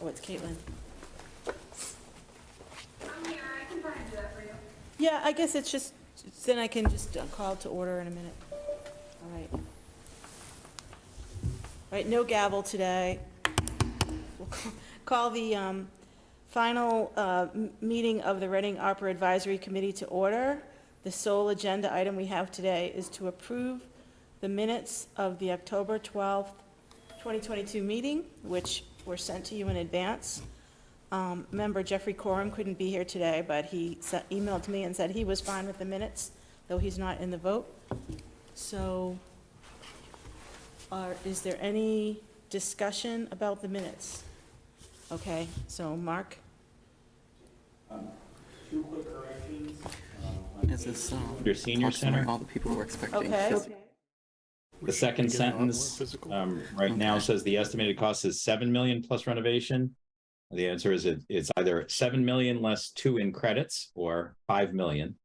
Oh, it's Caitlin. I'm here, I can try and do that for you. Yeah, I guess it's just, then I can just call to order in a minute. All right. All right, no gavel today. We'll call the final meeting of the Reading Opera Advisory Committee to order. The sole agenda item we have today is to approve the minutes of the October 12th, 2022 meeting, which were sent to you in advance. Member Jeffrey Coram couldn't be here today, but he emailed me and said he was fine with the minutes, though he's not in the vote. So, is there any discussion about the minutes? Okay, so Mark? Two quick corrections. Is this Your senior talks about center, all the people we're expecting? Okay. the second sentence right now says the estimated cost is 7 million plus renovation. The answer is it's either 7 million less 2 in credits or 5 million.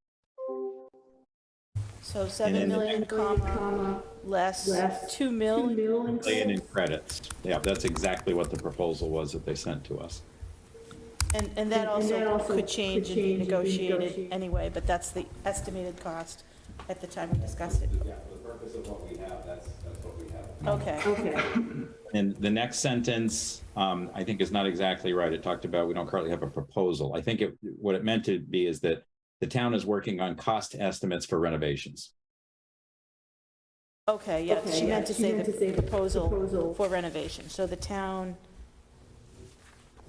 So 7 million, comma, less 2 million. Million in credits. Yeah, that's exactly what the proposal was that they sent to us. And that also could change and be negotiated anyway, but that's the estimated cost at the time we discussed it. Yeah, for the purpose of what we have, that's what we have. Okay. And the next sentence, I think is not exactly right. It talked about we don't currently have a proposal. I think what it meant to be is that the town is working on cost estimates for renovations. Okay, yeah, she meant to say the proposal for renovation. So the town,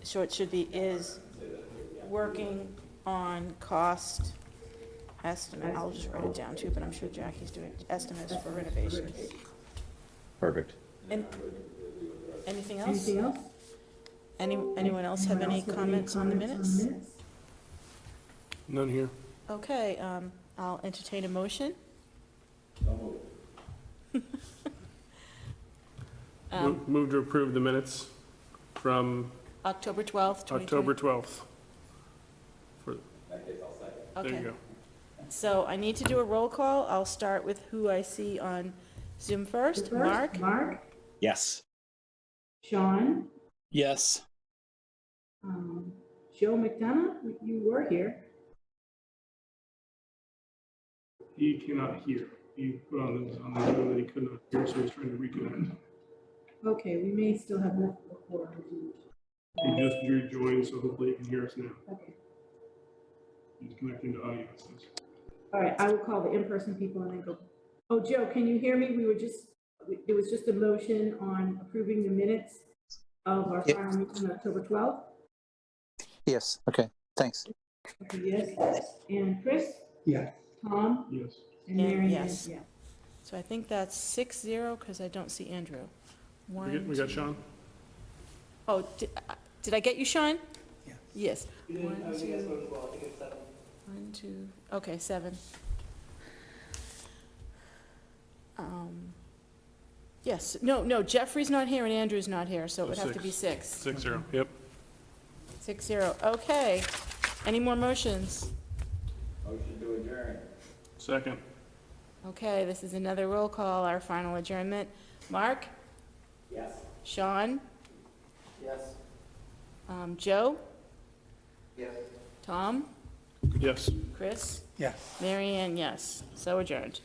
so it should be, is working on cost estimate. I'll just write it down too, but I'm sure Jackie's doing estimates for renovations. Perfect. And anything else? Anyone else have any comments on the minutes? None here. Okay, I'll entertain a motion. Move to approve the minutes from October 12th, 2020. October 12th. There you Okay, go. so I need to do a roll call. I'll start with who I see on Zoom first. Mark? Yes. Sean, Yes. Joe McDonough, you were here. He cannot hear. He put on the Zoom that he could not hear, so he's trying to reconnect. Okay, we may still have multiple quorums. He just rejoined, so hopefully he can hear us now. Okay, He's connecting to audio. It says. all right, I will call the in-person people and then go. Oh, Joe, can you hear me? It was just a motion on approving the minutes of our Yep. final meeting on October 12th. Yes. Okay. Thanks. Okay, yes, and Chris? Yes. Tom? Yes. And And Mary? yes. So I think that's 6-0 because I don't see Andrew. We got Sean? Oh, did I get you, Sean? Yes. One, two, okay, 7. Yes, no, Jeffrey's not here and Andrew's not here, so it would have to be 6. 6-0. Yep. 6-0, okay. Any more motions? Motion to adjourn. Second. Okay, this is another roll call, our final adjournment. Mark? Yes. Sean? Yes. Joe? Yes. Tom? Yes. Chris? Yes. Mary Ann, yes. So adjourned.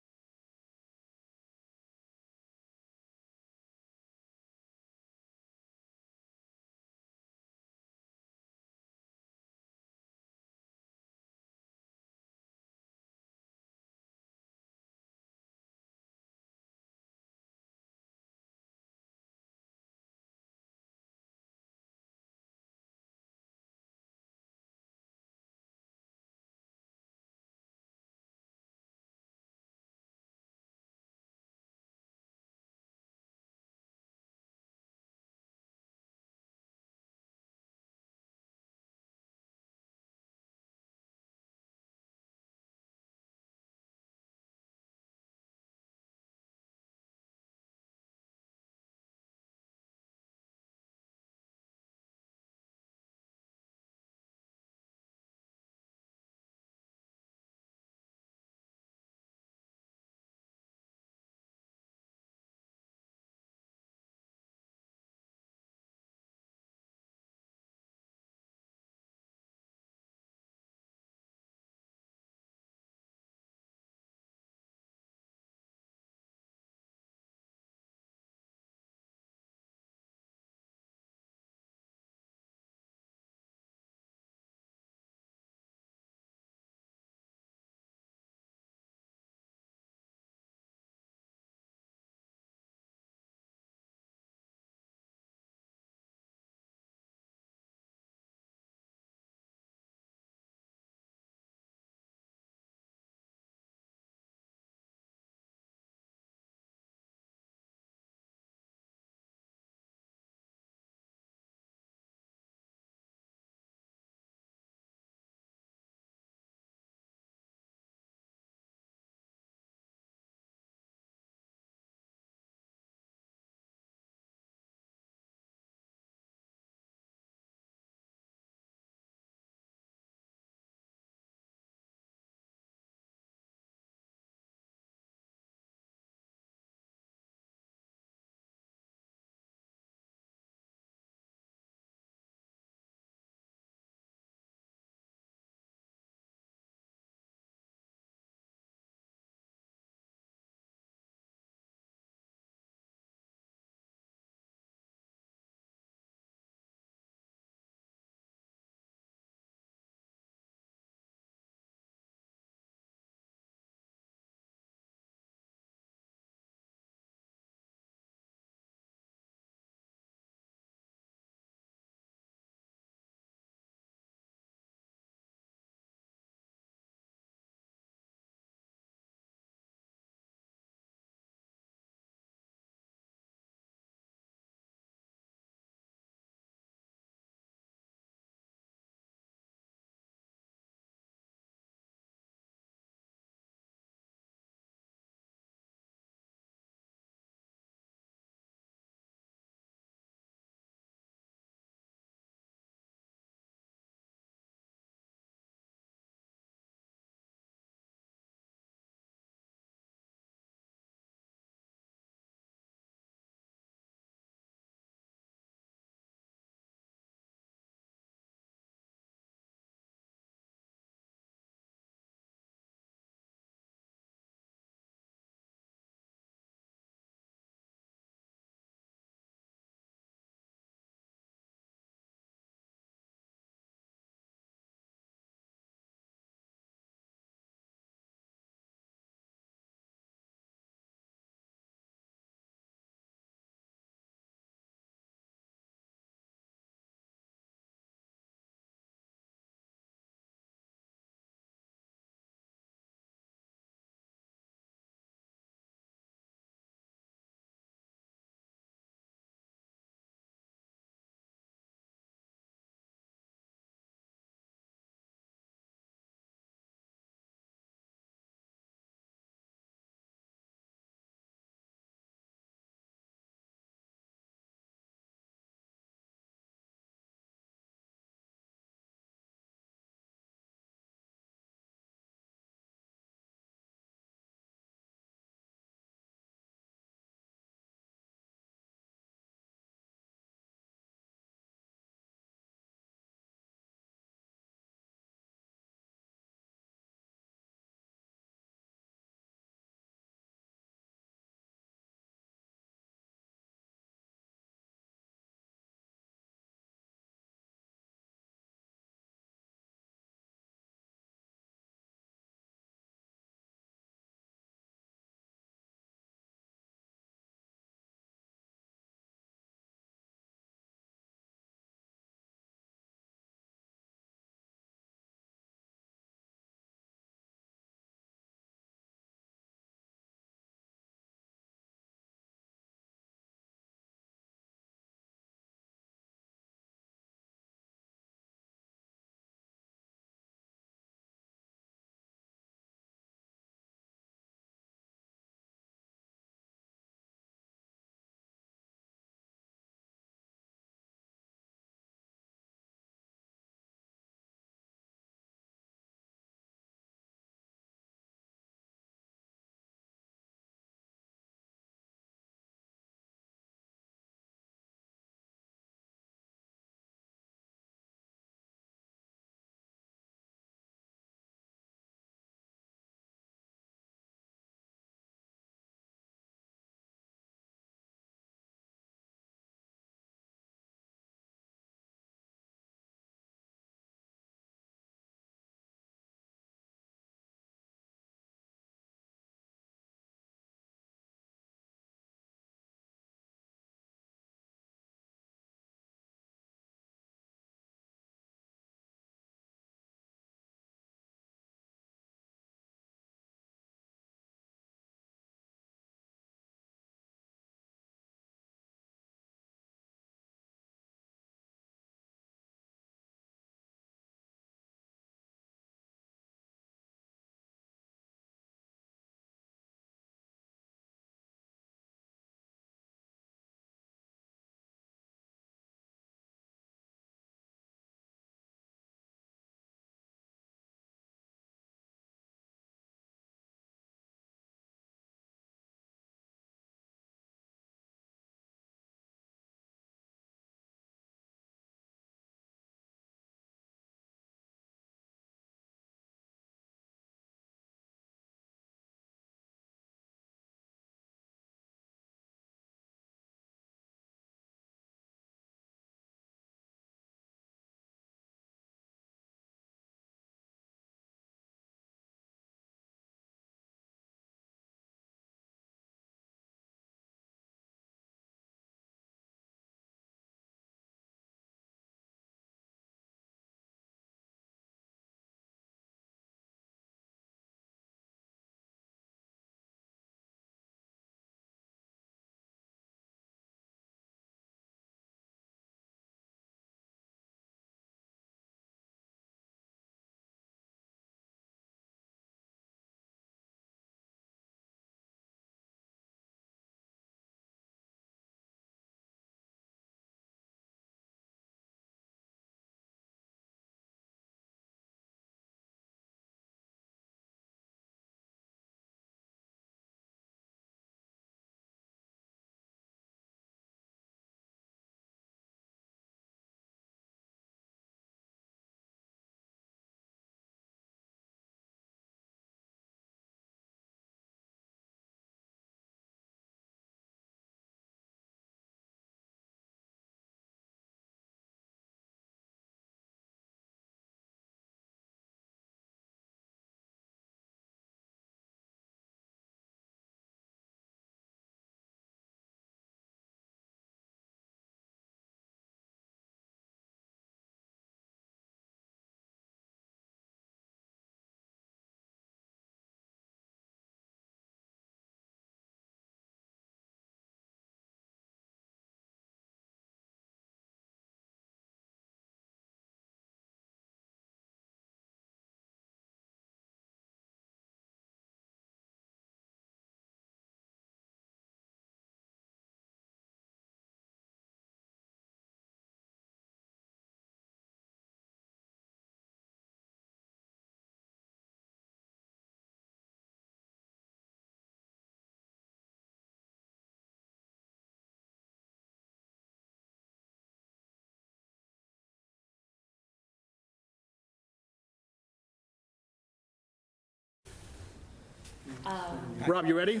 Rob, you ready?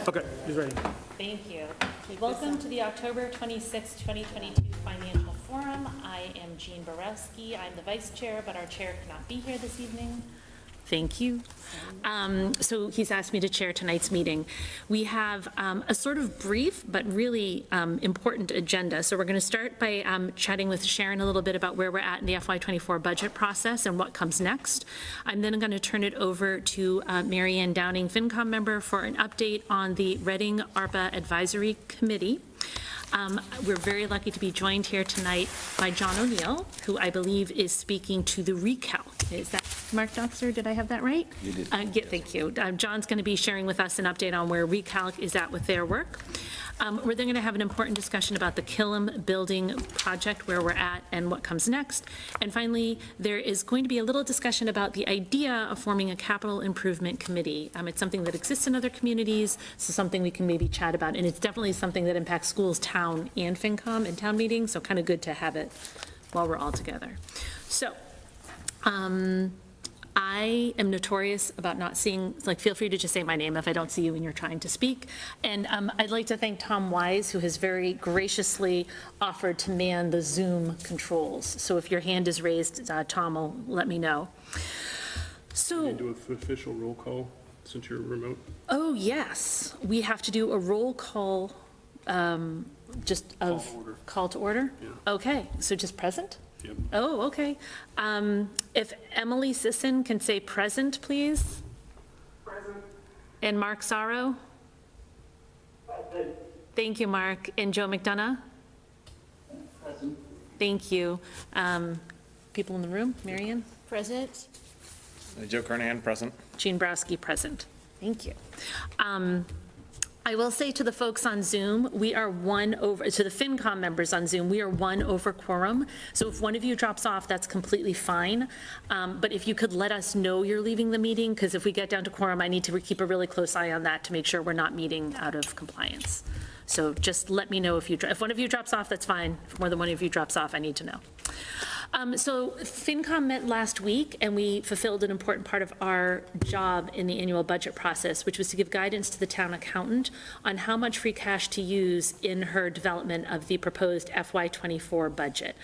Okay, he's ready. Thank you. Welcome to the October 26, 2022 Financial Forum. I am Jean Borowski. I'm the vice chair, but our chair cannot be here this evening. Thank you. So he's asked me to chair tonight's meeting. We have a sort of brief but really important agenda. So we're going to start by chatting with Sharon a little bit about where we're at in the FY24 budget process and what comes next. I'm then going to turn it over to Mary Ann Downing, FINCOM member, for an update on the Reading ARPA Advisory Committee. We're very lucky to be joined here tonight by John O'Neill, who I believe is speaking to the recalc. Is that Mark Doxer? Did I have that right? You did. Yeah, thank you. John's going to be sharing with us an update on where recalc is at with their work. We're then going to have an important discussion about the Killam building project, where we're at and what comes next. And finally, there is going to be a little discussion about the idea of forming a capital improvement committee. It's something that exists in other communities, so something we can maybe chat about. And it's definitely something that impacts schools, town, and FINCOM and town meetings, so kind of good to have it while we're all together. So, I am notorious about not seeing, feel free to just say my name if I don't see you and you're trying to speak. And I'd like to thank Tom Wise, who has very graciously offered to man the Zoom controls. So if your hand is raised, Tom will let me know. So. Can you do an official roll call since you're remote? Oh, yes. We have to do a roll call, just of. Call to order? Yeah. Okay, so just present? Yep. Oh, okay. If Emily Sisson can say present, please. Present. And Mark Sorrow? Present. Thank you, Mark. And Joe McDonough? Present. Thank you. People in the room? Marion? Present? Joe Carnahan, present. Jean Browski, present. Thank you. I will say to the folks on Zoom, we are to the FINCOM members on Zoom, we are 1 over quorum. So if one of you drops off, that's completely fine. But if you could let us know you're leaving the meeting, because if we get down to quorum, I need to keep a really close eye on that to make sure we're not meeting out of compliance. So just let me know if one of you drops off, that's fine. If more than one of you drops off, I need to know. So FINCOM met last week, and we fulfilled an important part of our job in the annual budget process, which was to give guidance to the town accountant on how much free cash to use in her development of the proposed FY24 budget.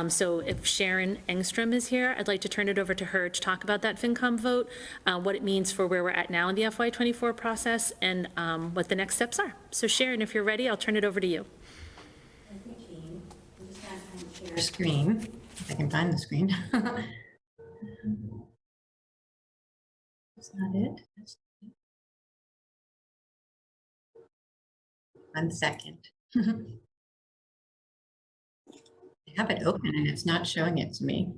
So if Sharon Engstrom is here, I'd like to turn it over to her to talk about that FINCOM vote, what it means for where we're at now in the FY24 process, and what the next steps are. So Sharon, if you're ready, I'll turn it over to you. Thank you, Jean. I'm just going to share a screen, if I can find the screen. That's not it. That's not it. 1 second. I have it open and it's not showing it to me.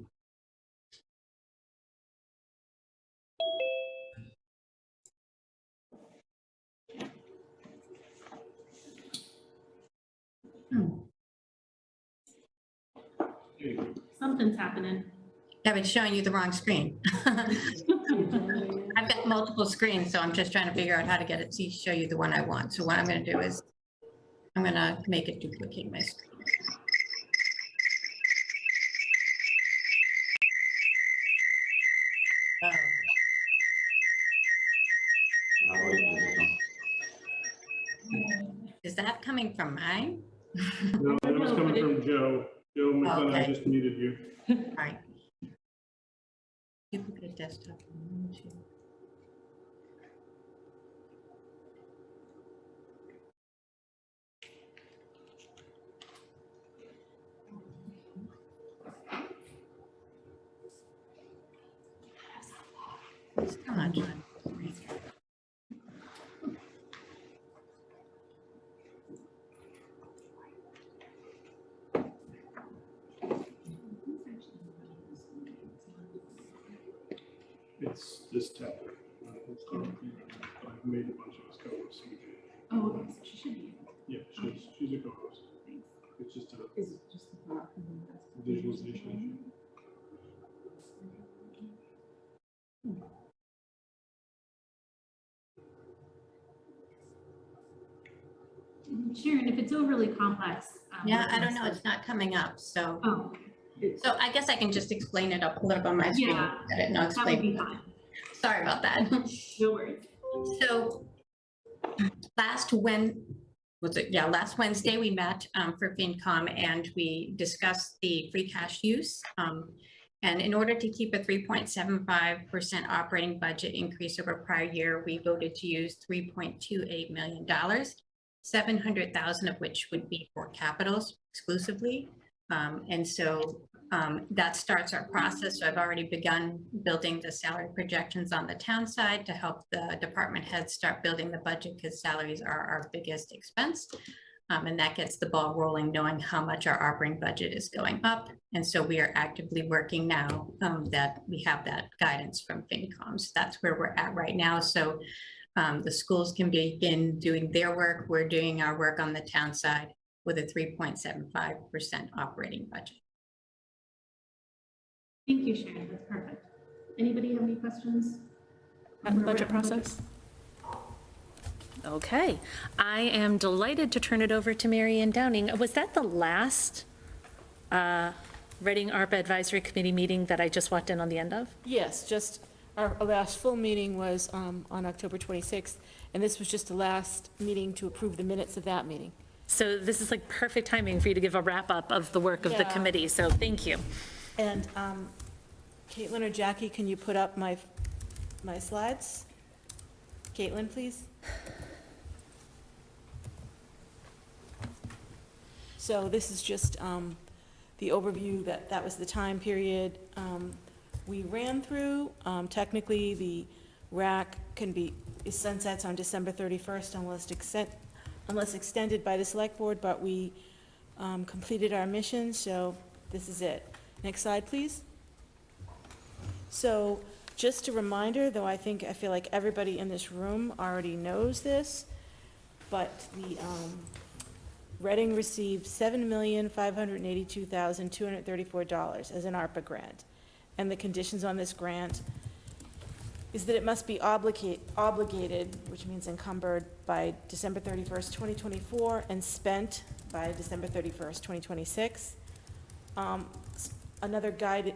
Something's happening. Yeah, but it's showing you the wrong screen. I've got multiple screens, so I'm just trying to figure out how to get it to show you the one I want. So what I'm going to do is I'm going to make it duplicate my screen. Oh. Is that coming from mine? No, that was coming from Joe. Joe McDonough, I Okay. just muted you. All right. Duplicate desktop. Come on, John. It's this tablet. It's called, I've made a bunch of us co-hosts. Oh, okay, so she should be. Yeah, she's a co-host. It's just a Is it just the visualization issue. Sharon, if it's overly complex. Yeah, I don't know. It's not coming up. So, Oh, so I guess I can just explain it up a little bit on my screen. Yeah, Get it? No, that would be explain. fine. Sorry about that. No worries. So last last Wednesday, we met for FinCom and we discussed the free cash use. And in order to keep a 3.75% operating budget increase over prior year, we voted to use $3.28 million, 700,000 of which would be for capitals exclusively. And so that starts our process. So I've already begun building the salary projections on the town side to help the department heads start building the budget because salaries are our biggest expense. And that gets the ball rolling, knowing how much our operating budget is going up. And so we are actively working now that we have that guidance from FinCom. So that's where we're at right now. So the schools can begin doing their work. We're doing our work on the town side with a 3.75% operating budget. Thank you, Sharon, that's perfect. Anybody have any questions? About the budget process? Okay, I am delighted to turn it over to Mary Ann Downing. Was that the last Reading ARPA Advisory Committee meeting that I just walked in on the end of? Yes, just our last full meeting was on October 26th, and this was just the last meeting to approve the minutes of that meeting. So this is like perfect timing for you to give a wrap-up of the work of the Yeah. committee, so thank you. And Caitlin or Jackie, can you put up my slides? Caitlin, please. So this is just the overview, that was the time period we ran through. Technically, the RAC is sunsets on December 31st unless extended by the select board, but we completed our mission, so this is it. Next slide, please. So just a reminder, though I feel like everybody in this room already knows this, but the Reading received $7,582,234 as an ARPA grant. And the conditions on this grant is that it must be obligated, which means encumbered, by December 31st, 2024, and spent by December 31st, 2026. Another guidance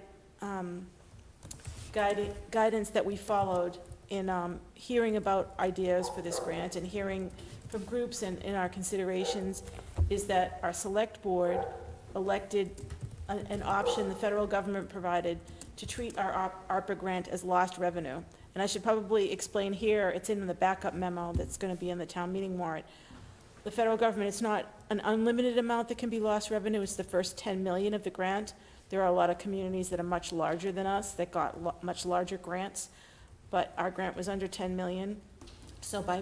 that we followed in hearing about ideas for this grant and hearing from groups and in our considerations is that our select board elected an option the federal government provided to treat our ARPA grant as lost revenue. And I should probably explain here, it's in the backup memo that's going to be in the town meeting warrant. The federal government, it's not an unlimited amount that can be lost revenue, it's the first 10 million of the grant. There are a lot of communities that are much larger than us that got much larger grants, but our grant was under 10 million. So by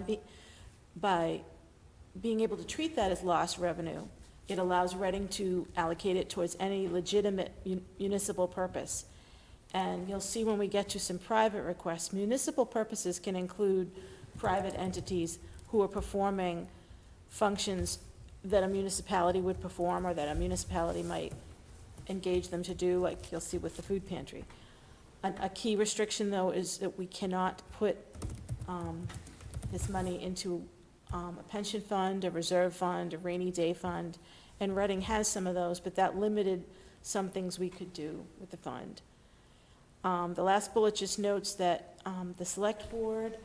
being able to treat that as lost revenue, it allows Reading to allocate it towards any legitimate municipal purpose. And you'll see when we get to some private requests, municipal purposes can include private entities who are performing functions that a municipality would perform or that a municipality might engage them to do, like you'll see with the food pantry. A key restriction, though, is that we cannot put this money into a pension fund, a reserve fund, a rainy day fund, and Reading has some of those, but that limited some things we could do with the fund. The last bullet just notes that the select board,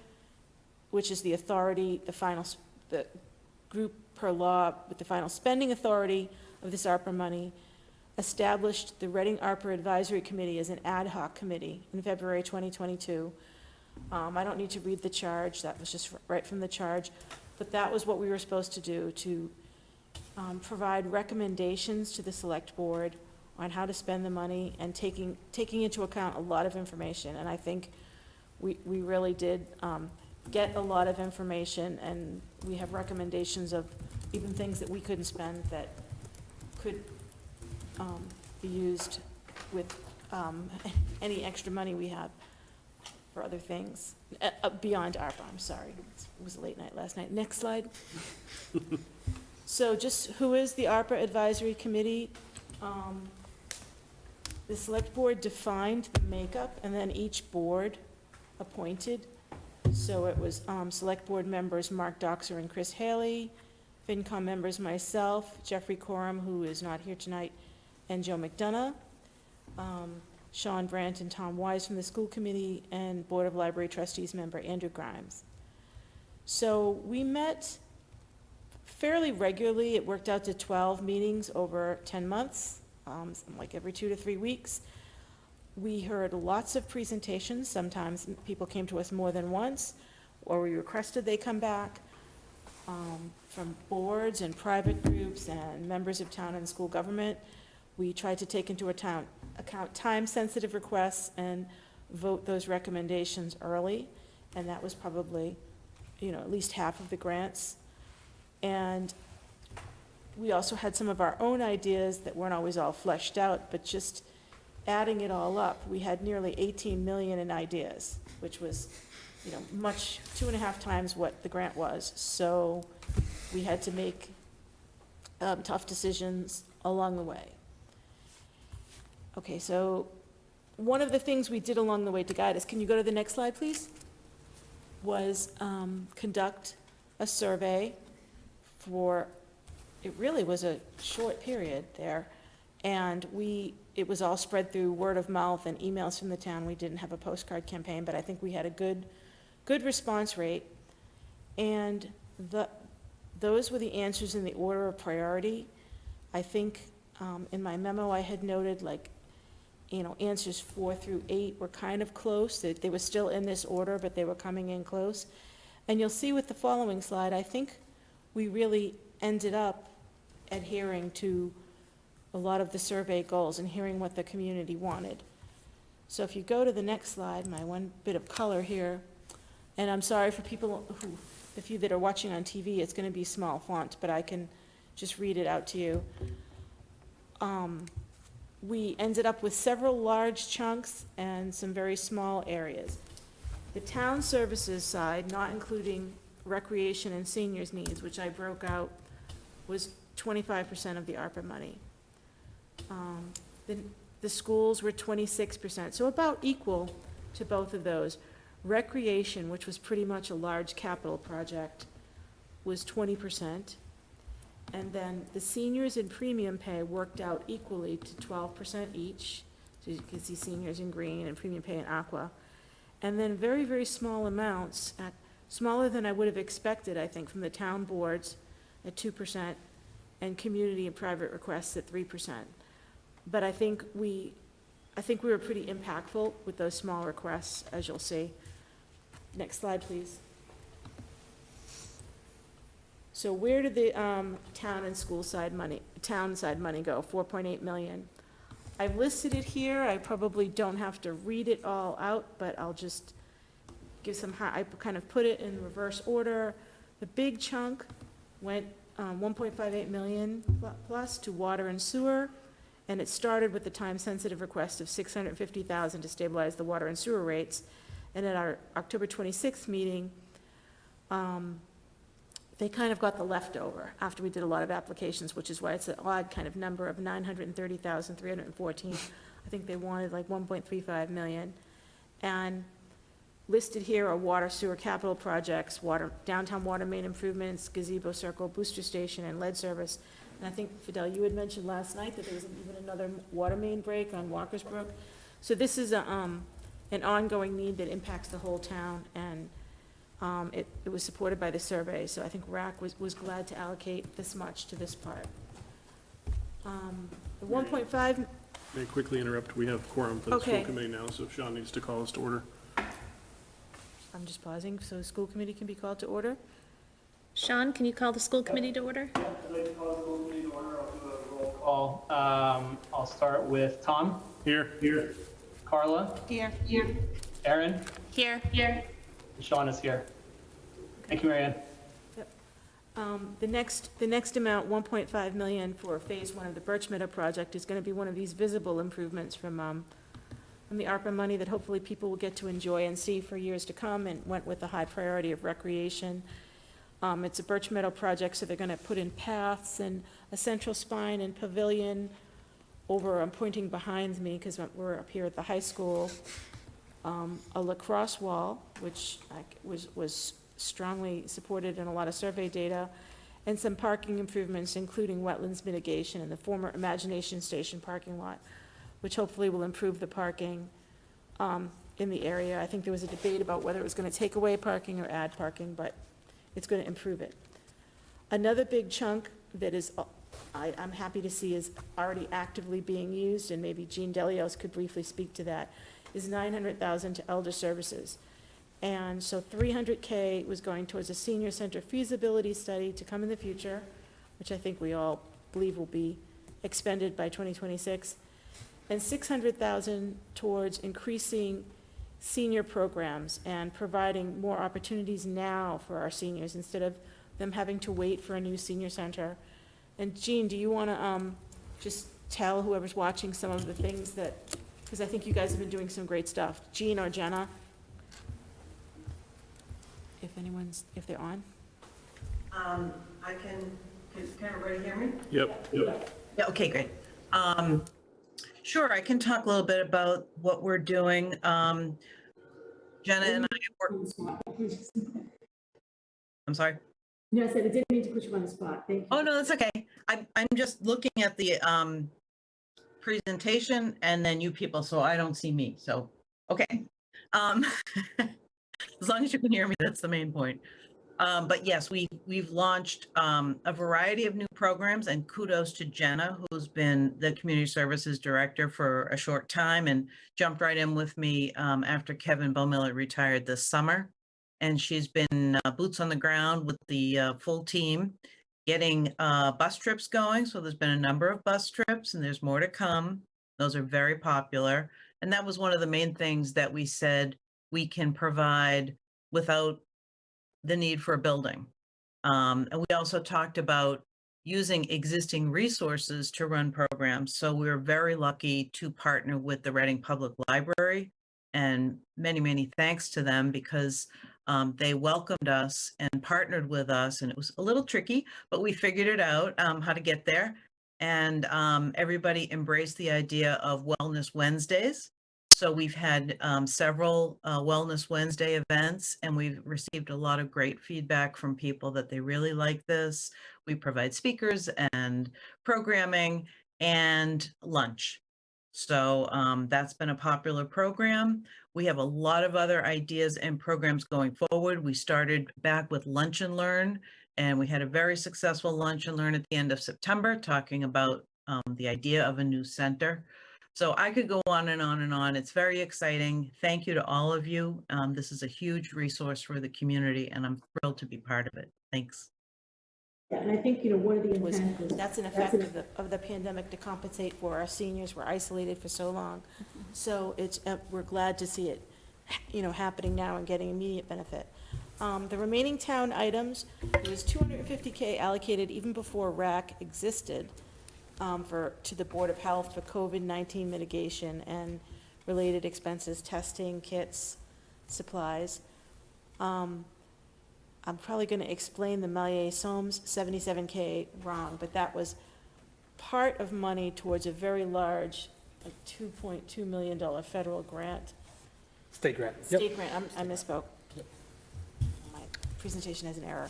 which is the authority, the group per law with the final spending authority of this ARPA money, established the Reading ARPA Advisory Committee as an ad hoc committee in February 2022. I don't need to read the charge, that was just right from the charge, but that was what we were supposed to do, to provide recommendations to the select board on how to spend the money and taking into account a lot of information. And I think we really did get a lot of information, and we have recommendations of even things that we couldn't spend that could be used with any extra money we have for other things, beyond ARPA, I'm sorry. It was a late night last night. Next slide. So just who is the ARPA Advisory Committee? The select board defined the makeup, and then each board appointed. So it was select board members Mark Doxer and Chris Haley, FinCom members myself, Jeffrey Coram, who is not here tonight, and Joe McDonough, Sean Brandt and Tom Wise from the school committee, and Board of Library Trustees member Andrew Grimes. So we met fairly regularly. It worked out to 12 meetings over 10 months, like every 2 to 3 weeks. We heard lots of presentations. Sometimes people came to us more than once, or we requested they come back, from boards and private groups and members of town and school government. We tried to take into account time-sensitive requests and vote those recommendations early, and that was probably, at least half of the grants. And we also had some of our own ideas that weren't always all fleshed out, but just adding it all up, we had nearly 18 million in ideas, which was, much, 2.5 times what the grant was. So we had to make tough decisions along the way. Okay, so one of the things we did along the way to guide us, can you go to the next slide, please? Was conduct a survey for, it really was a short period there, and it was all spread through word of mouth and emails from the town. We didn't have a postcard campaign, but I think we had a good response rate. And those were the answers in the order of priority. I think in my memo I had noted, answers 4 through 8 were kind of close. They were still in this order, but they were coming in close. And you'll see with the following slide, I think we really ended up adhering to a lot of the survey goals and hearing what the community wanted. So if you go to the next slide, my one bit of color here, and I'm sorry for people the few that are watching on TV, it's going to be small font, but I can just read it out to you. We ended up with several large chunks and some very small areas. The town services side, not including recreation and seniors' needs, which I broke out, was 25% of the ARPA money. The schools were 26%, so about equal to both of those. Recreation, which was pretty much a large capital project, was 20%. And then the seniors and premium pay worked out equally to 12% each. So you can see seniors in green and premium pay in aqua. And then very, very small amounts, smaller than I would have expected, I think, from the town boards at 2% and community and private requests at 3%. But I think we were pretty impactful with those small requests, as you'll see. Next slide, please. So where did the town side money go? 4.8 million. I've listed it here. I probably don't have to read it all out, but I'll just give I kind of put it in reverse order. The big chunk went 1.58 million plus to water and sewer. And it started with the time-sensitive request of 650,000 to stabilize the water and sewer rates. And at our October 26th meeting, they kind of got the leftover after we did a lot of applications, which is why it's an odd kind of number of 930,314. I think they wanted like 1.35 million. And listed here are water sewer capital projects, downtown water main improvements, gazebo circle, booster station, and lead service. And I think, Fidel, you had mentioned last night that there was even another water main break on Walker's Brook. So this is an ongoing need that impacts the whole town, and it was supported by the survey. So I think RAC was glad to allocate this much to this part. The 1.5. May I quickly interrupt? We have quorum for the Okay. school committee now, so Sean needs to call us to order. I'm just pausing so the school committee can be called to order. Sean, can you call the school committee to order? I'd like to call the school committee to order. I'll do a roll call. I'll start with Tom. Here. Carla. Here. Aaron. Here. And Sean is here. Thank you, Marianne. The next amount, 1.5 million for phase 1 of the Birch Meadow project, is going to be one of these visible improvements from the ARPA money that hopefully people will get to enjoy and see for years to come, and went with the high priority of recreation. It's a Birch Meadow project, so they're going to put in paths and a central spine and pavilion over, I'm pointing behind me because we're up here at the high school, a lacrosse wall, which was strongly supported in a lot of survey data, and some parking improvements, including wetlands mitigation and the former Imagination Station parking lot, which hopefully will improve the parking in the area. I think there was a debate about whether it was going to take away parking or add parking, but it's going to improve it. Another big chunk that is, I'm happy to see is already actively being used, and maybe Jean Delios could briefly speak to that, is $900,000 to elder services. And so $300K was going towards a senior center feasibility study to come in the future, which I think we all believe will be expended by 2026, and $600,000 towards increasing senior programs and providing more opportunities now for our seniors instead of them having to wait for a new senior center. And Jean, do you want to just tell whoever's watching some of the things that, because I think you guys have been doing some great stuff. Jean or Jenna? If they're on? I can everybody hear me? Yep. Yeah, okay, great. Sure, I can talk a little bit about what we're doing. Jenna and I work, I'm sorry? No, I said I didn't mean to put you on the spot. Thank you. Oh, no, that's okay. I'm just looking at the presentation and then you people, so I don't see me, so, okay. As long as you can hear me, that's the main point. But yes, we've launched a variety of new programs, and kudos to Jenna, who's been the community services director for a short time and jumped right in with me after Kevin Bowmiller retired this summer. And she's been boots on the ground with the full team, getting bus trips going. So there's been a number of bus trips and there's more to come. Those are very popular. And that was one of the main things that we said we can provide without the need for a building. And we also talked about using existing resources to run programs. So we're very lucky to partner with the Reading Public Library, and many, many thanks to them because they welcomed us and partnered with us, and it was a little tricky, but we figured it out how to get there. And everybody embraced the idea of Wellness Wednesdays. So we've had several Wellness Wednesday events, and we've received a lot of great feedback from people that they really like this. We provide speakers and programming and lunch. So that's been a popular program. We have a lot of other ideas and programs going forward. We started back with Lunch and Learn, and we had a very successful Lunch and Learn at the end of September, talking about the idea of a new center. So I could go on and on and on. It's very exciting. Thank you to all of you. This is a huge resource for the community, and I'm thrilled to be part of it. Thanks. Yeah, and I think, one of the Was, intents was. that's an effect of the pandemic to compensate for our seniors were isolated for so long. So it's, we're glad to see it, happening now and getting immediate benefit. The remaining town items, there was $250K allocated even before RAC existed to the Board of Health for COVID-19 mitigation and related expenses, testing, kits, supplies. I'm probably going to explain the Melier-Soames 77K wrong, but that was part of money towards a very large, like $2.2 million federal grant. State grant. State grant, I misspoke. My presentation has an error.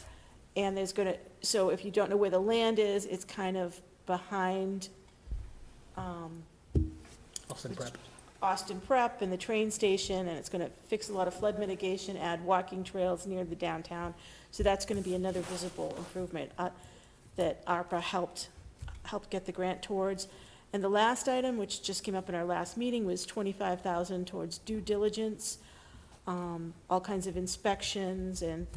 And there's going to, so if you don't know where the land is, it's kind of behind Austin Prep and the train station, and it's going to fix a lot of flood mitigation, add walking trails near the downtown. So that's going to be another visible improvement that ARPA helped get the grant towards. And the last item, which just came up in our last meeting, was $25,000 towards due diligence, all kinds of inspections and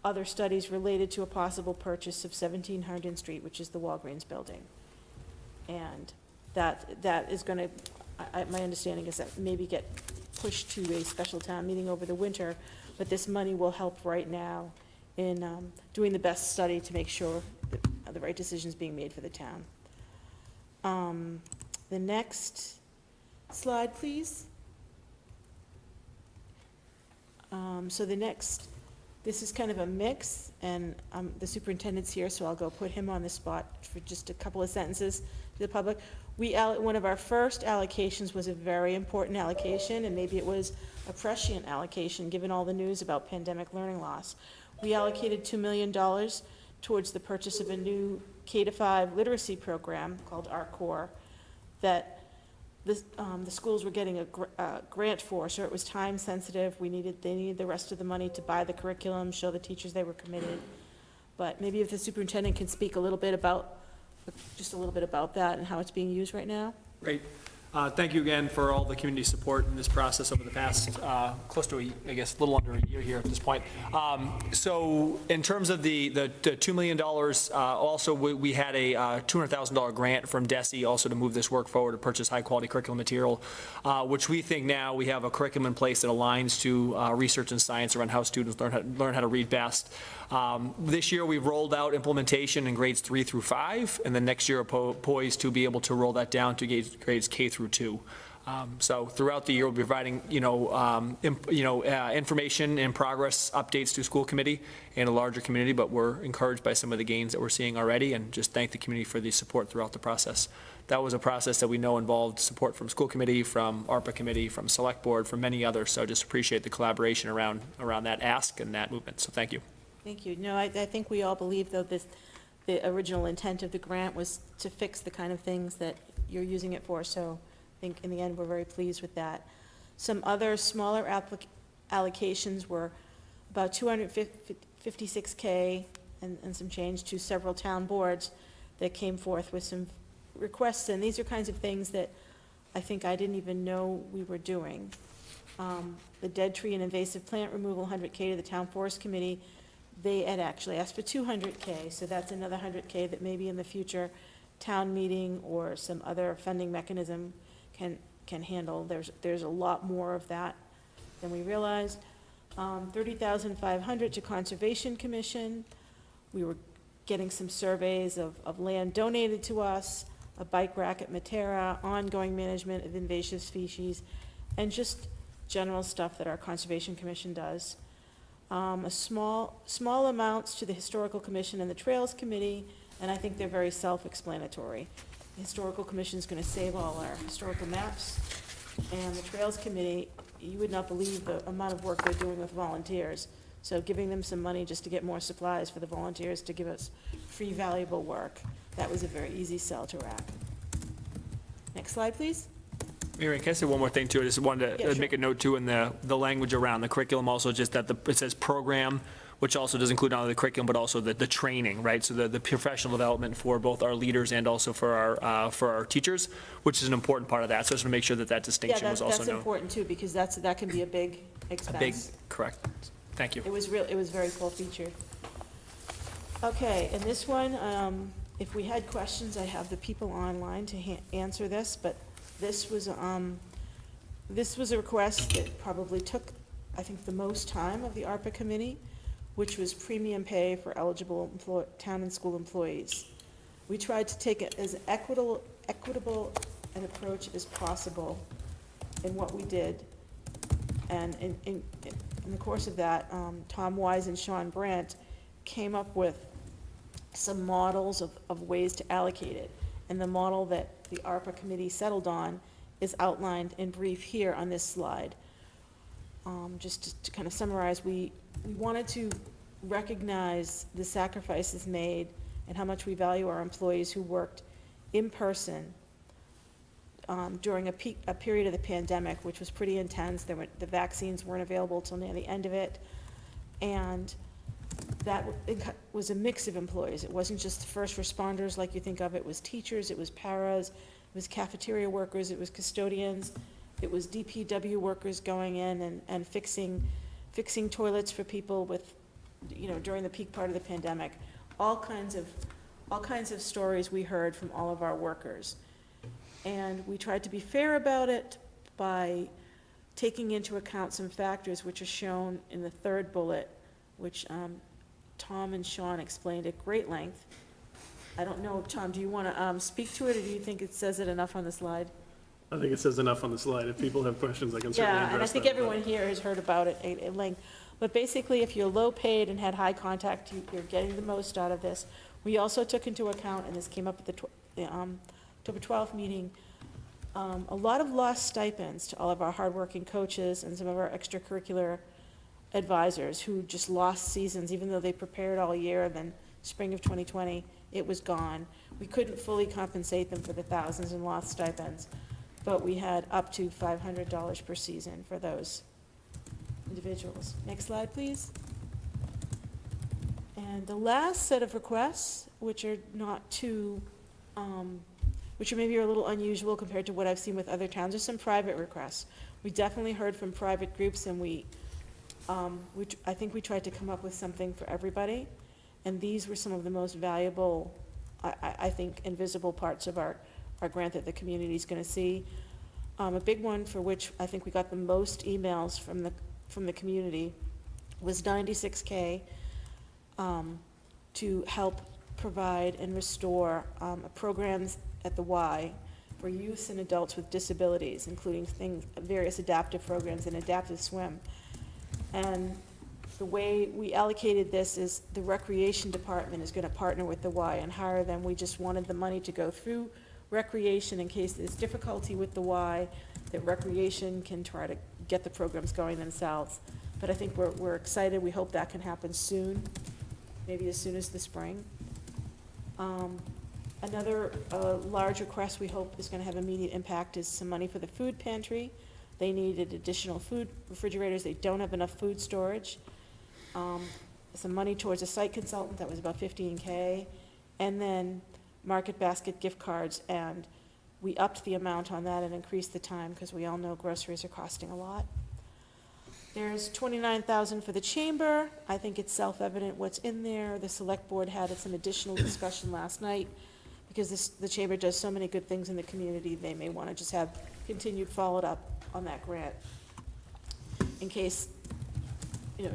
other studies related to a possible purchase of 17 Herndon Street, which is the Walgreens building. And that is going to, my understanding is that maybe get pushed to a special town meeting over the winter, but this money will help right now in doing the best study to make sure that the right decisions being made for the town. The next slide, please. So this is kind of a mix, and the superintendent's here, so I'll go put him on the spot for just a couple of sentences to the public. One of our first allocations was a very important allocation, and maybe it was a prescient allocation, given all the news about pandemic learning loss. We allocated $2 million towards the purchase of a new K-5 literacy program called Our Core that the schools were getting a grant for, so it was time sensitive. They needed the rest of the money to buy the curriculum, show the teachers they were committed. But maybe if the superintendent can speak just a little bit about that and how it's being used right now? Great. Thank you again for all the community support in this process over the past, close to, I guess, a little under a year here at this point. So in terms of the $2 million, also we had a $200,000 grant from DESE also to move this work forward to purchase high-quality curriculum material, which we think now we have a curriculum in place that aligns to research and science around how students learn how to read best. This year, we've rolled out implementation in grades 3 through 5, and then next year, poised to be able to roll that down to grades K through 2. So throughout the year, we'll be providing, information and progress updates to school committee and a larger community, but we're encouraged by some of the gains that we're seeing already, and just thank the community for the support throughout the process. That was a process that we know involved support from school committee, from ARPA committee, from select board, from many others, so just appreciate the collaboration around that ask and that movement, so thank you. Thank you. No, I think we all believe, though, the original intent of the grant was to fix the kind of things that you're using it for, so I think in the end, we're very pleased with that. Some other smaller allocations were about $256K and some change to several town boards that came forth with some requests, and these are kinds of things that I think I didn't even know we were doing. The dead tree and invasive plant removal, 100K to the town forest committee. They had actually asked for 200K, so that's another 100K that maybe in the future town meeting or some other funding mechanism can handle. There's a lot more of that than we realized. 30,500 to Conservation Commission. We were getting some surveys of land donated to us, a bike rack at Matera, ongoing management of invasive species, and just general stuff that our Conservation Commission does. Small amounts to the Historical Commission and the Trails Committee, and I think they're very self-explanatory. The Historical Commission is going to save all our historical maps, and the Trails Committee, you would not believe the amount of work they're doing with volunteers. So giving them some money just to get more supplies for the volunteers to give us free, valuable work, that was a very easy sell to wrap. Next slide, please. Mary, can I say one more thing too? I just wanted to make a note too in the language around the curriculum, also just that it says program, which also does include not only the curriculum, but also the training, right? So the professional development for both our leaders and also for our teachers, which is an important part of that. So I just want to make sure that distinction was also known. That's important too, because that can be a big expense. Correct. Thank you. It was very full featured. Okay, and this one, if we had questions, I have the people online to answer this, but this was a request that probably took, I think, the most time of the ARPA committee, which was premium pay for eligible town and school employees. We tried to take it as equitable an approach as possible in what we did. And in the course of that, Tom Wise and Sean Brandt came up with some models of ways to allocate it. And the model that the ARPA committee settled on is outlined in brief here on this slide. Just to kind of summarize, we wanted to recognize the sacrifices made and how much we value our employees who worked in person during a period of the pandemic, which was pretty intense. The vaccines weren't available till near the end of it. And that was a mix of employees. It wasn't just first responders like you think of. It was teachers, it was paras, it was cafeteria workers, it was custodians, it was DPW workers going in and fixing toilets for people with, during the peak part of the pandemic. All kinds of stories we heard from all of our workers. And we tried to be fair about it by taking into account some factors which are shown in the third bullet, which Tom and Sean explained at great length. I don't know, Tom, do you want to speak to it, or do you think it says it enough on the slide? I think it says enough on the slide. If people have questions, I can certainly address them. Yeah, and I think everyone here has heard about it at length. But basically, if you're low paid and had high contact, you're getting the most out of this. We also took into account, and this came up at the October 12th meeting, a lot of lost stipends to all of our hardworking coaches and some of our extracurricular advisors who just lost seasons, even though they prepared all year, and then spring of 2020, it was gone. We couldn't fully compensate them for the thousands in lost stipends. but we had up to $500 per season for those individuals. Next slide, please. And the last set of requests, which are not too, which are maybe a little unusual compared to what I've seen with other towns, are some private requests. We definitely heard from private groups, and I think we tried to come up with something for everybody. And these were some of the most valuable, I think, invisible parts of our grant that the community is going to see. A big one for which I think we got the most emails from the community was $96K to help provide and restore programs at the Y for youths and adults with disabilities, including various adaptive programs and adaptive swim. And the way we allocated this is the recreation department is going to partner with the Y and hire them. We just wanted the money to go through recreation in case there's difficulty with the Y, that recreation can try to get the programs going themselves. But I think we're excited. We hope that can happen soon, maybe as soon as the spring. Another large request we hope is going to have immediate impact is some money for the food pantry. They needed additional food refrigerators. They don't have enough food storage. Some money towards a site consultant, that was about $15K. And then Market Basket gift cards, and we upped the amount on that and increased the time because we all know groceries are costing a lot. There's $29,000 for the chamber. I think it's self-evident what's in there. The select board had some additional discussion last night because the chamber does so many good things in the community. They may want to just have continued followed up on that grant. In case,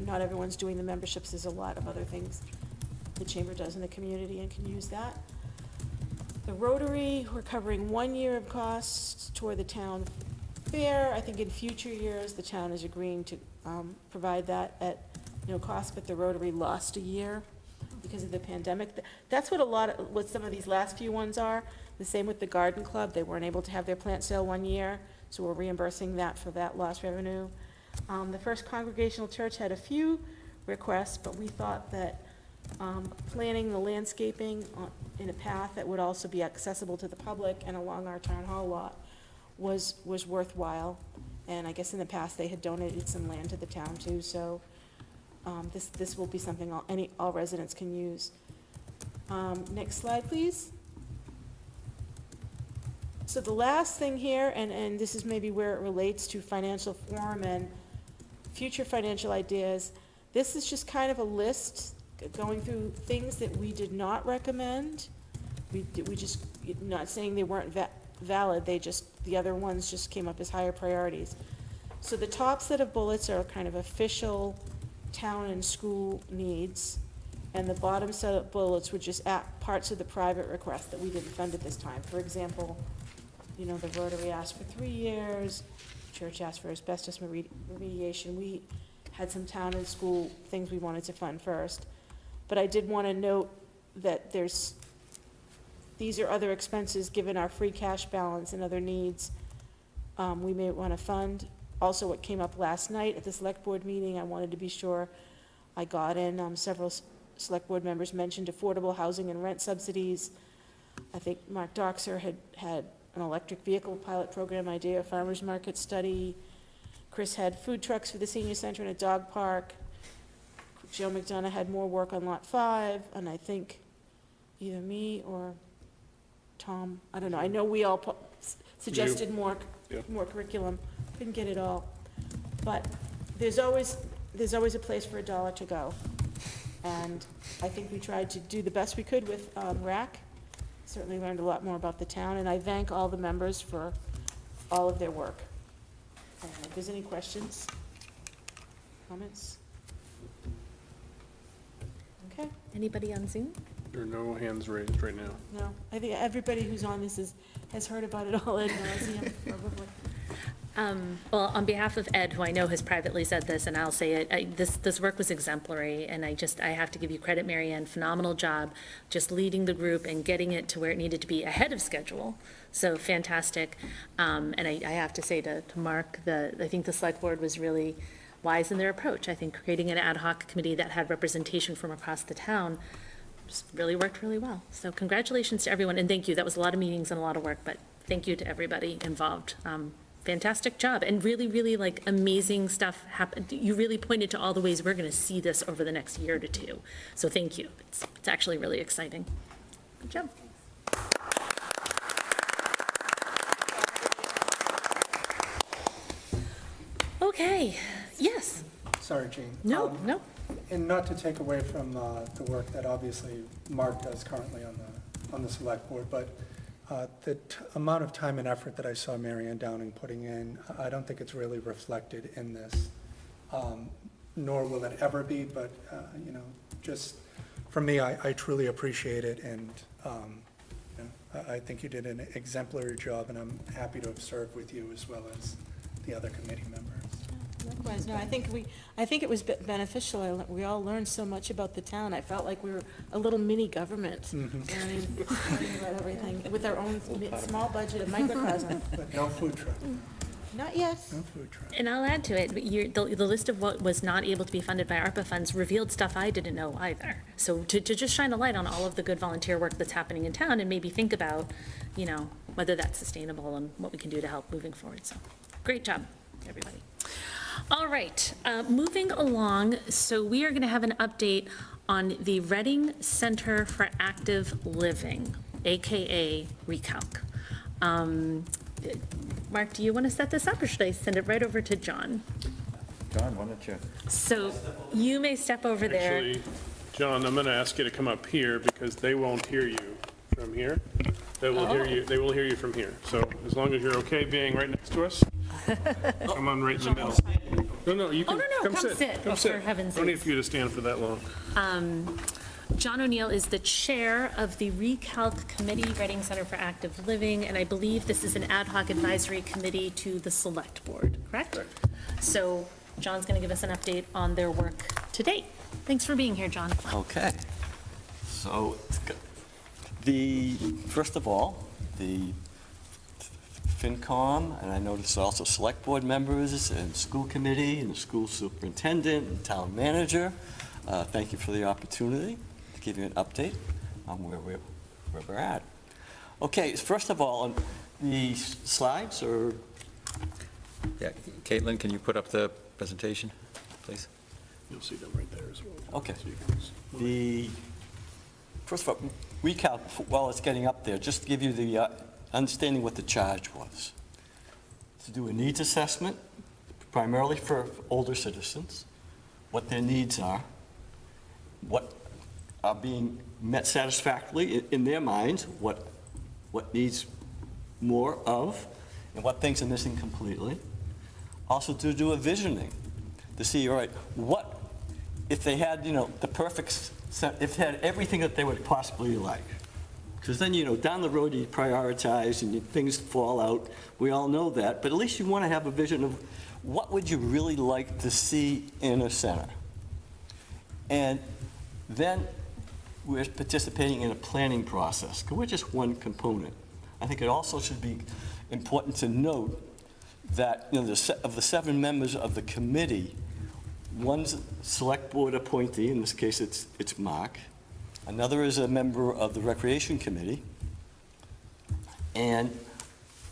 not everyone's doing the memberships, there's a lot of other things the chamber does in the community and can use that. The Rotary, we're covering 1 year of costs toward the town fair. I think in future years, the town is agreeing to provide that at no cost, but the Rotary lost a year because of the pandemic. That's what some of these last few ones are. The same with the Garden Club. They weren't able to have their plant sale 1 year, so we're reimbursing that for that lost revenue. The First Congregational Church had a few requests, but we thought that planning the landscaping in a path that would also be accessible to the public and along our town hall lot was worthwhile. And I guess in the past, they had donated some land to the town too, so this will be something all residents can use. Next slide, please. So the last thing here, and this is maybe where it relates to financial forum and future financial ideas, this is just kind of a list going through things that we did not recommend. We just, not saying they weren't valid, the other ones just came up as higher priorities. So the top set of bullets are kind of official town and school needs, and the bottom set of bullets were just parts of the private request that we didn't fund at this time. For example, the Rotary asked for 3 years, church asked for asbestos remediation. We had some town and school things we wanted to fund first. But I did want to note that these are other expenses, given our free cash balance and other needs we may want to fund. Also, what came up last night at the select board meeting, I wanted to be sure I got in. Several select board members mentioned affordable housing and rent subsidies. I think Mark Doxer had an electric vehicle pilot program idea, a farmer's market study. Chris had food trucks for the senior center and a dog park. Joe McDonough had more work on Lot 5, and I think either me or Tom, I don't know. I know we all suggested more curriculum. Couldn't get it all. But there's always a place for a dollar to go. And I think we tried to do the best we could with RAC. Certainly learned a lot more about the town, and I thank all the members for all of their work. If there's any questions, comments? Okay. Anybody on Zoom? There are no hands raised right now. No, I think everybody who's on this has heard about it all ad nauseam, probably. Well, on behalf of Ed, who I know has privately said this, and I'll say it, this work was exemplary, and I have to give you credit, Mary Ann, phenomenal job just leading the group and getting it to where it needed to be ahead of schedule. So fantastic. And I have to say to Mark, I think the select board was really wise in their approach. I think creating an ad hoc committee that had representation from across the town just really worked really well. So congratulations to everyone, and thank you. That was a lot of meetings and a lot of work, but thank you to everybody involved. Fantastic job, and really, really like amazing stuff happened. You really pointed to all the ways we're going to see this over the next year to two. So thank you. It's actually really exciting. Good job. Okay, yes. Sorry, Jean. No, no. And not to take away from the work that obviously Mark does currently on the select board, but the amount of time and effort that I saw Mary Ann Downing putting in, I don't think it's really reflected in this, nor will it ever be, but, you know, just for me, I truly appreciate it, and you know, I think you did an exemplary job, and I'm happy to have served with you as well as the other committee members. Likewise, no, I think it was beneficial. We all learned so much about the town. I felt like we were a little mini government, learning about everything, with our own small budget of microcosm. But no food truck, Not yet. no food truck. And I'll add to it, the list of what was not able to be funded by ARPA funds revealed stuff I didn't know either. So to just shine a light on all of the good volunteer work that's happening in town and maybe think about, you know, whether that's sustainable and what we can do to help moving forward. So great job, everybody. All right, moving along, so we are going to have an update on the Reading Center for Active Living, AKA Recalc. Mark, do you want to set this up, or should I send it right over to John? John, why don't you? So you may step over there. Actually, John, I'm going to ask you to come up here because they won't hear you from here. They will hear you. They will hear you from here. So as long as you're okay being right next to us, come on right in the middle. No, you can no, come sit. Come Oh, sit. for heaven's No need sakes. for you to stand for that long. John O'Neill is the chair of the Recalc Committee, Reading Center for Active Living, and I believe this is an ad hoc advisory committee to the Select Board, correct? So John's going to give us an update on their work to date. Thanks for being here, John. Okay. So, first of all, the FINCOM, and I noticed also Select Board members and school committee and the school superintendent and town manager, thank you for the opportunity to give you an update on where we're at. Okay, first of all, the slides are... Yeah, Caitlin, can you put up the presentation, please? You'll see them right there as well. Okay. So you can First of all, recap while it's getting up there, just to give you the understanding what the charge was. To do a needs assessment, primarily for older citizens, what their needs are, what are being met satisfactorily in their minds, what needs more of, and what things are missing completely. Also to do a visioning, to see, all right, what, if they had, the perfect, if they had everything that they would possibly like. Because then, down the road you prioritize and things fall out. We all know that, but at least you want to have a vision of what would you really like to see in a center. And then we're participating in a planning process, because we're just one component. I think it also should be important to note that, of the 7 members of the committee, one's select board appointee, in this case it's Mark, another is a member of the Recreation Committee, and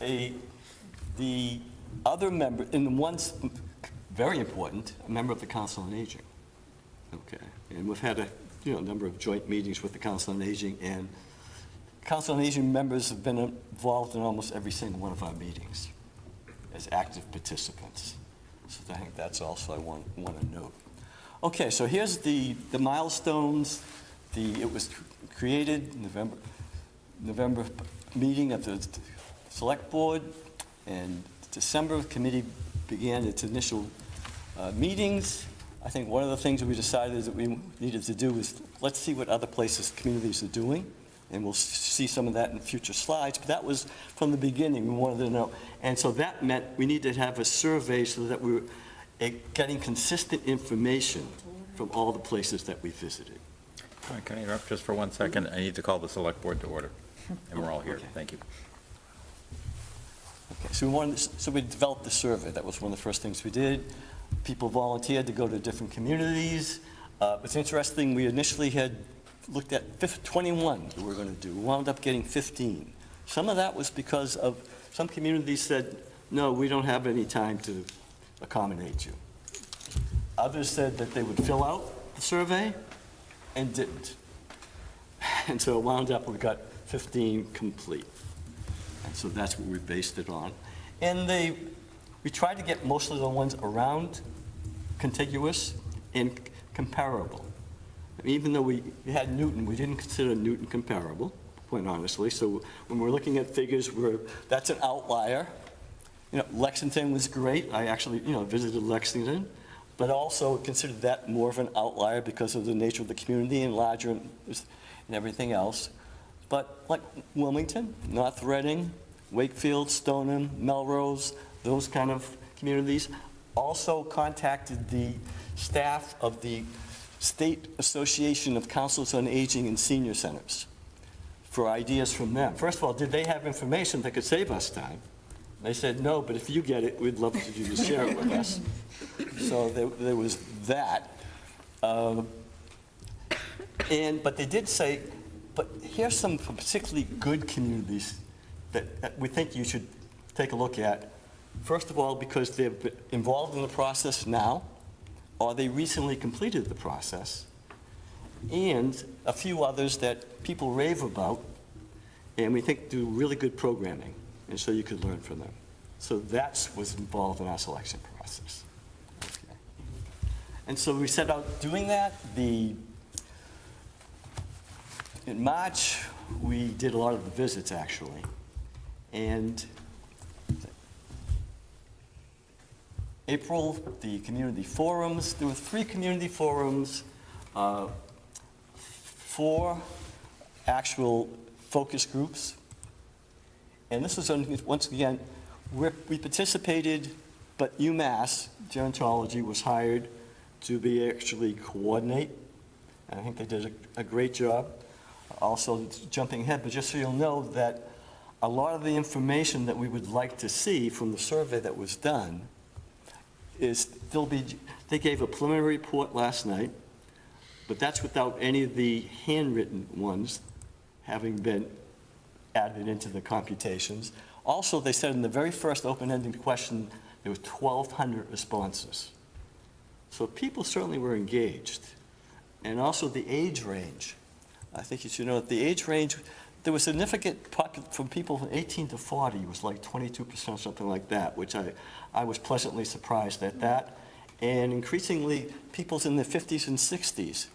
the other member, and one's very important, a member of the Council on Aging. Okay, and we've had a number of joint meetings with the Council on Aging, and Council on Aging members have been involved in almost every single one of our meetings as active participants. So I think that's also I want to note. Okay, so here's the milestones. It was created November meeting of the Select Board, and December the committee began its initial meetings. I think one of the things that we decided that we needed to do is let's see what other places, communities are doing, and we'll see some of that in future slides, but that was from the beginning, we wanted to know. And so that meant we needed to have a survey so that we were getting consistent information from all the places that we visited. Can I interrupt just for 1 second? I need to call the select board to order, and we're all here. Okay. Thank you. Okay, so we developed the survey. That was one of the first things we did. People volunteered to go to different communities. It's interesting, we initially had looked at 21 that we were going to do. We wound up getting 15. Some of that was because of, some communities said, no, we don't have any time to accommodate you. Others said that they would fill out the survey and didn't. And so it wound up, we got 15 complete. And so that's what we based it on. And we tried to get most of the ones around contiguous and comparable. I mean, even though we had Newton, we didn't consider Newton comparable, quite honestly. So when we're looking at figures, that's an outlier. You know, Lexington was great. I actually, visited Lexington, but also considered that more of an outlier because of the nature of the community and larger and everything else. But like Wilmington, North Reading, Wakefield, Stoneham, Melrose, those kind of communities, also contacted the staff of the State Association of Councils on Aging and Senior Centers for ideas from them. First of all, did they have information that could save us time? They said, no, but if you get it, we'd love for you to share it with us. So there was that. But they did say, but here's some particularly good communities that we think you should take a look at. First of all, because they're involved in the process now, or they recently completed the process, and a few others that people rave about, and we think do really good programming, and so you could learn from them. So that's what's involved in our selection process. Okay. And so we set out doing that. In March, we did a lot of the visits, actually. And April, the community forums. There were 3 community forums, 4 actual focus groups. And this was, once again, we participated, but UMass Gerontology was hired to be actually coordinate. And I think they did a great job. Also, jumping ahead, but just so you'll know that a lot of the information that we would like to see from the survey that was done is they gave a preliminary report last night, but that's without any of the handwritten ones having been added into the computations. Also, they said in the very first open-ended question, there were 1,200 responses. So people certainly were engaged. And also the age range. I think you should know that the age range, there was significant from people from 18 to 40, it was like 22%, something like that, which I was pleasantly surprised at that. And increasingly, people in their 50s and 60s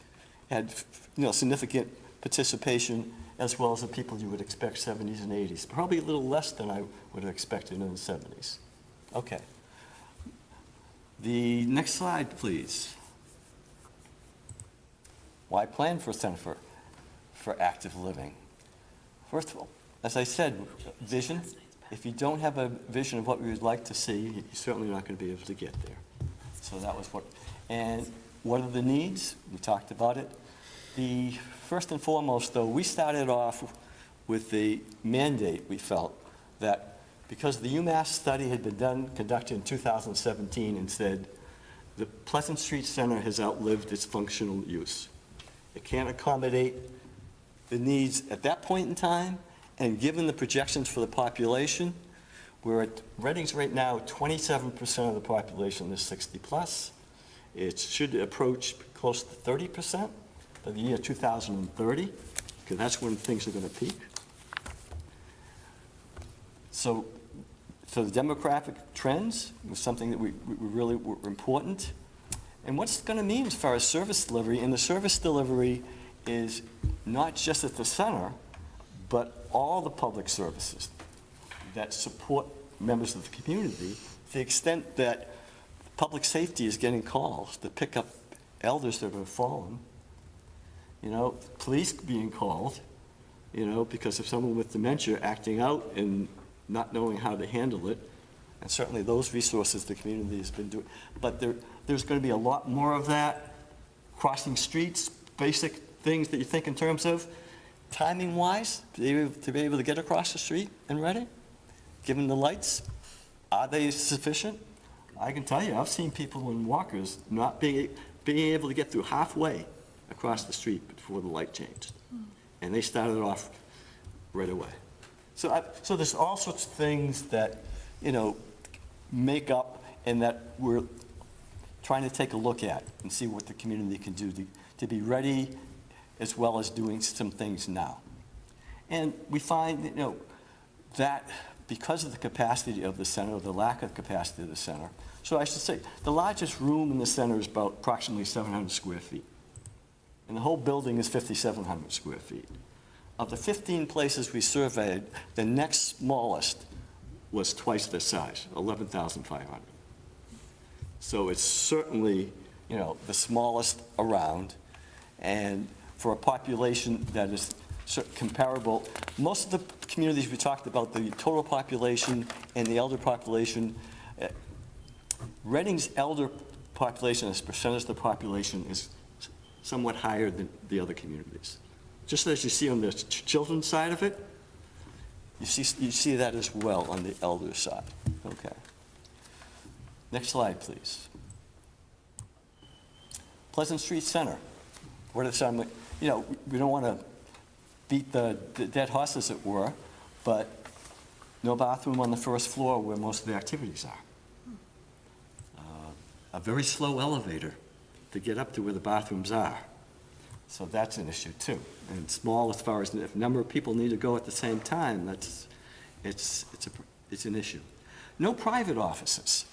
had significant participation, as well as the people you would expect 70s and 80s. Probably a little less than I would have expected in the 70s. Okay. The next slide, please. Why plan for a Center for Active Living? First of all, as I said, vision. If you don't have a vision of what we would like to see, you're certainly not going to be able to get there. So that was and what are the needs? We talked about it. The first and foremost, though, we started off with the mandate. We felt that because the UMass study had been conducted in 2017 and said the Pleasant Street Center has outlived its functional use. It can't accommodate the needs at that point in time, and given the projections for the population, we're at Reading's right now, 27% of the population is 60 plus. It should approach close to 30% by the year 2030, because that's when things are going to peak. So the demographic trends was something that we really were important. And what's it going to mean as far as service delivery? And the service delivery is not just at the center, but all the public services that support members of the community, to the extent that public safety is getting calls to pick up elders that have fallen, police being called, because of someone with dementia acting out and not knowing how to handle it. And certainly those resources the community has been doing. But there's going to be a lot more of that. Crossing streets, basic things that you think in terms of timing-wise, to be able to get across the street and Reading, given the lights, are they sufficient? I can tell you, I've seen people in walkers not being able to get through halfway across the street before the light changed. And they started off right away. So there's all sorts of things that, make up and that we're trying to take a look at and see what the community can do to be ready, as well as doing some things now. And we find, that because of the capacity of the center, or the lack of capacity of the center, so I should say, the largest room in the center is about approximately 700 square feet. And the whole building is 5,700 square feet. Of the 15 places we surveyed, the next smallest was twice the size, 11,500. So it's certainly, the smallest around. And for a population that is comparable, most of the communities we talked about, the total population and the elder population, Reading's elder population as a percentage of the population is somewhat higher than the other communities. Just as you see on the children's side of it, you see that as well on the elder side. Okay. Next slide, please. Pleasant Street Center. What are some, we don't want to beat the dead horse, as it were, but no bathroom on the first floor where most of the activities are. A very slow elevator to get up to where the bathrooms are. So that's an issue too. And small as far as if number of people need to go at the same time, it's an issue. No private offices.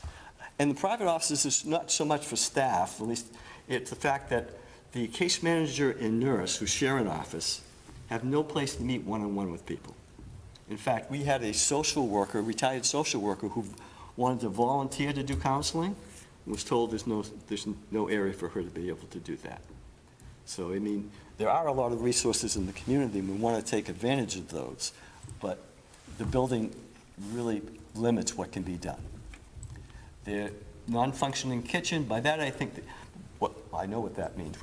And the private offices is not so much for staff, at least it's the fact that the case manager and nurse who share an office have no place to meet one-on-one with people. In fact, we had a social worker, retired social worker, who wanted to volunteer to do counseling and was told there's no area for her to be able to do that. So, there are a lot of resources in the community, and we want to take advantage of those, but the building really limits what can be done. The non-functioning kitchen, by that I think, I know what that means,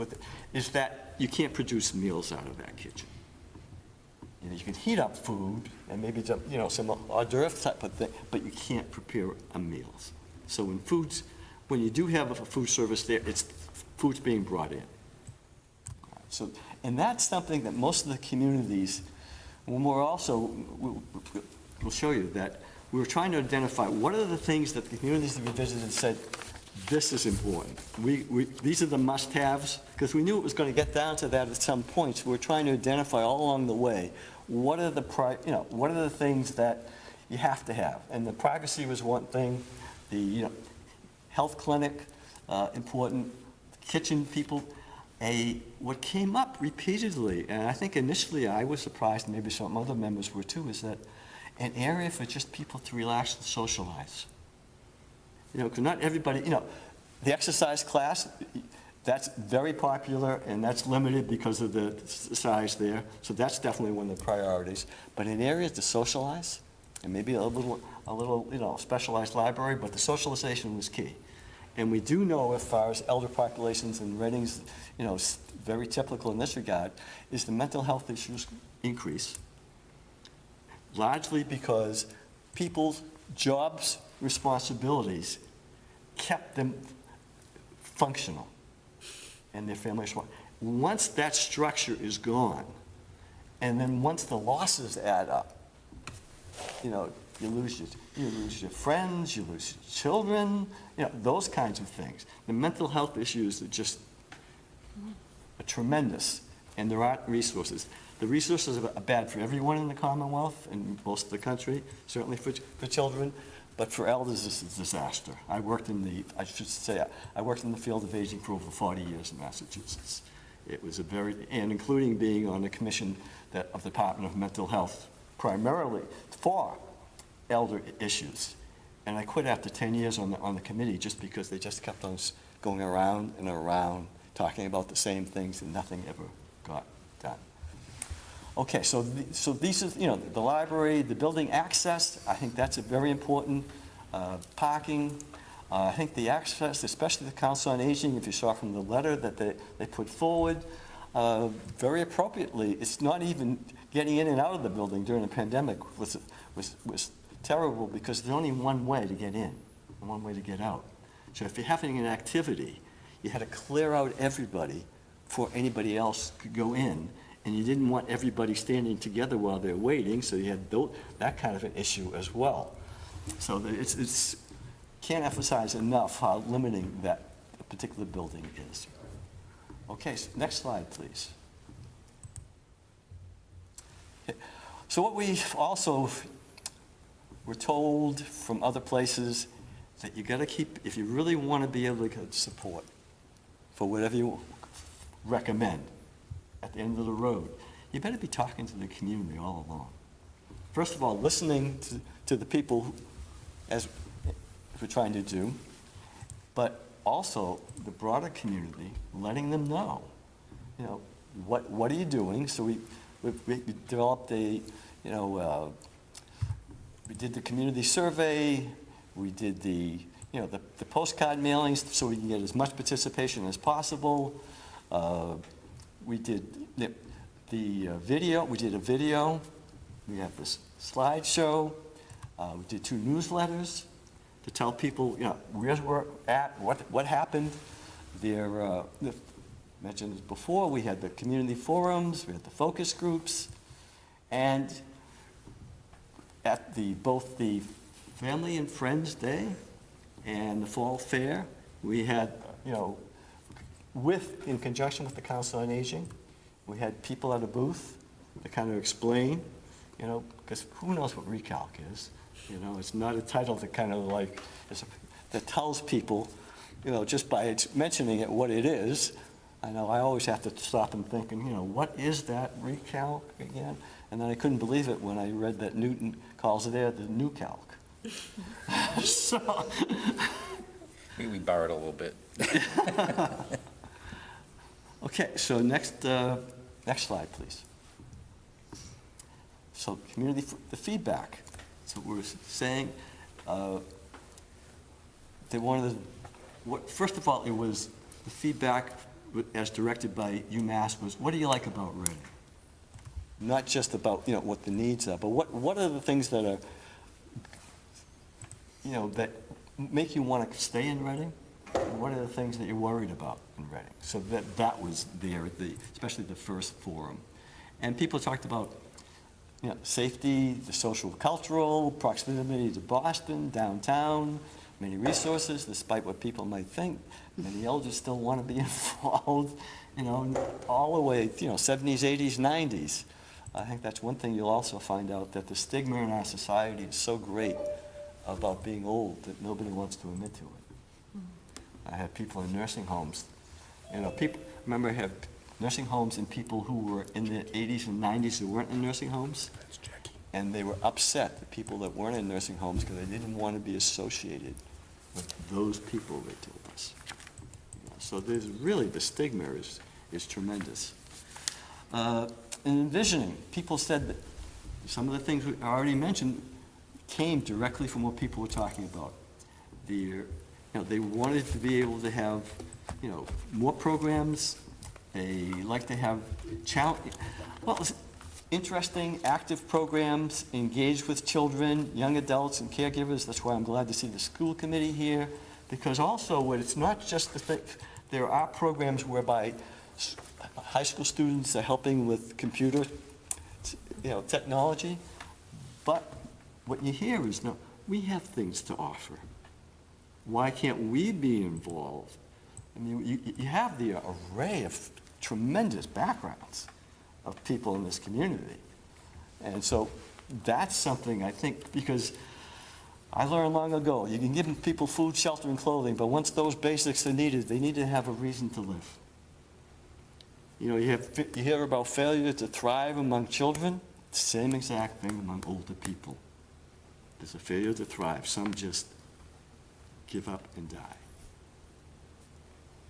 is that you can't produce meals out of that kitchen. You can heat up food and maybe some hors d'oeuvre type of thing, but you can't prepare meals. So when you do have a food service there, food's being brought in. So, and that's something that most of the communities, when we'll show you that we were trying to identify what are the things that the communities that we visited said, this is important. These are the must-haves, because we knew it was going to get down to that at some point. So we're trying to identify all along the way what are the things that you have to have. And the privacy was one thing. The health clinic, important. Kitchen people. What came up repeatedly, and I think initially I was surprised, and maybe some other members were too, is that an area for just people to relax and socialize. Because not everybody, the exercise class, that's very popular, and that's limited because of the size there. So that's definitely one of the priorities. But in areas to socialize, and maybe a little specialized library, but the socialization was key. And we do know, as far as elder populations and Reading's, very typical in this regard, is the mental health issues increase, largely because people's jobs, responsibilities kept them functional and their families. Once that structure is gone, and then once the losses add up, you lose your friends, you lose your children, those kinds of things. The mental health issues are just tremendous, and there aren't resources. The resources are bad for everyone in the Commonwealth and most of the country, certainly for children, but for elders, it's a disaster. I worked in the field of aging for over 40 years in Massachusetts. It was and including being on the commission of the Department of Mental Health, primarily for elder issues. And I quit after 10 years on the committee just because they just kept on going around and around, talking about the same things, and nothing ever got done. Okay, so these are, the library, the building access, I think that's a very important. Parking, I think the access, especially the Council on Aging, if you saw from the letter that they put forward, very appropriately, it's not even getting in and out of the building during the pandemic was terrible, because there's only one way to get in and one way to get out. So if you're having an activity, you had to clear out everybody before anybody else could go in, and you didn't want everybody standing together while they're waiting, so you had that kind of an issue as well. So it's can't emphasize enough how limiting that particular building is. Okay, so next slide, please. Okay, so what we also were told from other places, that you got to keep, if you really want to be able to get support for whatever you recommend at the end of the road, you better be talking to the community all along. First of all, listening to the people, as we're trying to do, but also the broader community, letting them know, you know, what are you doing? So we developed a, you know, we did the community survey, we did the, you know, the postcard mailings so we can get as much participation as possible. We did the video, we did a video, we have this slideshow, we did 2 newsletters to tell people, you know, where we're at, what happened. There, mentioned this before, we had the community forums, we had the focus groups, and at both the Family and Friends Day and the Fall Fair, we had, you know, in conjunction with the Council on Aging, we had people at a booth to kind of explain, you know, because who knows what recalc is? You know, it's not a title that kind of like, that tells people, you know, just by mentioning it what it is. I know I always have to stop and think, you know, what is that recalc again? And then I couldn't believe it when I read that Newton calls it the new calc. So We borrowed a little bit. okay, so next slide, please. So the feedback. So we're saying they wanted first of all, it was the feedback as directed by UMass was, what do you like about Reading? Not just about, you know, what the needs are, but what are the things that are, you know, that make you want to stay in Reading? And what are the things that you're worried about in Reading? So that was there, especially the first forum. And people talked about, you know, safety, the social cultural, proximity to Boston, downtown, many resources, despite what people might think. Many elders still want to be involved, you know, all the way, you know, 70s, 80s, 90s. I think that's one thing you'll also find out, that the stigma in our society is so great about being old that nobody wants to admit to it. I had people in nursing homes, you know, remember I had nursing homes and people who were in the 80s and 90s who weren't in nursing homes, and they were upset, the people that weren't in nursing homes, because they didn't want to be associated with those people, they told us. You know, so there's really, the stigma is tremendous. And envisioning, people said that some of the things we already mentioned came directly from what people were talking about. You know, they wanted to be able to have, you know, more programs. They like to have interesting, active programs, engage with children, young adults, and caregivers. That's why I'm glad to see the school committee here, because also it's not just the thing. There are programs whereby high school students are helping with computer, you know, technology, but what you hear is, no, we have things to offer. Why can't we be involved? I mean, you have the array of tremendous backgrounds of people in this community. And so that's something I think, because I learned long ago, you can give people food, shelter, and clothing, but once those basics are needed, they need to have a reason to live. You know, you hear about failure to thrive among children, same exact thing among older people. There's a failure to thrive. Some just give up and die.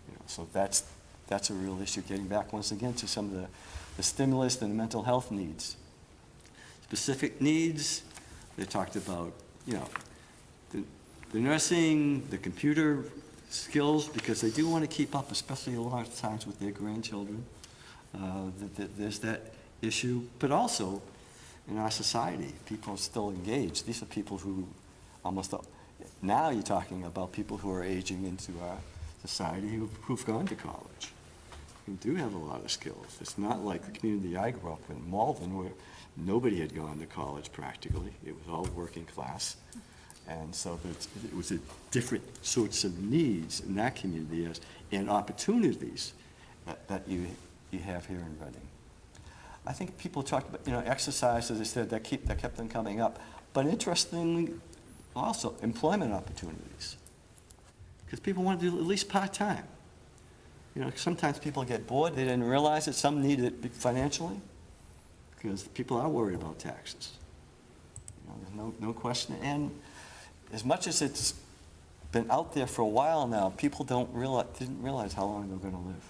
You know, so that's a real issue, getting back once again to some of the stimulus and the mental health needs. Specific needs, they talked about, you know, the nursing, the computer skills, because they do want to keep up, especially a lot of times with their grandchildren. There's that issue, but also in our society, people are still engaged. These are people who now you're talking about people who are aging into our society who've gone to college. We do have a lot of skills. It's not like the community I grew up in, Malden, where nobody had gone to college practically. It was all working class. And so it was a different sorts of needs in that community and opportunities that you have here in Reading. I think people talk about, exercise, as I said, that kept on coming up. But interestingly, also employment opportunities. Because people want to do at least part-time. Sometimes people get bored, they didn't realize it, some need it financially, because people are worried about taxes. There's no question. And as much as it's been out there for a while now, people didn't realize how long they're going to live.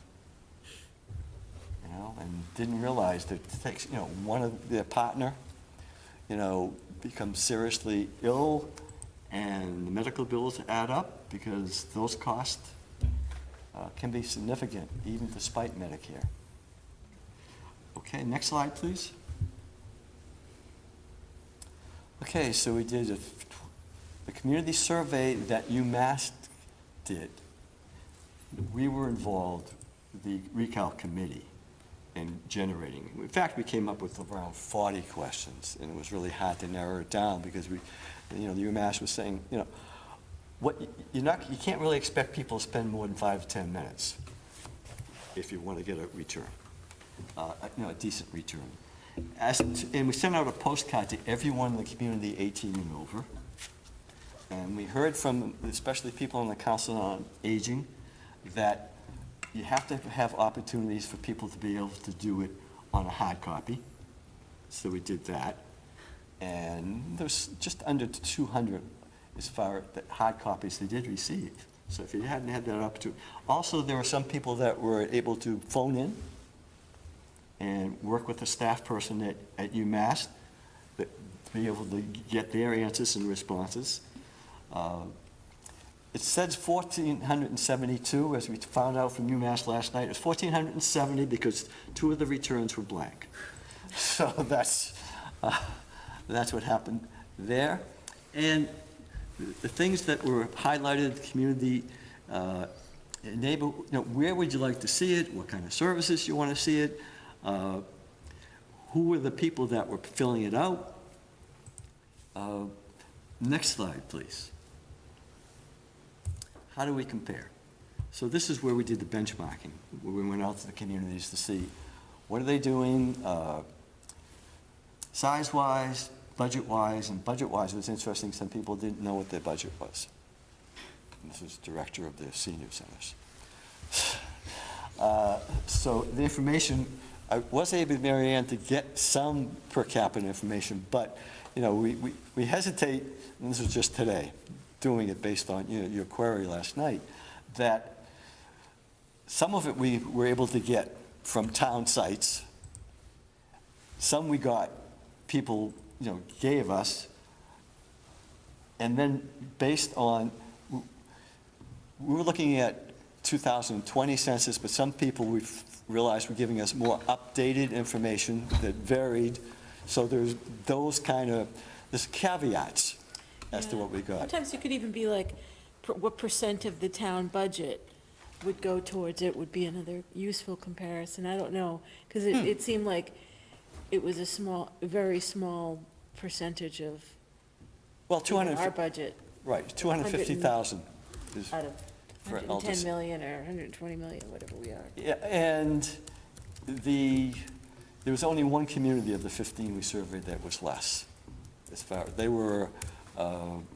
And didn't realize that it takes, one of their partner, becomes seriously ill, and the medical bills add up, because those costs can be significant, even despite Medicare. Okay, next slide, please. Okay, so we did the community survey that UMass did. We were involved, the recalc committee, in generating. In fact, we came up with around 40 questions, and it was really hard to narrow it down because the UMass was saying, you can't really expect people to spend more than 5 to 10 minutes if you want to get a return, a decent return. And we sent out a postcard to everyone in the community 18 and over. And we heard from, especially people on the Council on Aging, that you have to have opportunities for people to be able to do it on a hard copy. So we did that. And there's just under 200 as far as the hard copies they did receive. So if you hadn't had that opportunity. Also, there were some people that were able to phone in and work with a staff person at UMass to be able to get their answers and responses. It says 1,472, as we found out from UMass last night. It's 1,470 because 2 of the returns were blank. So that's what happened there. And the things that were highlighted, community, neighbor, where would you like to see it? What kind of services you want to see it? Who were the people that were filling it out? Next slide, please. How do we compare? So this is where we did the benchmarking, where we went out to the communities to see what are they doing size-wise, budget-wise, and budget-wise, it was interesting, some people didn't know what their budget was. And this was director of the senior centers. So the information, I was able, Mary Ann, to get some per capita information, but we hesitate, and this was just today, doing it based on your query last night, that some of it we were able to get from town sites. Some we got, people gave us, and then based on, we were looking at 2020 census, but some people we've realized were giving us more updated information that varied. So there's those there's caveats as to what we got. Sometimes it could even be like, what % of the town budget would go towards it would be another useful comparison. I don't know, because it seemed like it was a very small percentage of our budget. Right, 250,000 is Out of for 110 elders. million or 120 million, whatever we are. Yeah, and there was only one community of the 15 we surveyed that was less. As far they were, and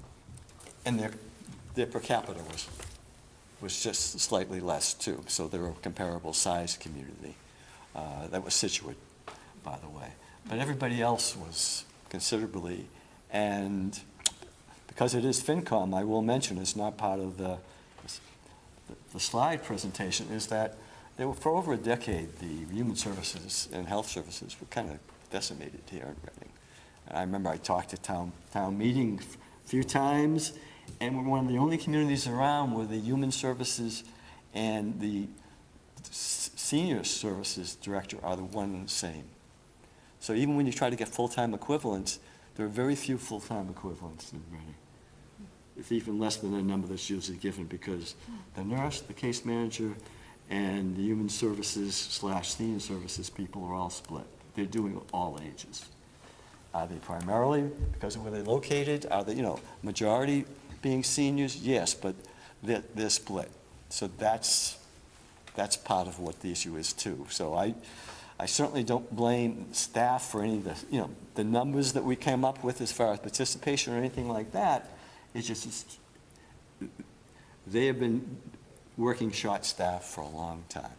their per capita was just slightly less too. So they were a comparable size community. That was Situate, by the way. But everybody else was considerably, and because it is FINCOM, I will mention, it's not part of the slide presentation, is that for over a decade, the human services and health services were kind of decimated here in Reading. And I remember I talked to town meeting a few times, and we're one of the only communities around where the human services and the senior services director are the one and the same. So even when you try to get full-time equivalents, there are very few full-time equivalents in Reading. It's even less than the number that's usually given because the nurse, the case manager, and the human services / senior services people are all split. They're doing all ages. Are they primarily, because of where they're located, are they, majority being seniors? Yes, but they're split. So that's part of what the issue is too. So I certainly don't blame staff for any of the, the numbers that we came up with as far as participation or anything like that. It's just, they have been working short staff for a long time.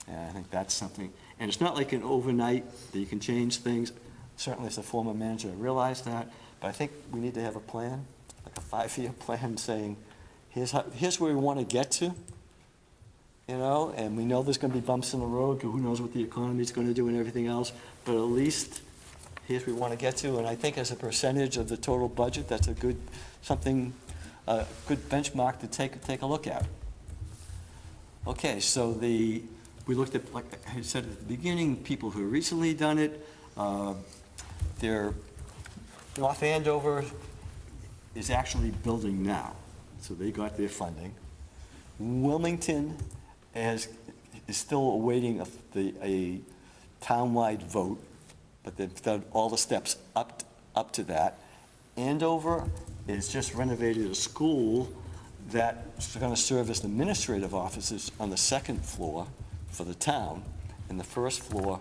And I think that's something, and it's not like an overnight that you can change things. Certainly as a former manager, I realize that, but I think we need to have a plan, like a 5-year plan saying, here's where we want to get to, and we know there's going to be bumps in the road, because who knows what the economy is going to do and everything else, but at least here's where we want to get to, and I think as a percentage of the total budget, that's a good benchmark to take a look at. Okay, so we looked at, like I said at the beginning, people who have recently done it. North Andover is actually building now, so they got their funding. Wilmington is still awaiting a townwide vote, but they've done all the steps up to that. Andover is just renovated a school that's going to serve as the administrative offices on the second floor for the town, and the first floor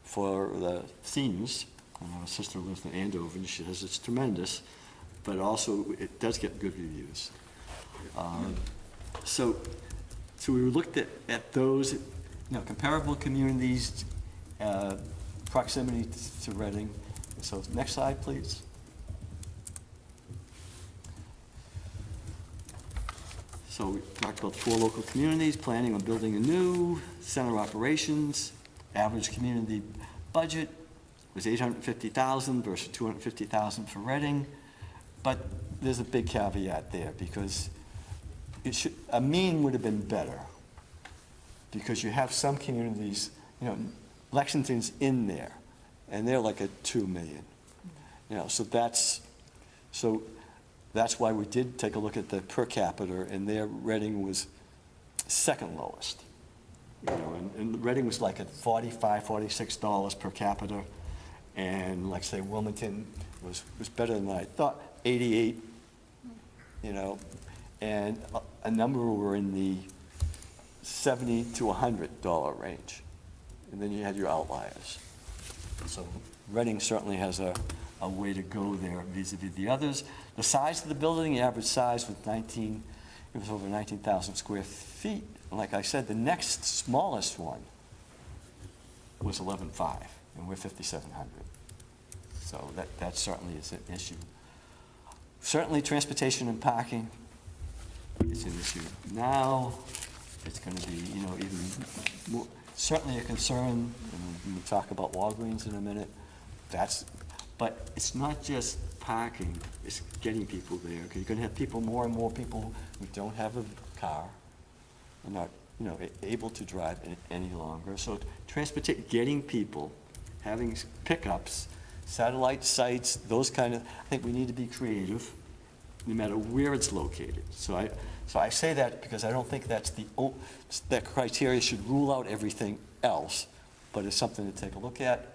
for the seniors. My sister lives in Andover, and she says it's tremendous, but also it does get good reviews. So we looked at those, comparable communities, proximity to Reading. So next slide, please. So we talked about 4 local communities planning on building a new center operations. Average community budget was $850,000 versus $250,000 for Reading. But there's a big caveat there, because a mean would have been better, because you have some communities, Lexington's in there, and they're like at 2 million. So that's why we did take a look at the per capita, and their Reading was second lowest. And Reading was like at $45, $46 per capita, and like say Wilmington was better than I thought, 88, and a number were in the $70 to $100 range, and then you had your outliers. So Reading certainly has a way to go there vis-a-vis the others. The size of the building, the average size was over 19,000 square feet. And like I said, the next smallest one was 11.5, and we're 5,700. So that certainly is an issue. Certainly transportation and parking is an issue now. It's going to be, even more, certainly a concern, and we'll talk about Walgreens in a minute. But it's not just parking, it's getting people there. You're going to have more and more people who don't have a car, are not, able to drive any longer. So getting people, having pickups, satellite sites, those kind of, I think we need to be creative, no matter where it's located. So I say that because I don't think that criteria should rule out everything else, but it's something to take a look at.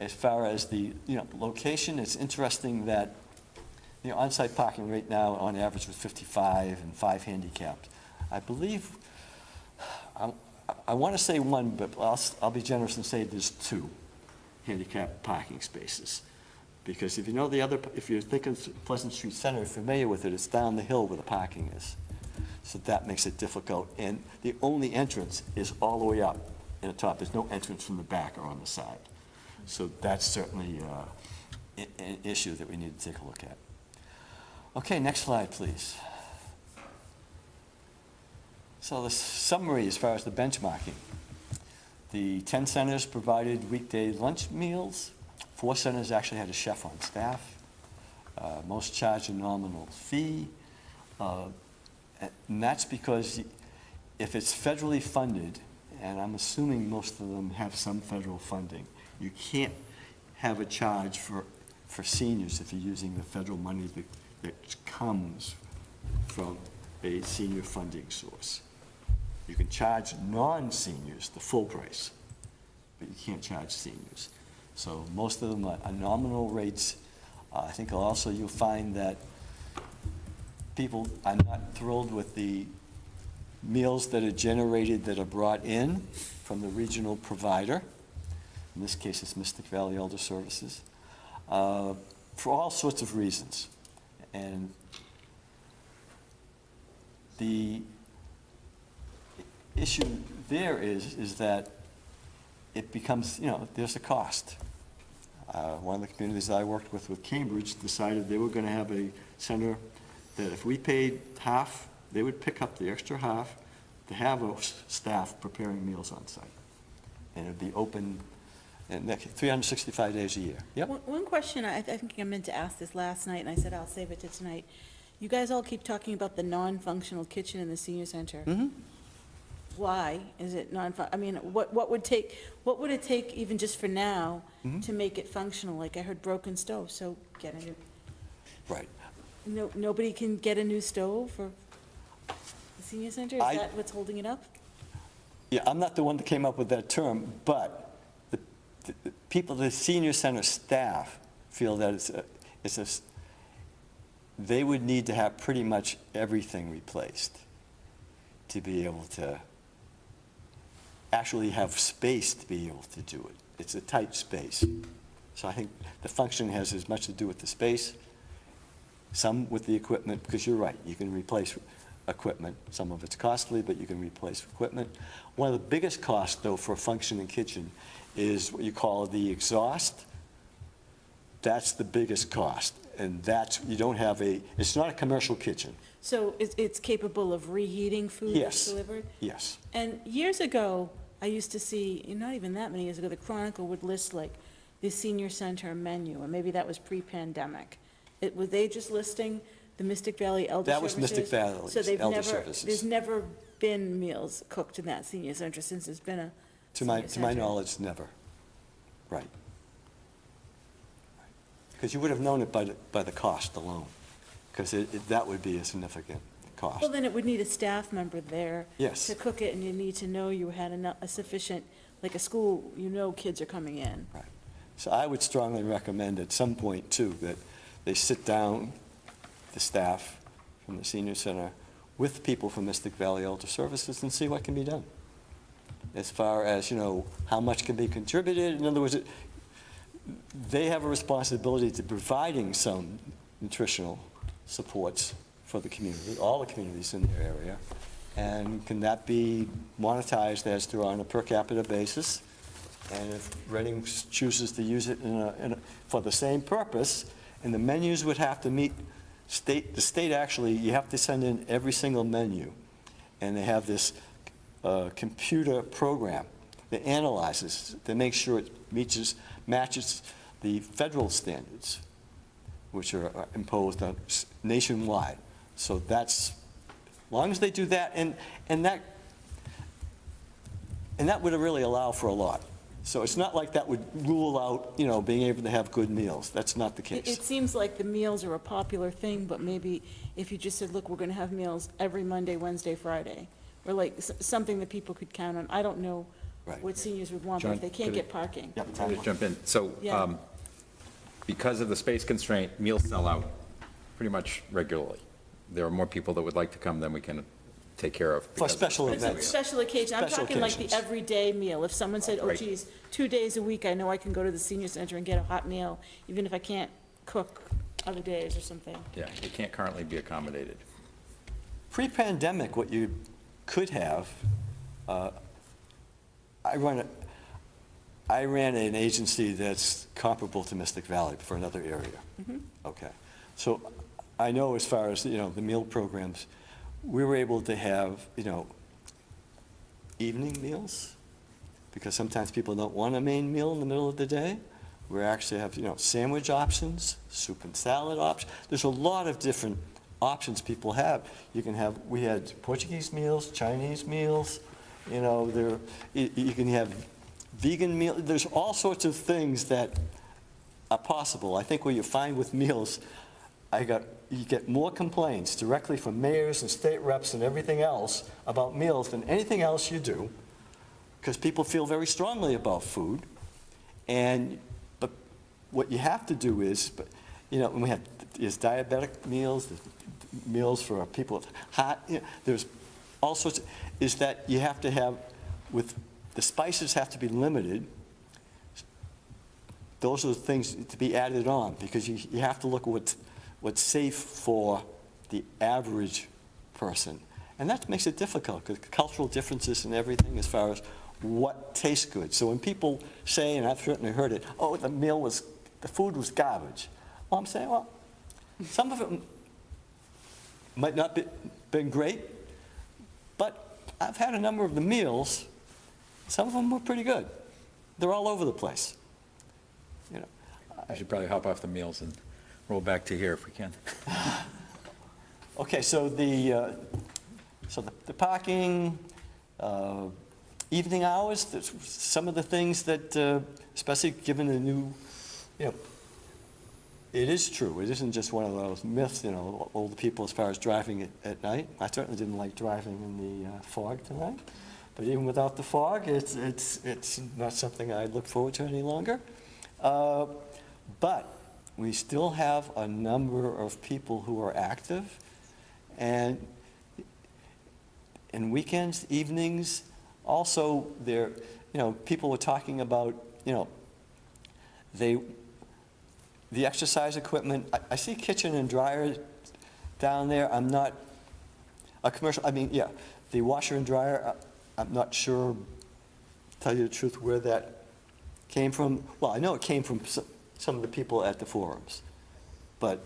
As far as the location, it's interesting that on-site parking right now on average was 55 and 5 handicapped. I believe, I want to say 1, but I'll be generous and say there's 2 handicapped parking spaces. Because if if you're thinking Pleasant Street Center, you're familiar with it, it's down the hill where the parking is. So that makes it difficult. And the only entrance is all the way up in the top. There's no entrance from the back or on the side. So that's certainly an issue that we need to take a look at. Okay, next slide, please. So the summary as far as the benchmarking. The 10 centers provided weekday lunch meals. 4 centers actually had a chef on staff. Most charged a nominal fee. And that's because if it's federally funded, and I'm assuming most of them have some federal funding, you can't have a charge for seniors if you're using the federal money that comes from a senior funding source. You can charge non-seniors the full price, but you can't charge seniors. So most of them are nominal rates. I think also you'll find that people are not thrilled with the meals that are generated that are brought in from the regional provider. In this case, it's Mystic Valley Elder Services, for all sorts of reasons. And the issue there is that it becomes, there's a cost. One of the communities I worked with Cambridge, decided they were going to have a center that if we paid half, they would pick up the extra half to have a staff preparing meals on site. And it'd be open 365 days a year. Yep. One question, I think I meant to ask this last night, and I said I'll save it to tonight. You guys all keep talking about the non-functional kitchen in the senior center. Mm-hmm. Why is it I mean, what would it take even just for now to make it functional? Like I heard broken stove, so get a new. Right. No, nobody can get a new stove for the senior center? Is that what's holding it up? Yeah, I'm not the one that came up with that term, but the people, the senior center staff feel that they would need to have pretty much everything replaced to be able to actually have space to be able to do it. It's a tight space. So I think the function has as much to do with the space, some with the equipment, because you're right, you can replace equipment. Some of it's costly, but you can replace equipment. One of the biggest costs, though, for a functioning kitchen is what you call the exhaust. That's the biggest cost. And you don't have it's not a commercial kitchen. So it's capable of reheating food that's delivered? Yes. And years ago, I used to see, not even that many years ago, the Chronicle would list like the senior center menu, or maybe that was pre-pandemic. Were they just listing the Mystic Valley Elder Services? That was Mystic Valley So Elder Services. there's never been meals cooked in that senior center since it's been a To my knowledge, never. Right. Because you would have known it by the cost alone, because that would be a significant cost. Well, then it would need a staff member there. Yes. To cook it, and you need to know you had a sufficient, like a school, kids are coming in. Right. So I would strongly recommend at some point, too, that they sit down, the staff from the senior center, with people from Mystic Valley Elder Services and see what can be done. As far as, how much can be contributed. In other words, they have a responsibility to providing some nutritional supports for the community, all the communities in their area. And can that be monetized as they're on a per capita basis? And if Reading chooses to use it for the same purpose, and the menus would have to meet the state actually, you have to send in every single menu. And they have this computer program that analyzes, to make sure it matches the federal standards, which are imposed nationwide. So as long as they do that, and that would really allow for a lot. So it's not like that would rule out, being able to have good meals. That's not the case. It seems like the meals are a popular thing, but maybe if you just said, look, we're going to have meals every Monday, Wednesday, Friday, or like something that people could count on. I don't know what seniors would want, but if they can't get parking. Let me jump in. So, Yeah. because of the space constraint, meals sell out pretty much regularly. There are more people that would like to come than we can take care of. For special But it's a events. special occasion. I'm Special talking like the occasions. everyday meal. If someone said, oh Right. geez, 2 days a week, I know I can go to the senior center and get a hot meal, even if I can't cook other days or something. Yeah, it can't currently be accommodated. Pre-pandemic, what you could have, I ran an agency that's comparable to Mystic Valley for another area. Okay. So I know as far as, the meal programs, we were able to have, evening meals, because sometimes people don't want a main meal in the middle of the day. We actually have, sandwich options, soup and salad options. There's a lot of different options people have. We had Portuguese meals, Chinese meals, you can have vegan meal. There's all sorts of things that are possible. I think what you find with meals, you get more complaints directly from mayors and state reps and everything else about meals than anything else you do, because people feel very strongly about food. But what you have to do is, when we have, there's diabetic meals, there's meals for people with heart, there's all sorts of, is that you have to have, the spices have to be limited. Those are the things to be added on, because you have to look at what's safe for the average person. And that makes it difficult, because cultural differences and everything as far as what tastes good. So when people say, and I've certainly heard it, oh, the food was garbage. Well, I'm saying, well, some of it might not been great, but I've had a number of the meals, some of them were pretty good. They're all over the place. I should probably hop off the meals and roll back to here if we can. Okay, so the parking, evening hours, some of the things that, especially given the new, it is true. It isn't just one of those myths, older people as far as driving at night. I certainly didn't like driving in the fog tonight. But even without the fog, it's not something I look forward to any longer. But we still have a number of people who are active, and in weekends, evenings, also there, people were talking about, the exercise equipment. I see kitchen and dryer down there. I'm not a commercial, the washer and dryer, I'm not sure, tell you the truth, where that came from. Well, I know it came from some of the people at the forums, but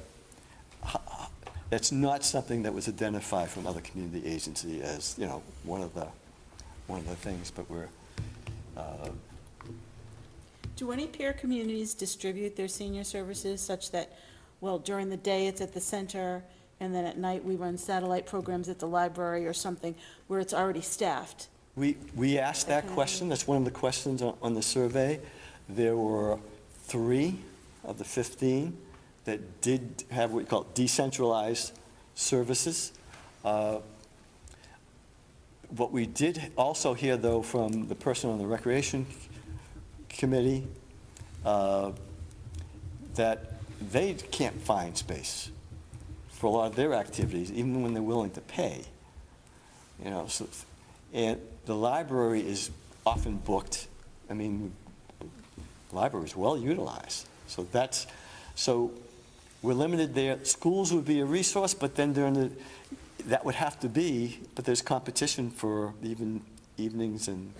that's not something that was identified from other community agency as, one of the things, but we're, Do any peer communities distribute their senior services such that, well, during the day it's at the center, and then at night we run satellite programs at the library or something where it's already staffed? We asked that question. That's one of the questions on the survey. There were 3 of the 15 that did have what we call decentralized services. What we did also hear, though, from the person on the Recreation Committee, that they can't find space for a lot of their activities, even when they're willing to pay. And the library is often booked. The library is well utilized. So we're limited there. Schools would be a resource, but then that would have to be, but there's competition for even evenings and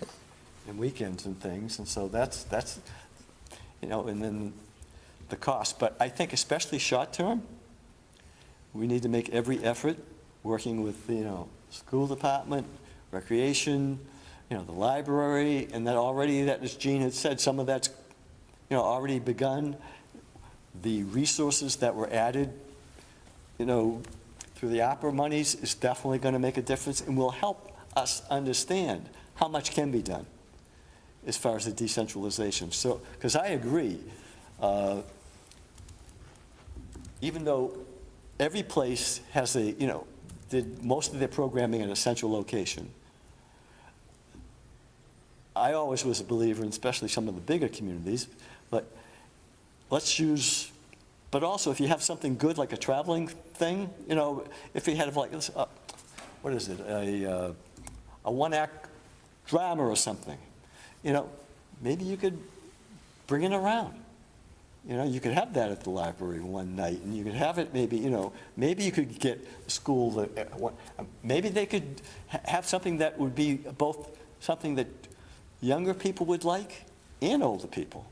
weekends and things. And so that's, and then the cost. But I think especially short-term, we need to make every effort working with, school department, recreation, the library, and that already, that as Jean had said, some of that's, already begun. The resources that were added, through the opera monies is definitely going to make a difference and will help us understand how much can be done as far as the decentralization. So, because I agree, even though every place has did most of their programming in a central location, I always was a believer, and especially some of the bigger communities, but let's use, but also if you have something good like a traveling thing, if you had like, what is it, a one-act drama or something, maybe you could bring it around. You could have that at the library one night, and you could have it maybe, maybe you could get a school that, maybe they could have something that would be both something that younger people would like and older people.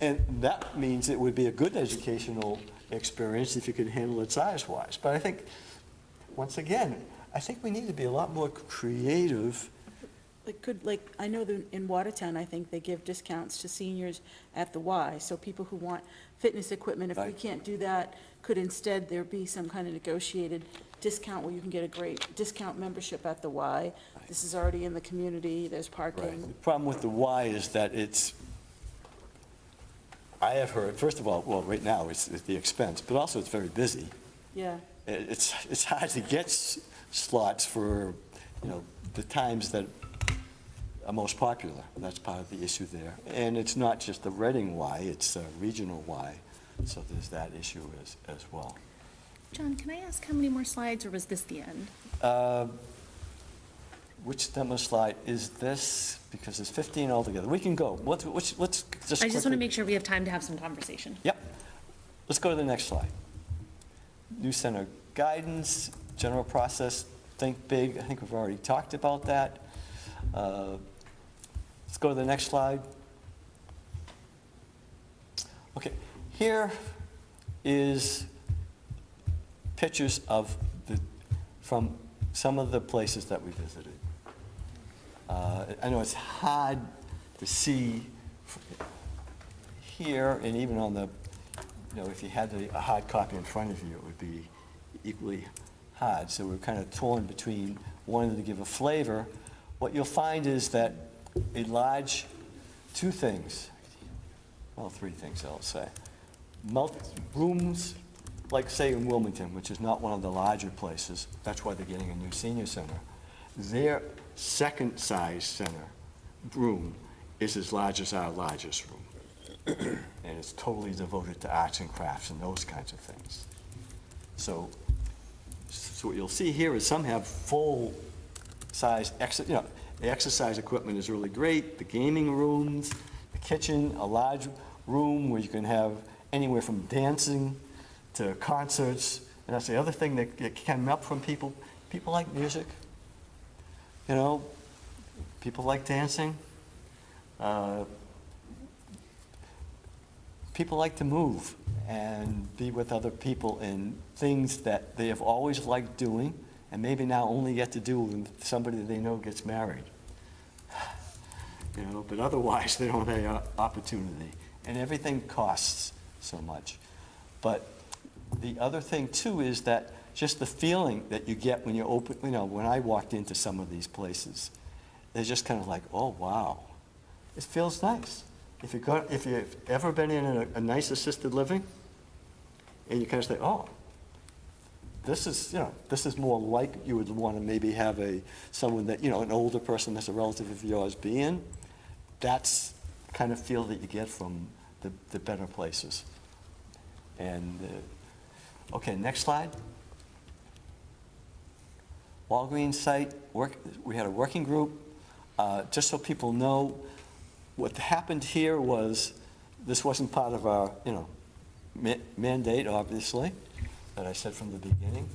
And that means it would be a good educational experience if you could handle it size-wise. But I think, once again, I think we need to be a lot more creative. I know that in Watertown, I think they give discounts to seniors at the Y, so people who want fitness equipment, if we can't do that, could instead there be some kind of negotiated discount where you can get a great discount membership at the Y. This is already in the community, there's parking. The problem with the Y is that I have heard, first of all, well, right now, it's the expense, but also it's very busy. Yeah. It's hard to get slots for, the times that are most popular. That's part of the issue there. And it's not just the Reading Y, it's regional Y. So there's that issue as well. John, can I ask how many more slides, or was this the end? Which demo slide is this? Because there's 15 altogether. We can go. Let's just I just want to quickly- make sure we have time to have some conversation. Yep. Let's go to the next slide. New center guidance, general process, think big. I think we've already talked about that. Let's go to the next slide. Okay, here is pictures of from some of the places that we visited. I know it's hard to see here, and even on the, if you had a hard copy in front of you, it would be equally hard. So we're kind of torn between wanting to give a flavor. What you'll find is that two things, well, three things I'll say. Rooms, like say in Wilmington, which is not one of the larger places, that's why they're getting a new senior center. Their second size center room is as large as our largest room. And it's totally devoted to arts and crafts and those kinds of things. So what you'll see here is some have full size, the exercise equipment is really great, the gaming rooms, the kitchen, a large room where you can have anywhere from dancing to concerts. And that's the other thing that came up from people. People like music, people like dancing. People like to move and be with other people in things that they have always liked doing and maybe now only get to do when somebody they know gets married. But otherwise they don't have the opportunity. And everything costs so much. But the other thing too is that just the feeling that you get when you open, when I walked into some of these places, they're just kind of like, oh, wow. It feels nice. If you've ever been in a nice assisted living, and you kind of say, oh, this is more like you would want to maybe have someone that, an older person that's a relative of yours be in, that's the kind of feel that you get from the better places. And, okay, next slide. Walgreens site, we had a working group. Just so people know, what happened here was, this wasn't part of our, mandate, obviously, that I said from the beginning.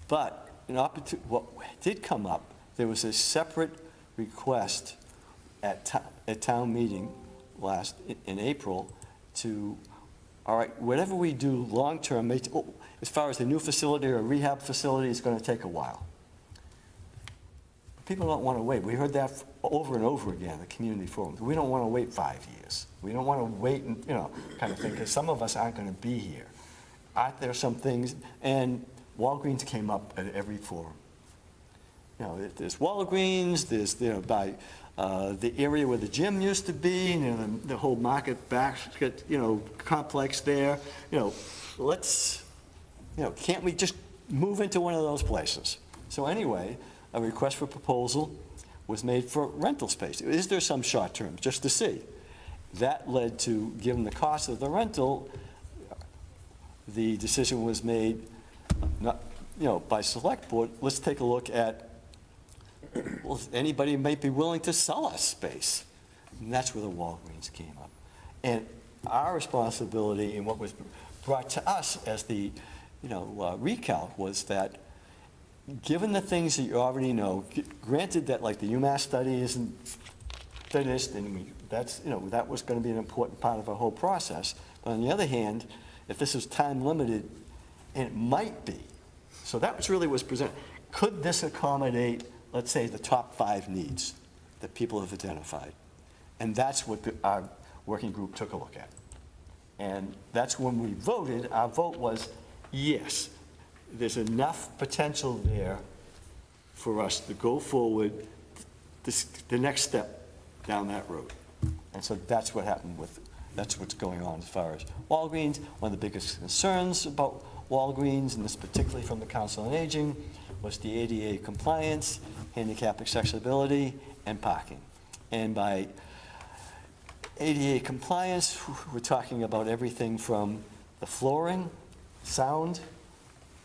But what did come up, there was a separate request at town meeting in April to, all right, whatever we do long-term, as far as the new facility or rehab facility, is going to take a while. People don't want to wait. We heard that over and over again at community forums. We don't want to wait 5 years. We don't want to wait and, kind of thing, because some of us aren't going to be here. Aren't there some things? And Walgreens came up at every forum. There's Walgreens, there's, by the area where the gym used to be, the whole market basket, complex there. Can't we just move into one of those places? So anyway, a request for proposal was made for rental space. Is there some short term, just to see? That led to, given the cost of the rental, the decision was made, by select board, let's take a look at, well, if anybody might be willing to sell us space. And that's where the Walgreens came up. And our responsibility and what was brought to us as the, recalc was that, given the things that you already know, granted that like the UMass study isn't finished, and that was going to be an important part of our whole process. But on the other hand, if this is time limited, and it might be, so that was really was presented. Could this accommodate, let's say, the top 5 needs that people have identified? And that's what our working group took a look at. And that's when we voted. Our vote was yes. There's enough potential there for us to go forward the next step down that road. And so that's what happened with That's what's going on as far as Walgreens. One of the biggest concerns about Walgreens, and this particularly from the Council on Aging, was the ADA compliance, handicap accessibility, and parking. And by ADA compliance, we're talking about everything from the flooring, sound.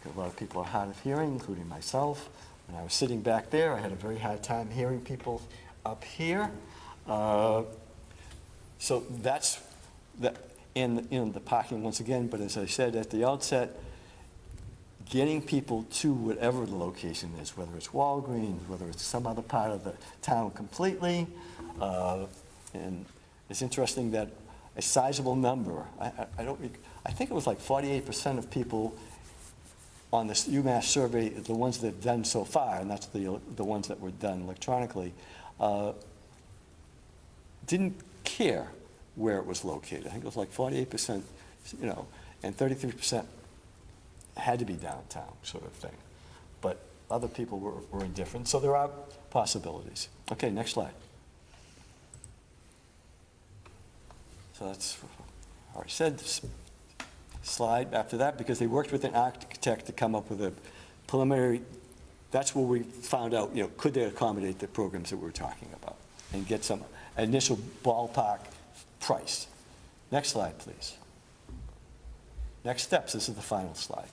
A lot of people are hard of hearing, including myself. When I was sitting back there, I had a very hard time hearing people up here. So that's that, and the parking once again. But as I said at the outset, getting people to whatever the location is, whether it's Walgreens, whether it's some other part of the town completely, and it's interesting that a sizable number, I think it was like 48% of people on this UMass survey, the ones that have done so far, and that's the ones that were done electronically, didn't care where it was located. I think it was like 48%, and 33% had to be downtown, sort of thing. But other people were indifferent, so there are possibilities. Okay, next slide. So that's, I already said, this slide after that, because they worked with an architect to come up with a preliminary, that's where we found out, could they accommodate the programs that we were talking about and get some initial ballpark price. Next slide, please. Next steps, this is the final slide.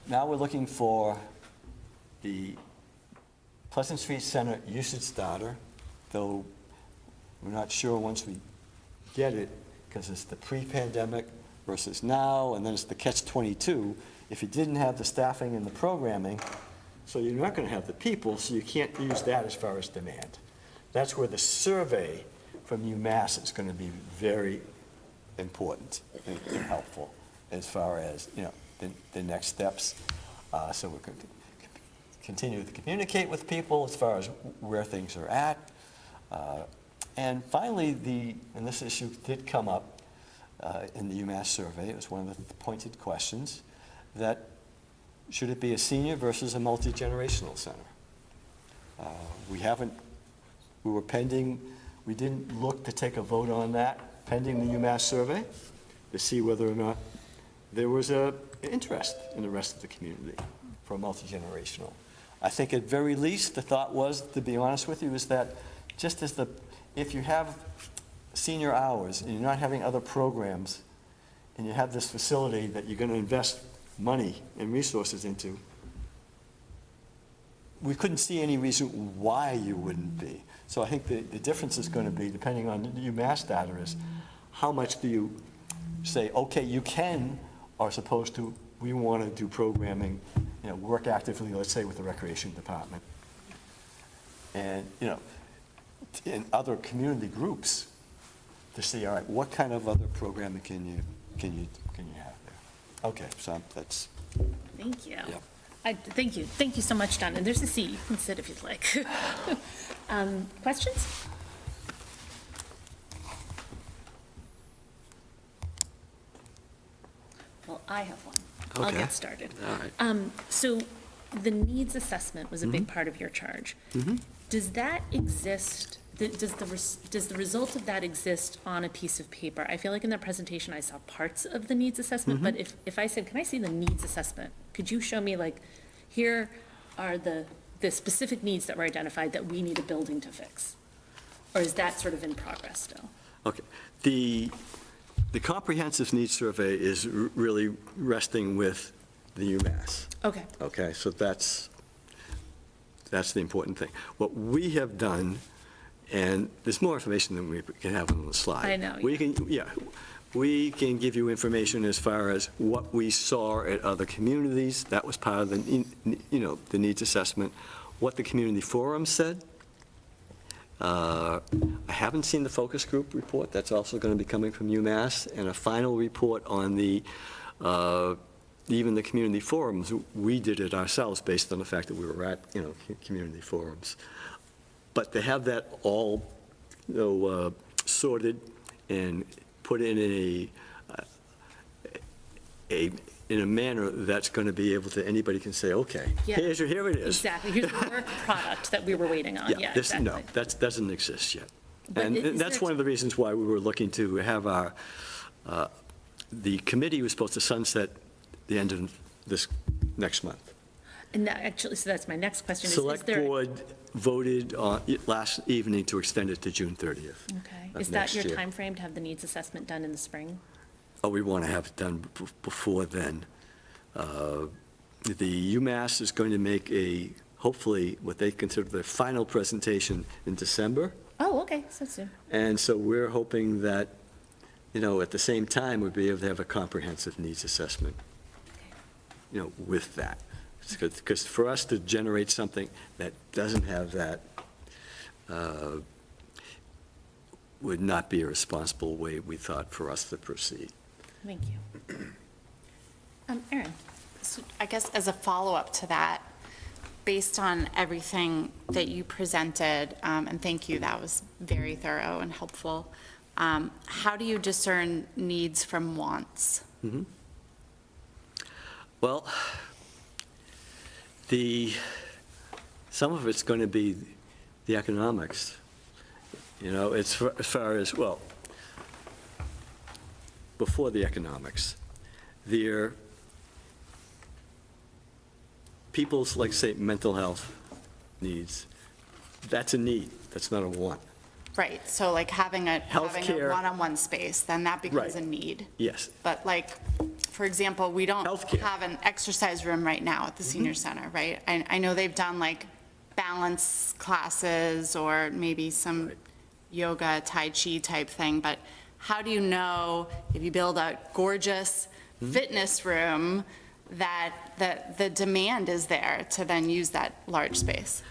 Now we're looking for the Pleasant Street Center usage starter, though we're not sure once we get it, because it's the pre-pandemic versus now, and then it's the catch-22. If you didn't have the staffing and the programming, so you're not going to have the people, so you can't use that as far as demand. That's where the survey from UMass is going to be very important and helpful as far as, the next steps. So we can continue to communicate with people as far as where things are at. And finally, and this issue did come up in the UMass survey. It was one of the pointed questions, that should it be a senior versus a multi-generational center? We were pending, we didn't look to take a vote on that pending the UMass survey to see whether or not there was an interest in the rest of the community for a multi-generational. I think at very least, the thought was, to be honest with you, is that just as if you have senior hours and you're not having other programs, and you have this facility that you're going to invest money and resources into, we couldn't see any reason why you wouldn't be. So I think the difference is going to be, depending on the UMass data, is how much do you say, okay, you can, or as opposed to, we want to do programming, work actively, let's say, with the recreation department. And, in other community groups to see, all right, what kind of other programming can you have there? Okay, so that's. Thank you. Yeah. Thank you so much, Don. And there's a seat. You can sit if you'd like. Questions? Well, I have one. I'll get started. All right. So the needs assessment was a big part of your charge. Does that exist? Does the result of that exist on a piece of paper? I feel like in that presentation I saw parts of the needs assessment, but if I said, can I see the needs assessment? Could you show me, like, here are the specific needs that were identified that we need a building to fix? Or is that sort of in progress still? Okay. The comprehensive needs survey is really resting with the UMass. Okay. Okay, so that's the important thing. What we have done, and there's more information than we can have on the slide. I know. We can give you information as far as what we saw at other communities. That was part of the needs assessment. What the community forum said. I haven't seen the focus group report. That's also going to be coming from UMass, and a final report on even the community forums. We did it ourselves based on the fact that we were at community forums. But to have that all sorted and put in a manner that's going to be able to, anybody can say, okay, here it is. Exactly. Here's the work product that we were waiting on. Yeah, exactly. No, that doesn't exist yet. And is that's there- one of the reasons why we were looking to have our, the committee was supposed to sunset the end of this next month. And that actually, so that's my next question. Is Select there? Board voted on, last evening to extend it to June 30th. Okay. of Is that next your year. time frame to have the needs assessment done in the spring? Oh, we want to have it done before then. The UMass is going to make hopefully, what they consider their final presentation in December. Oh, okay, so soon. And so we're hoping that, at the same time, we'll be able to have a comprehensive needs assessment, with that. Because for us to generate something that doesn't have that would not be a responsible way, we thought, for us to proceed. Thank you. Erin? So I guess as a follow-up to that, based on everything that you presented, and thank you, that was very thorough and helpful, how do you discern needs from wants? Mhm. Well, some of it's going to be the economics. It's as far as, well, before the economics, people's, like, say, mental health needs, that's a need, that's not a want. Right, so like having a Healthcare. one-on-one space, then that becomes a Right. need. Yes. But like, for example, we don't Healthcare. have an exercise room right now at the senior center, right? I know they've done like balance classes or maybe some yoga, Tai Chi type thing, but how do you know if you build a gorgeous fitness room that the demand is there to then use that large space?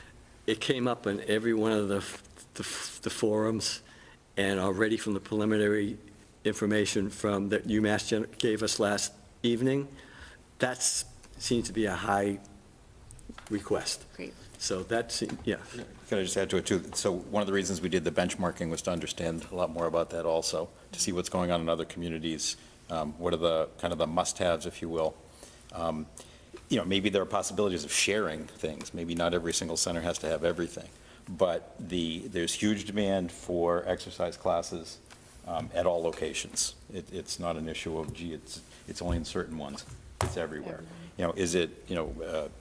It came up in every one of the forums, and already from the preliminary information from that UMass gave us last evening, that seems to be a high request. Great. So that's, yeah. Can I just add to it, too? So one of the reasons we did the benchmarking was to understand a lot more about that also, to see what's going on in other communities, what are the kind of the must-haves, if you will. Maybe there are possibilities of sharing things. Maybe not every single center has to have everything. But there's huge demand for exercise classes at all locations. It's not an issue of, gee, it's only in certain ones. It's everywhere. Is it,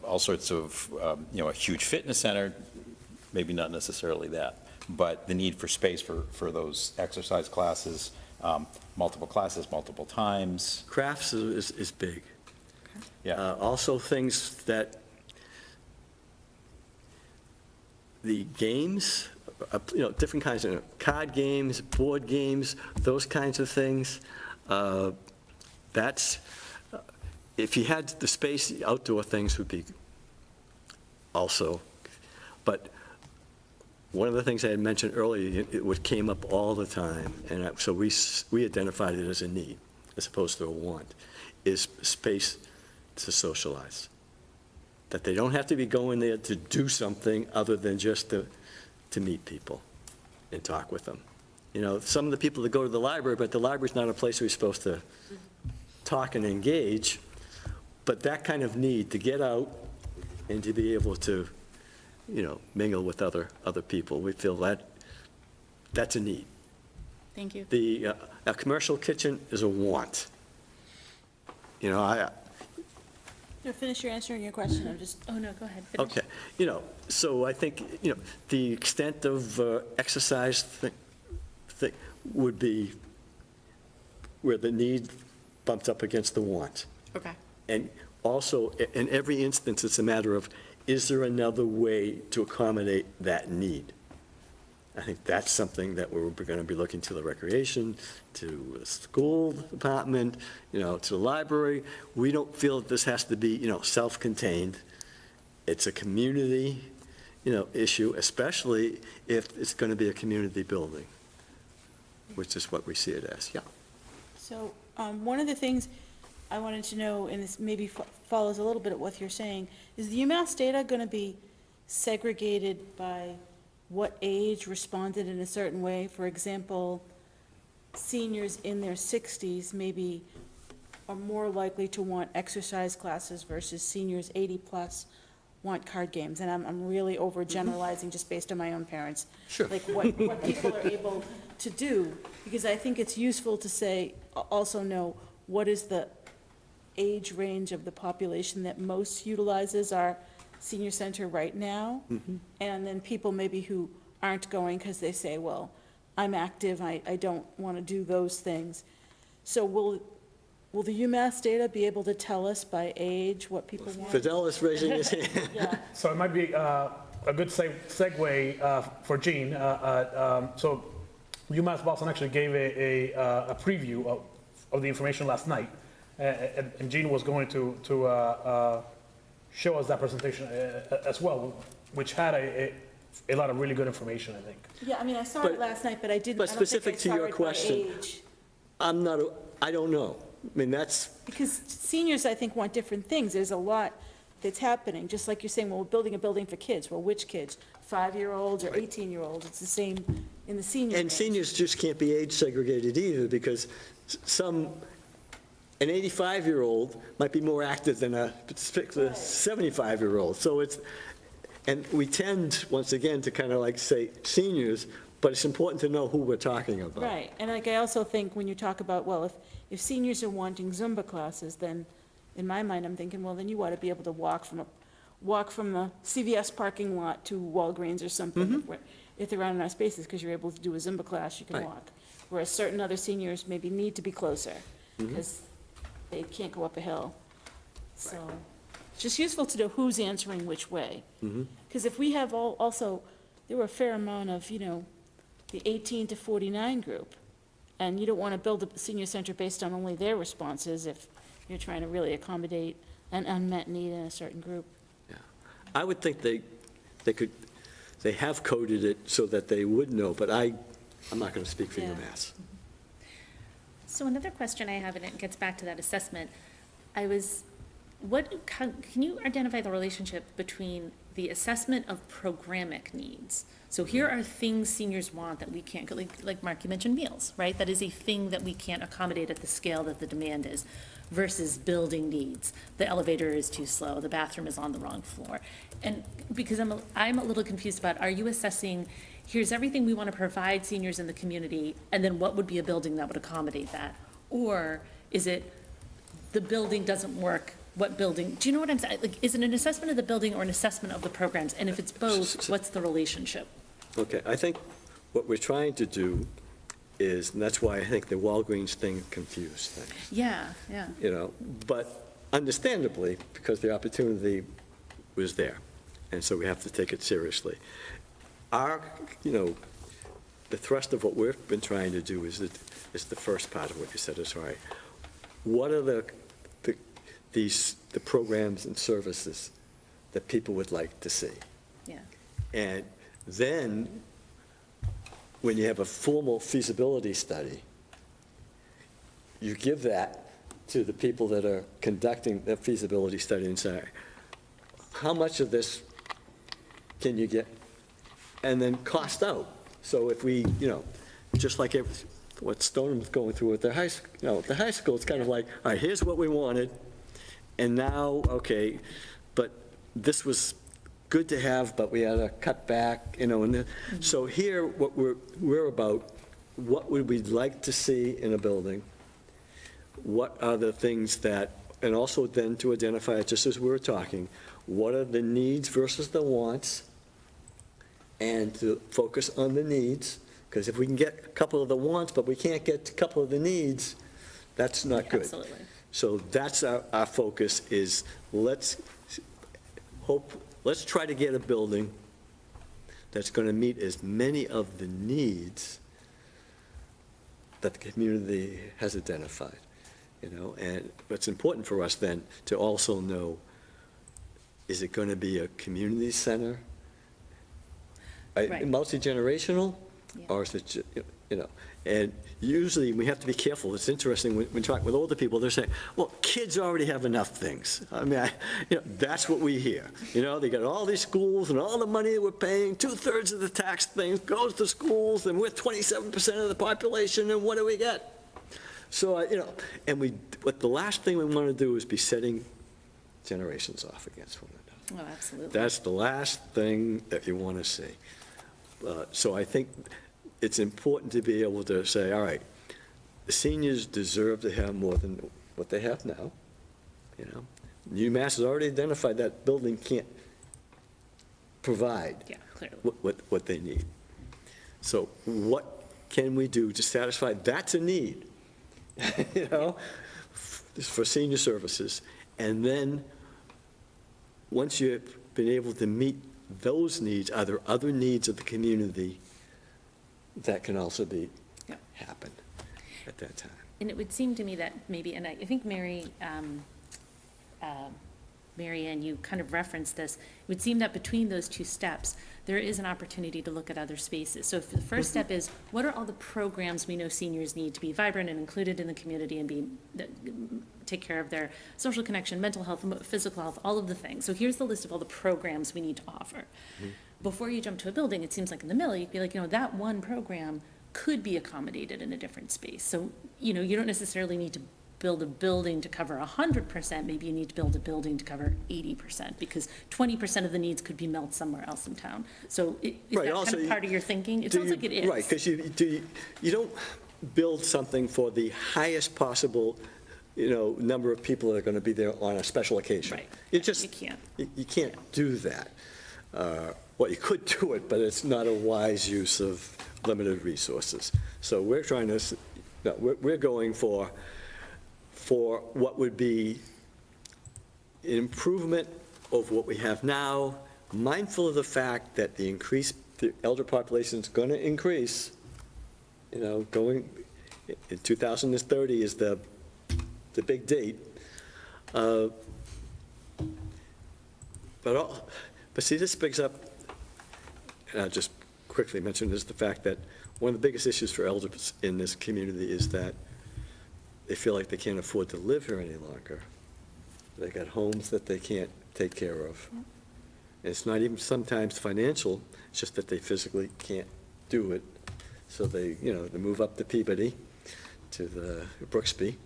all sorts of, a huge fitness center? Maybe not necessarily that. But the need for space for those exercise classes, multiple classes, multiple times. Crafts is big. Yeah. Also things that the games, different kinds of card games, board games, those kinds of things. That's, if you had the space, the outdoor things would be also. But one of the things I had mentioned earlier, it came up all the time, and so we identified it as a need as opposed to a want, is space to socialize. That they don't have to be going there to do something other than just to meet people and talk with them. Some of the people that go to the library, but the library's not a place where you're supposed to talk and engage, but that kind of need to get out and to be able to, mingle with other people, we feel that's a need. Thank you. A commercial kitchen is a want. Finish your answering your question, I'm just. Oh, no, go ahead. Finish. Okay, so I think, the extent of exercise thing would be where the need bumped up against the want. Okay. And also, in every instance, it's a matter of, is there another way to accommodate that need? I think that's something that we're going to be looking to the recreation, to the school department, to the library. We don't feel that this has to be, self-contained. It's a community, issue, especially if it's going to be a community building, which is what we see it as, yeah. So, one of the things I wanted to know, and this maybe follows a little bit of what you're saying, is the UMass data going to be segregated by what age responded in a certain way? For example, seniors in their 60s maybe are more likely to want exercise classes versus seniors 80 plus want card games, and I'm really overgeneralizing just based on my own parents. Sure. Like what people are able to do, because I think it's useful to say, also know what is the age range of the population that most utilizes our senior center right now. And then people maybe who aren't going because they say, well, I'm active, I don't want to do those things. So will the UMass data be able to tell us by age what people want? Fidelis raising his hand. Yeah. So it might be a good segue for Gene. So UMass Boston actually gave a preview of the information last night, and Gene was going to show us that presentation as well, which had a lot of really good information, I think. Yeah, I mean, I saw it last night, but I didn't. But specific to your question, I don't know. I mean, that's. Because seniors, I think, want different things. There's a lot that's happening, just like you're saying, well, we're building a building for kids. Well, which kids? 5-year-olds or 18-year-olds? It's the same in the senior And range. seniors just can't be age segregated either, because an 85-year-old might be more active than a 75-year-old. So and we tend, once again, to kind of like say seniors, but it's important to know who we're talking about. Right, and like, I also think when you talk about, well, if seniors are wanting Zumba classes, then in my mind, I'm thinking, well, then you ought to be able to walk from the CVS parking lot to Walgreens or something. If they're around in our spaces, because you're able to do a Zumba class, you can Right. walk. Whereas certain other seniors maybe need to be closer, because they can't go up a hill. So, it's just useful to know who's answering which way. Because if we have also, there were a fair amount of, the 18 to 49 group, and you don't want to build a senior center based on only their responses if you're trying to really accommodate an unmet need in a certain group. I would think they have coded it so that they would know, but I'm not going to speak for Yeah. UMass. So another question I have, and it gets back to that assessment, can you identify the relationship between the assessment of programmatic needs? So here are things seniors want that we can't, like Mark, you mentioned meals, right? That is a thing that we can't accommodate at the scale that the demand is, versus building needs. The elevator is too slow, the bathroom is on the wrong floor. And because I'm a little confused about, are you assessing, here's everything we want to provide seniors in the community, and then what would be a building that would accommodate that? Or is it, the building doesn't work, what building, do you know what I'm saying? Like, is it an assessment of the building or an assessment of the programs? And if it's both, what's the relationship? Okay, I think what we're trying to do is, and that's why I think the Walgreens thing confused things. Yeah. But understandably, because the opportunity was there, and so we have to take it seriously. The thrust of what we've been trying to do is the first part of what you said is right. What are the programs and services that people would like to see? Yeah. And then, when you have a formal feasibility study, you give that to the people that are conducting the feasibility study and say, how much of this can you get? And then cost out. So if we, just like what Stoneham was going through with their high school, the high school, it's kind of like, all right, here's what we wanted, and now, okay, but this was good to have, but we had to cut back, and so here, what we're about, what would we like to see in a building? What are the things that, and also then to identify, just as we were talking, what are the needs versus the wants? And to focus on the needs, because if we can get a couple of the wants, but we can't get a couple of the needs, that's not good. Absolutely. So that's our focus is, let's try to get a building that's going to meet as many of the needs that the community has identified, and what's important for us then to also know, is it going to be a community center? Right. Multi-generational, Yeah. or is it, and usually we have to be careful. It's interesting when talking with older people, they're saying, well, kids already have enough things. I mean, that's what we hear. They got all these schools and all the money that we're paying, 2/3 of the tax things goes to schools, and we're 27% of the population, and what do we get? So, but the last thing we want to do is be setting generations off against one another. Oh, absolutely. That's the last thing that you want to see. So I think it's important to be able to say, all right, the seniors deserve to have more than what they have now, you know? UMass has already identified that building can't provide Yeah, clearly. what they need. So what can we do to satisfy, that's a need, you know, for senior services. And then, once you've been able to meet those needs, are there other needs of the community that can also be, happen at that time? And it would seem to me that maybe, and I think Mary Ann, you kind of referenced this, it would seem that between those two steps, there is an opportunity to look at other spaces. So if the first step is, what are all the programs we know seniors need to be vibrant and included in the community and take care of their social connection, mental health, physical health, all of the things. So here's the list of all the programs we need to offer. Before you jump to a building, it seems like in the middle, you'd be like, that one program could be accommodated in a different space. So, you don't necessarily need to build a building to cover 100%, maybe you need to build a building to cover 80%, because 20% of the needs could be met somewhere else in town. So is Right, that also, kind of part of your thinking? It sounds like it is. Right, because you don't build something for the highest possible, number of people that are going to be there on a special occasion. Right. You just, You can't. You can't do that. Well, you could do it, but it's not a wise use of limited resources. So we're trying to, we're going for what would be an improvement of what we have now, mindful of the fact that the elder population is going to increase, going in 2030 is the big date. But see, this brings up, and I'll just quickly mention this, the fact that one of the biggest issues for elders in this community is that they feel like they can't afford to live here any longer. They got homes that they can't take care of. And it's not even sometimes financial, it's just that they physically can't do it. So they move up to Peabody, to the Brooksby.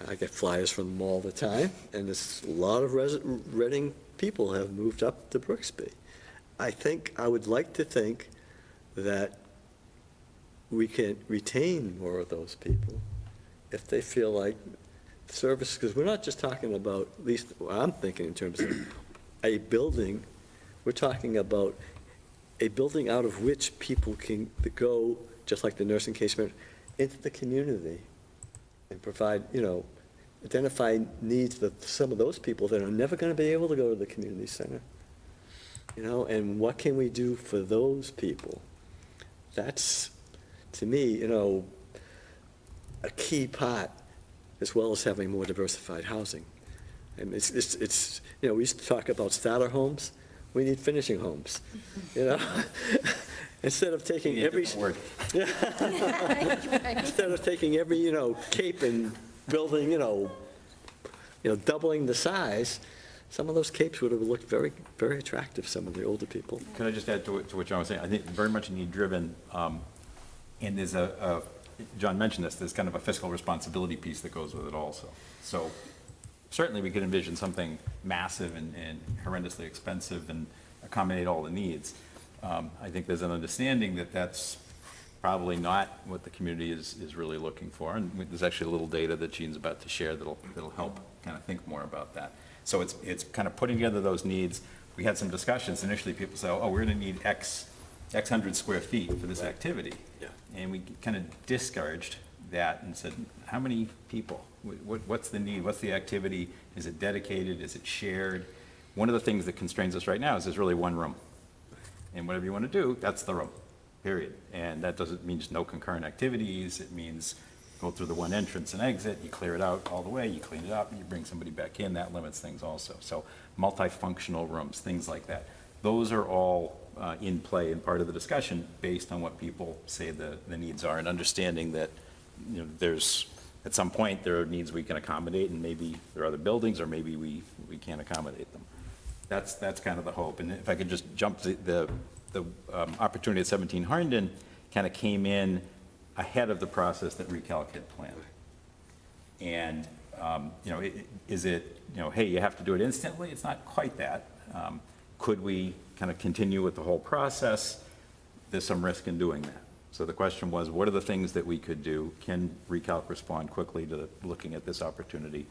I get flyers from them all the time, and there's a lot of Reading people have moved up to Brooksby. I would like to think that we can retain more of those people if they feel like service, because we're not just talking about, at least what I'm thinking in terms of a building, we're talking about a building out of which people can go, just like the nursing case manager, into the community and provide, identify needs of some of those people that are never going to be able to go to the community center. And what can we do for those people? That's, to me, a key part, as well as having more diversified housing. And it's we used to talk about starter homes, we need finishing homes, Instead of taking every, instead of taking every, cape and building, doubling the size, some of those capes would have looked very, very attractive, some of the older people. Can I just add to what John was saying? I think very much need-driven, and there's John mentioned this, there's kind of a fiscal responsibility piece that goes with it also. So certainly we could envision something massive and horrendously expensive and accommodate all the needs. I think there's an understanding that that's probably not what the community is really looking for. And there's actually a little data that Jean's about to share that'll help kind of think more about that. So it's kind of putting together those needs. We had some discussions. Initially, people say, oh, we're going to need X hundred square feet for this activity. Yeah. And we kind of discouraged that and said, how many people? What's the need? What's the activity? Is it dedicated? Is it shared? One of the things that constrains us right now is there's really one room. And whatever you want to do, that's the room, period. And that doesn't mean just no concurrent activities. It means go through the one entrance and exit, you clear it out all the way, you clean it up, you bring somebody back in. That limits things also. So multifunctional rooms, things like that. Those are all in play and part of the discussion based on what people say the needs are, and understanding that there's, at some point, there are needs we can accommodate, and maybe there are other buildings, or maybe we can't accommodate them. That's kind of the hope. And if I could just jump to the opportunity at 17 Herndon kind of came in ahead of the process that Recalc had planned. And Is it, hey, you have to do it instantly? It's not quite that. Could we kind of continue with the whole process? There's some risk in doing that. So the question was, what are the things that we could do? Can Recalc respond quickly to looking at this opportunity?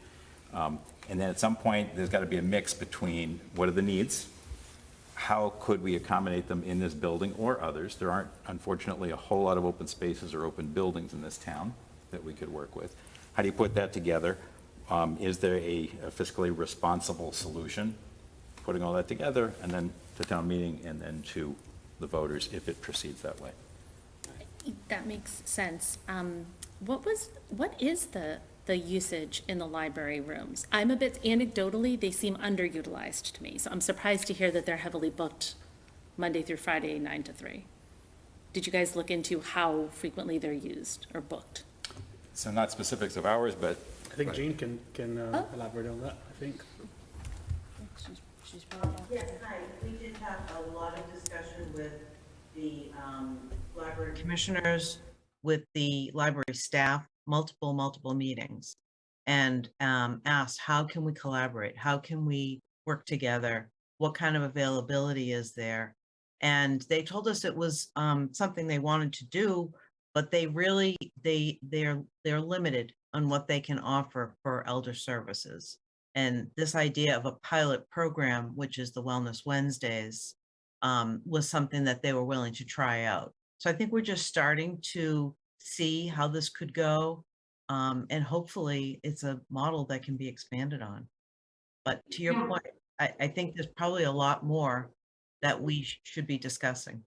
And then at some point, there's got to be a mix between what are the needs? How could we accommodate them in this building or others? There aren't, unfortunately, a whole lot of open spaces or open buildings in this town that we could work with. How do you put that together? Is there a fiscally responsible solution? Putting all that together, and then to town meeting, and then to the voters if it proceeds that way. That makes sense. What is the usage in the library rooms? I'm a bit anecdotally, they seem underutilized to me. So I'm surprised to hear that they're heavily booked Monday through Friday, 9 to 3. Did you guys look into how frequently they're used or booked? So not specifics of hours, but. I think Jean can elaborate on that, I think. Yes, hi. We did have a lot of discussion with the library commissioners, with the library staff, multiple meetings, and asked, how can we collaborate? How can we work together? What kind of availability is there? And they told us it was something they wanted to do, but they really, they're limited on what they can offer for elder services. And this idea of a pilot program, which is the Wellness Wednesdays, was something that they were willing to try out. So I think we're just starting to see how this could go. And hopefully it's a model that can be expanded on. But to your point, I think there's probably a lot more that we should be discussing.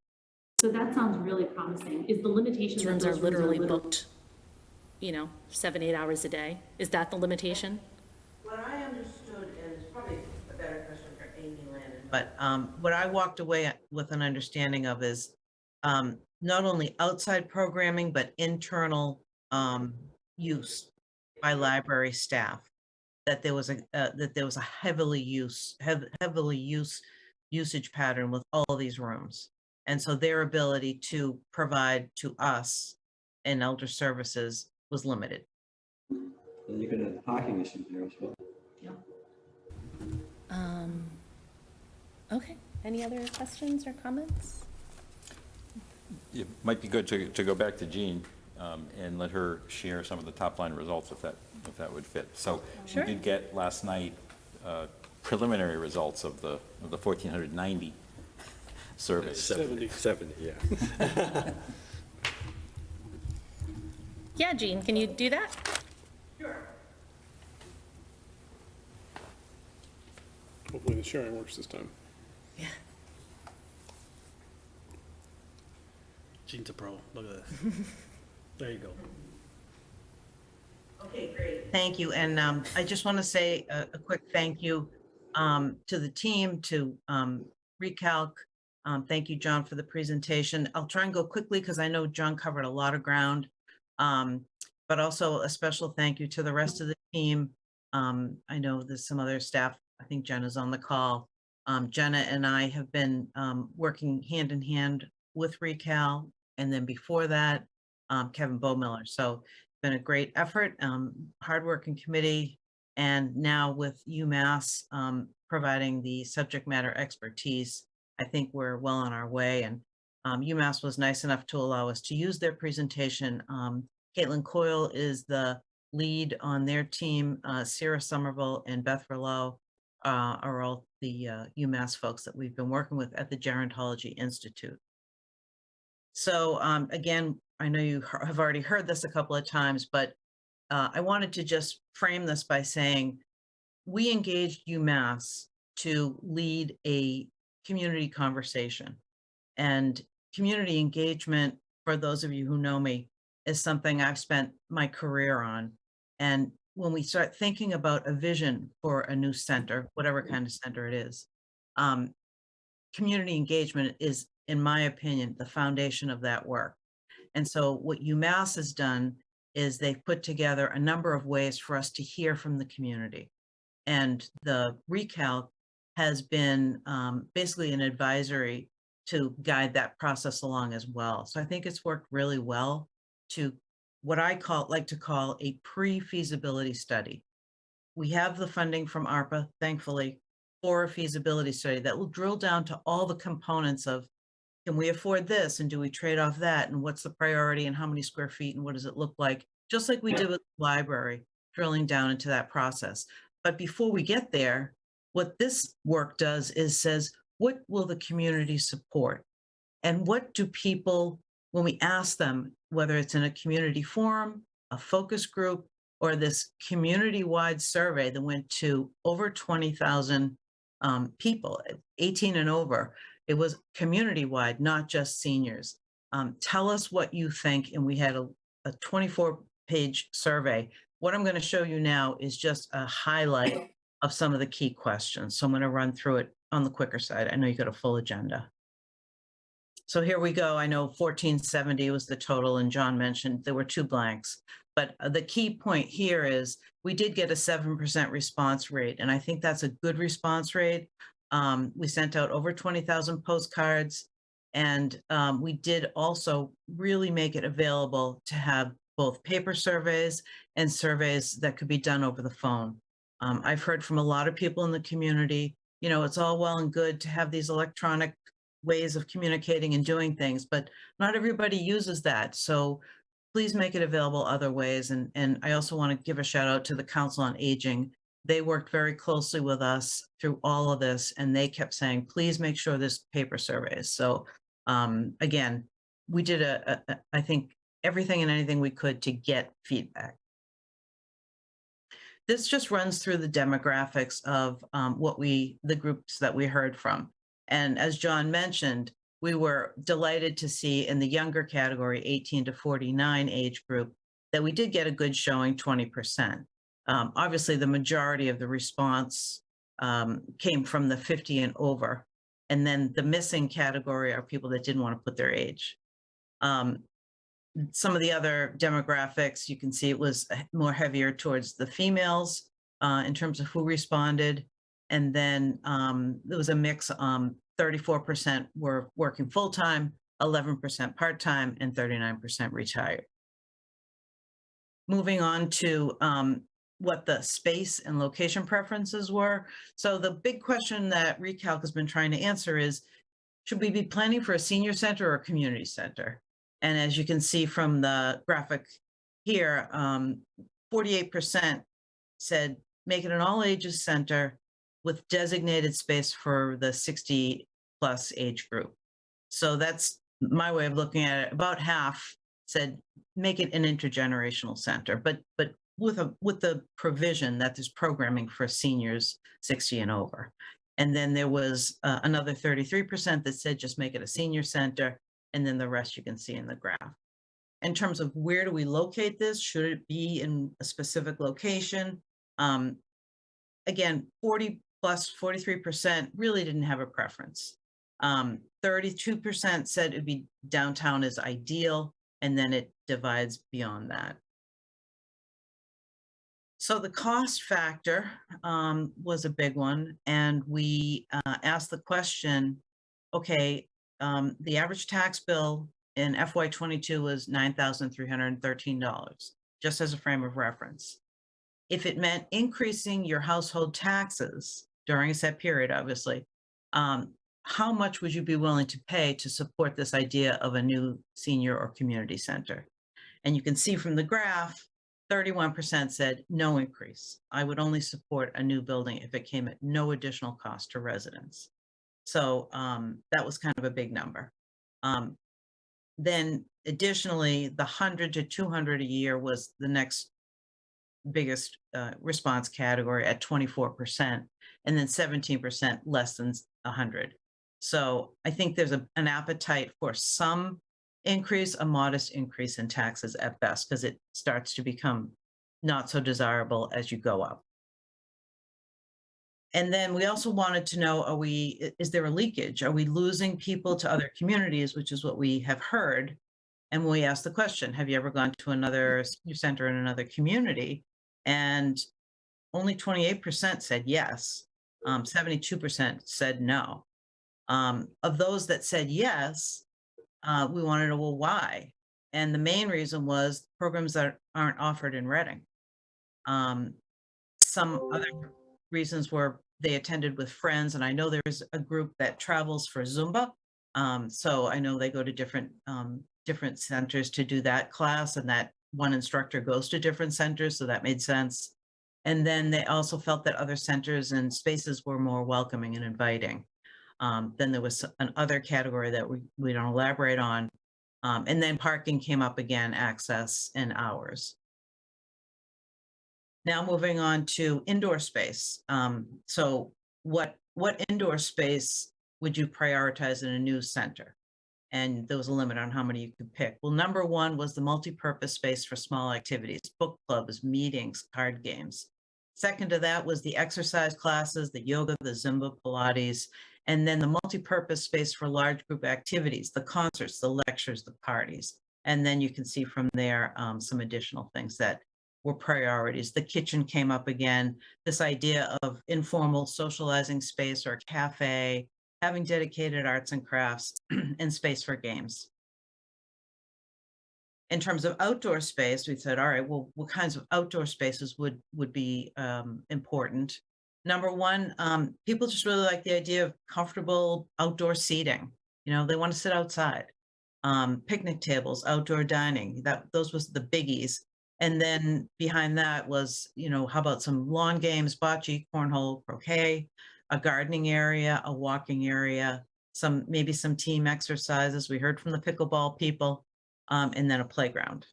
So that sounds really promising. Is the limitation Those that rooms those are literally booked, 7-8 hours a day? Is that the limitation? What I understood, and it's probably a better question for Amy Landon, but what I walked away with an understanding of is not only outside programming, but internal use by library staff. That there was a heavily usage pattern with all these rooms, and so their ability to provide to us in elder services was limited. And you could have parking issues there as well. Okay, any other questions or comments? It might be good to go back to Jean and let her share some of the top line results if that would fit. So Sure. we did get last night preliminary results of the 1490 survey. 70, yeah. Yeah, Jean, can you do that? Hopefully the sharing works this time. Yeah. Jean's a pro. Look at this. There you go. Okay, great. Thank you. And I just want to say a quick thank you to the team, to Recalc. Thank you, John, for the presentation. I'll try and go quickly because I know John covered a lot of ground, but also a special thank you to the rest of the team. I know there's some other staff. I think Jenna's on the call. Jenna and I have been working hand in hand with Recal, and then before that, Kevin Bowmiller. So it's been a great effort, hardworking committee, and now with UMass providing the subject matter expertise, I think we're well on our way. And UMass was nice enough to allow us to use their presentation. Caitlin Coyle is the lead on their team. Sarah Somerville and Beth Rouleau are all the UMass folks that we've been working with at the Gerontology Institute. So again, I know you have already heard this a couple of times, but I wanted to just frame this by saying we engaged UMass to lead a community conversation. And community engagement, for those of you who know me, is something I've spent my career on. And when we start thinking about a vision for a new center, whatever kind of center it is, community engagement is, in my opinion, the foundation of that work. And so what UMass has done is they've put together a number of ways for us to hear from the community. And the Recalc has been basically an advisory to guide that process along as well. So I think it's worked really well to what I like to call a pre-feasibility study. we have the funding from ARPA, thankfully, for a feasibility study that will drill down to all the components of, can we afford this? And do we trade off that? And what's the priority and how many square feet and what does it look like? Just like we did with the library, drilling down into that process. But before we get there, what this work does is says, what will the community support? And what do people, when we ask them, whether it's in a community forum, a focus group, or this community-wide survey that went to over 20,000 people, 18 and over, it was community-wide, not just seniors. Tell us what you think, and we had a 24-page survey. What I'm going to show you now is just a highlight of some of the key questions. So I'm going to run through it on the quicker side. I know you got a full agenda. So here we go. I know 1470 was the total, and John mentioned there were 2 blanks. But the key point here is we did get a 7% response rate, and I think that's a good response rate. We sent out over 20,000 postcards, and we did also really make it available to have both paper surveys and surveys that could be done over the phone. I've heard from a lot of people in the community, you know, it's all well and good to have these electronic ways of communicating and doing things, but not everybody uses that. So please make it available other ways. And I also want to give a shout out to the Council on Aging. They worked very closely with us through all of this, and they kept saying, please make sure there's paper surveys. So again, we did I think everything and anything we could to get feedback. This just runs through the demographics of the groups that we heard from. And as John mentioned, we were delighted to see in the younger category, 18 to 49 age group, that we did get a good showing, 20%. Obviously, the majority of the response came from the 50 and over. And then the missing category are people that didn't want to put their age. Some of the other demographics, you can see it was more heavier towards the females in terms of who responded. And then there was a mix, 34% were working full-time, 11% part-time, and 39% retired. Moving on to what the space and location preferences were. So the big question that Recalc has been trying to answer is, should we be planning for a senior center or a community center? And as you can see from the graphic here, 48% said make it an all ages center with designated space for the 60 plus age group. So that's my way of looking at it. About half said make it an intergenerational center, but with the provision that there's programming for seniors 60 and over. And then there was another 33% that said just make it a senior center, and then the rest you can see in the graph. In terms of where do we locate this, should it be in a specific location? Again, 43% really didn't have a preference. 32% said it'd be downtown is ideal, and then it divides beyond that. So the cost factor was a big one, and we asked the question, okay, the average tax bill in FY22 was $9,313, just as a frame of reference. If it meant increasing your household taxes during a set period, obviously, how much would you be willing to pay to support this idea of a new senior or community center? And you can see from the graph, 31% said no increase. I would only support a new building if it came at no additional cost to residents. So that was kind of a big number. Then additionally, the 100 to 200 a year was the next biggest response category at 24%, and then 17% less than 100. So I think there's an appetite for some increase, a modest increase in taxes at best, because it starts to become not so desirable as you go up. And then we also wanted to know, is there a leakage? Are we losing people to other communities, which is what we have heard? And we asked the question, have you ever gone to another senior center in another community? And only 28% said yes. 72% said no. Of those that said yes, we wanted to know, well, why? And the main reason was programs that aren't offered in Reading. some other reasons were they attended with friends, and I know there's a group that travels for Zumba. So I know they go to different centers to do that class, and that one instructor goes to different centers, so that made sense. And then they also felt that other centers and spaces were more welcoming and inviting. Then there was another category that we don't elaborate on. And then parking came up again, access and hours. Now moving on to indoor space. So what indoor space would you prioritize in a new center? And there was a limit on how many you could pick. Well, number one was the multi-purpose space for small activities, book clubs, meetings, card games. Second to that was the exercise classes, the yoga, the Zumba, Pilates, and then the multi-purpose space for large group activities, the concerts, the lectures, the parties. And then you can see from there some additional things that were priorities. The kitchen came up again, this idea of informal socializing space or cafe, having dedicated arts and crafts, and space for games. In terms of outdoor space, we said, all right, well, what kinds of outdoor spaces would be important? Number one, people just really like the idea of comfortable outdoor seating. You know, they want to sit outside. Picnic tables, outdoor dining, those was the biggies. And then behind that was, you know, how about some lawn games, bocce, cornhole, croquet, a gardening area, a walking area, maybe some team exercises. We heard from the pickleball people, and then a playground.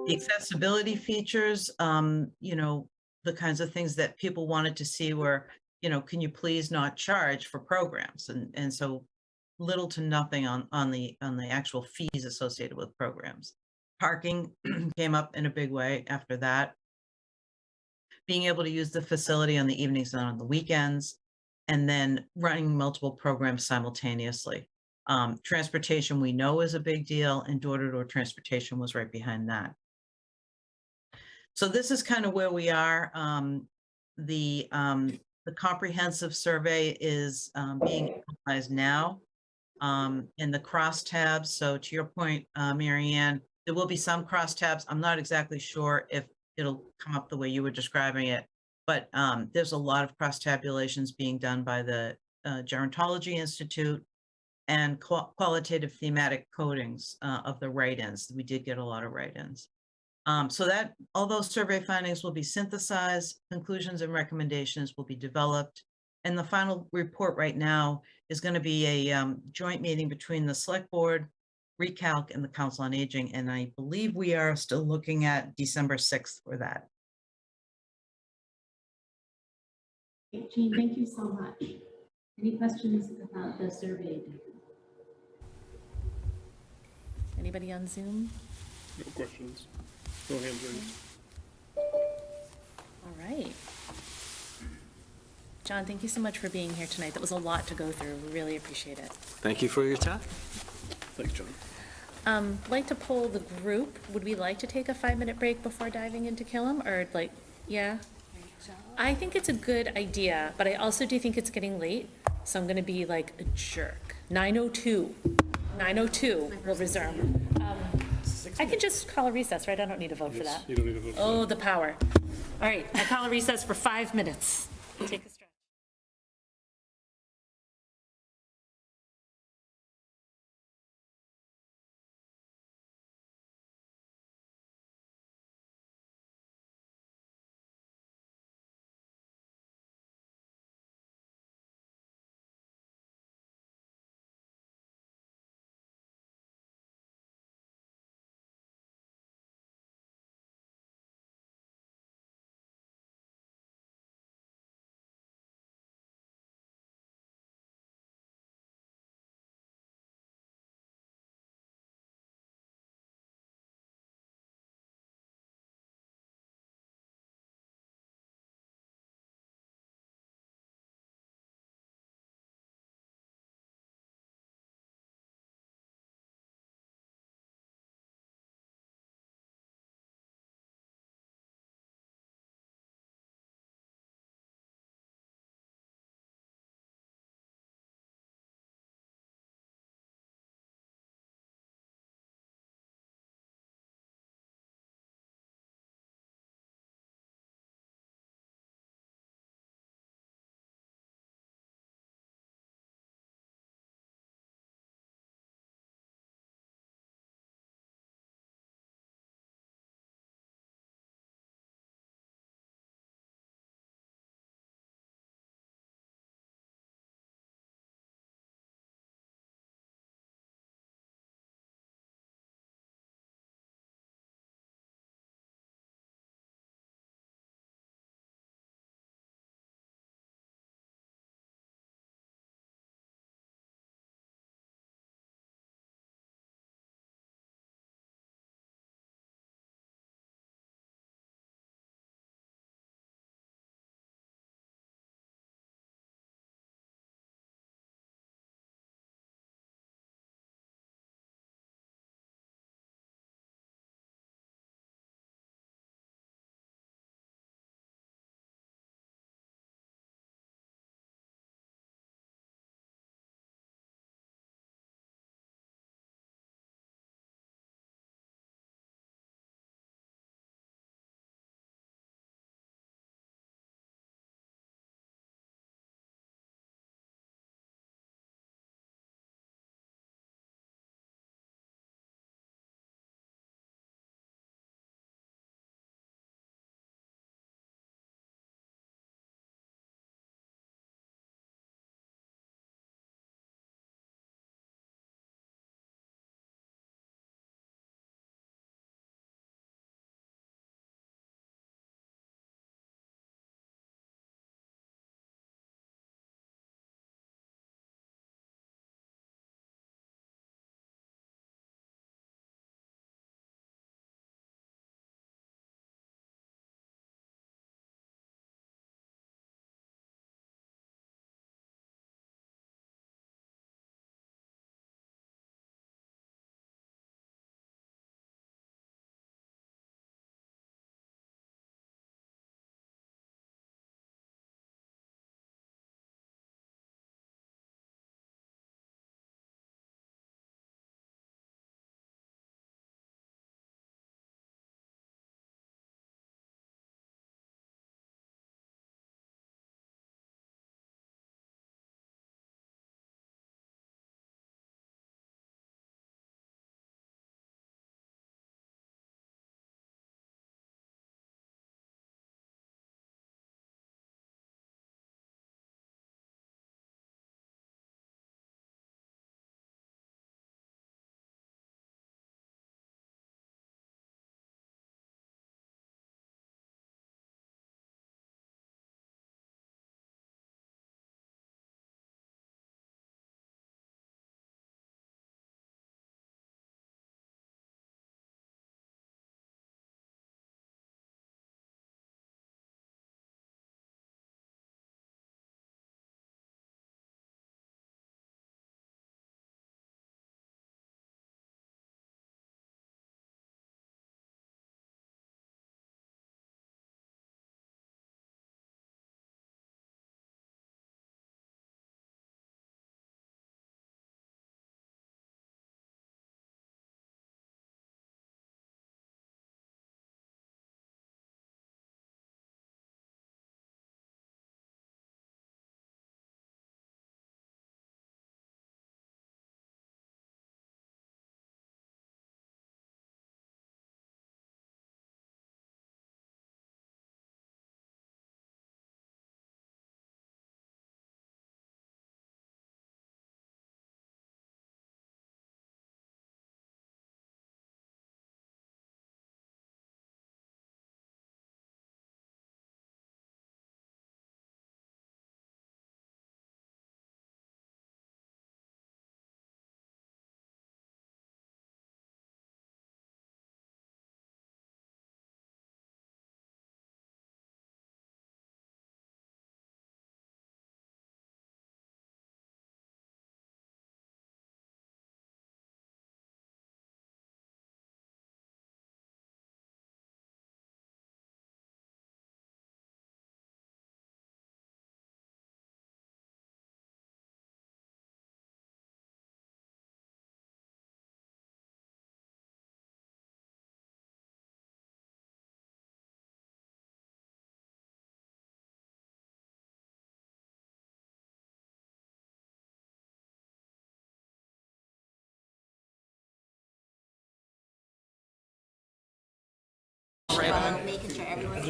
The accessibility features, you know, the kinds of things that people wanted to see were, you know, can you please not charge for programs? And so little to nothing on the actual fees associated with programs. Parking came up in a big way after that. Being able to use the facility on the evenings and on the weekends, and then running multiple programs simultaneously. Transportation we know is a big deal, and door-to-door transportation was right behind that. So this is kind of where we are. The comprehensive survey is being analyzed now in the crosstabs. So to your point, Mary Ann, there will be some crosstabs. I'm not exactly sure if it'll come up the way you were describing it, but there's a lot of cross tabulations being done by the Gerontology Institute and qualitative thematic codings of the write-ins. We did get a lot of write-ins. So that all those survey findings will be synthesized, conclusions and recommendations will be developed. And the final report right now is going to be a joint meeting between the Select Board, Recalc, and the Council on Aging. And I believe we are still looking at December 6th for that. Jean, thank you so much. Any questions about the survey? Anybody on Zoom? No questions. No hands raised. All right. John, thank you so much for being here tonight. That was a lot to go through. We really appreciate it. Thank you for your time. Thanks, John. I'd like to poll the group. Would we like to take a 5-minute break before diving into Killam, or like, yeah? I think it's a good idea, but I also do think it's getting late, so I'm gonna be like a jerk. 9:02, we'll resume. I can just call a recess, right? I don't need to vote for that. You don't need to vote for that. Oh, the power. All right, I call a recess for 5 minutes. Take a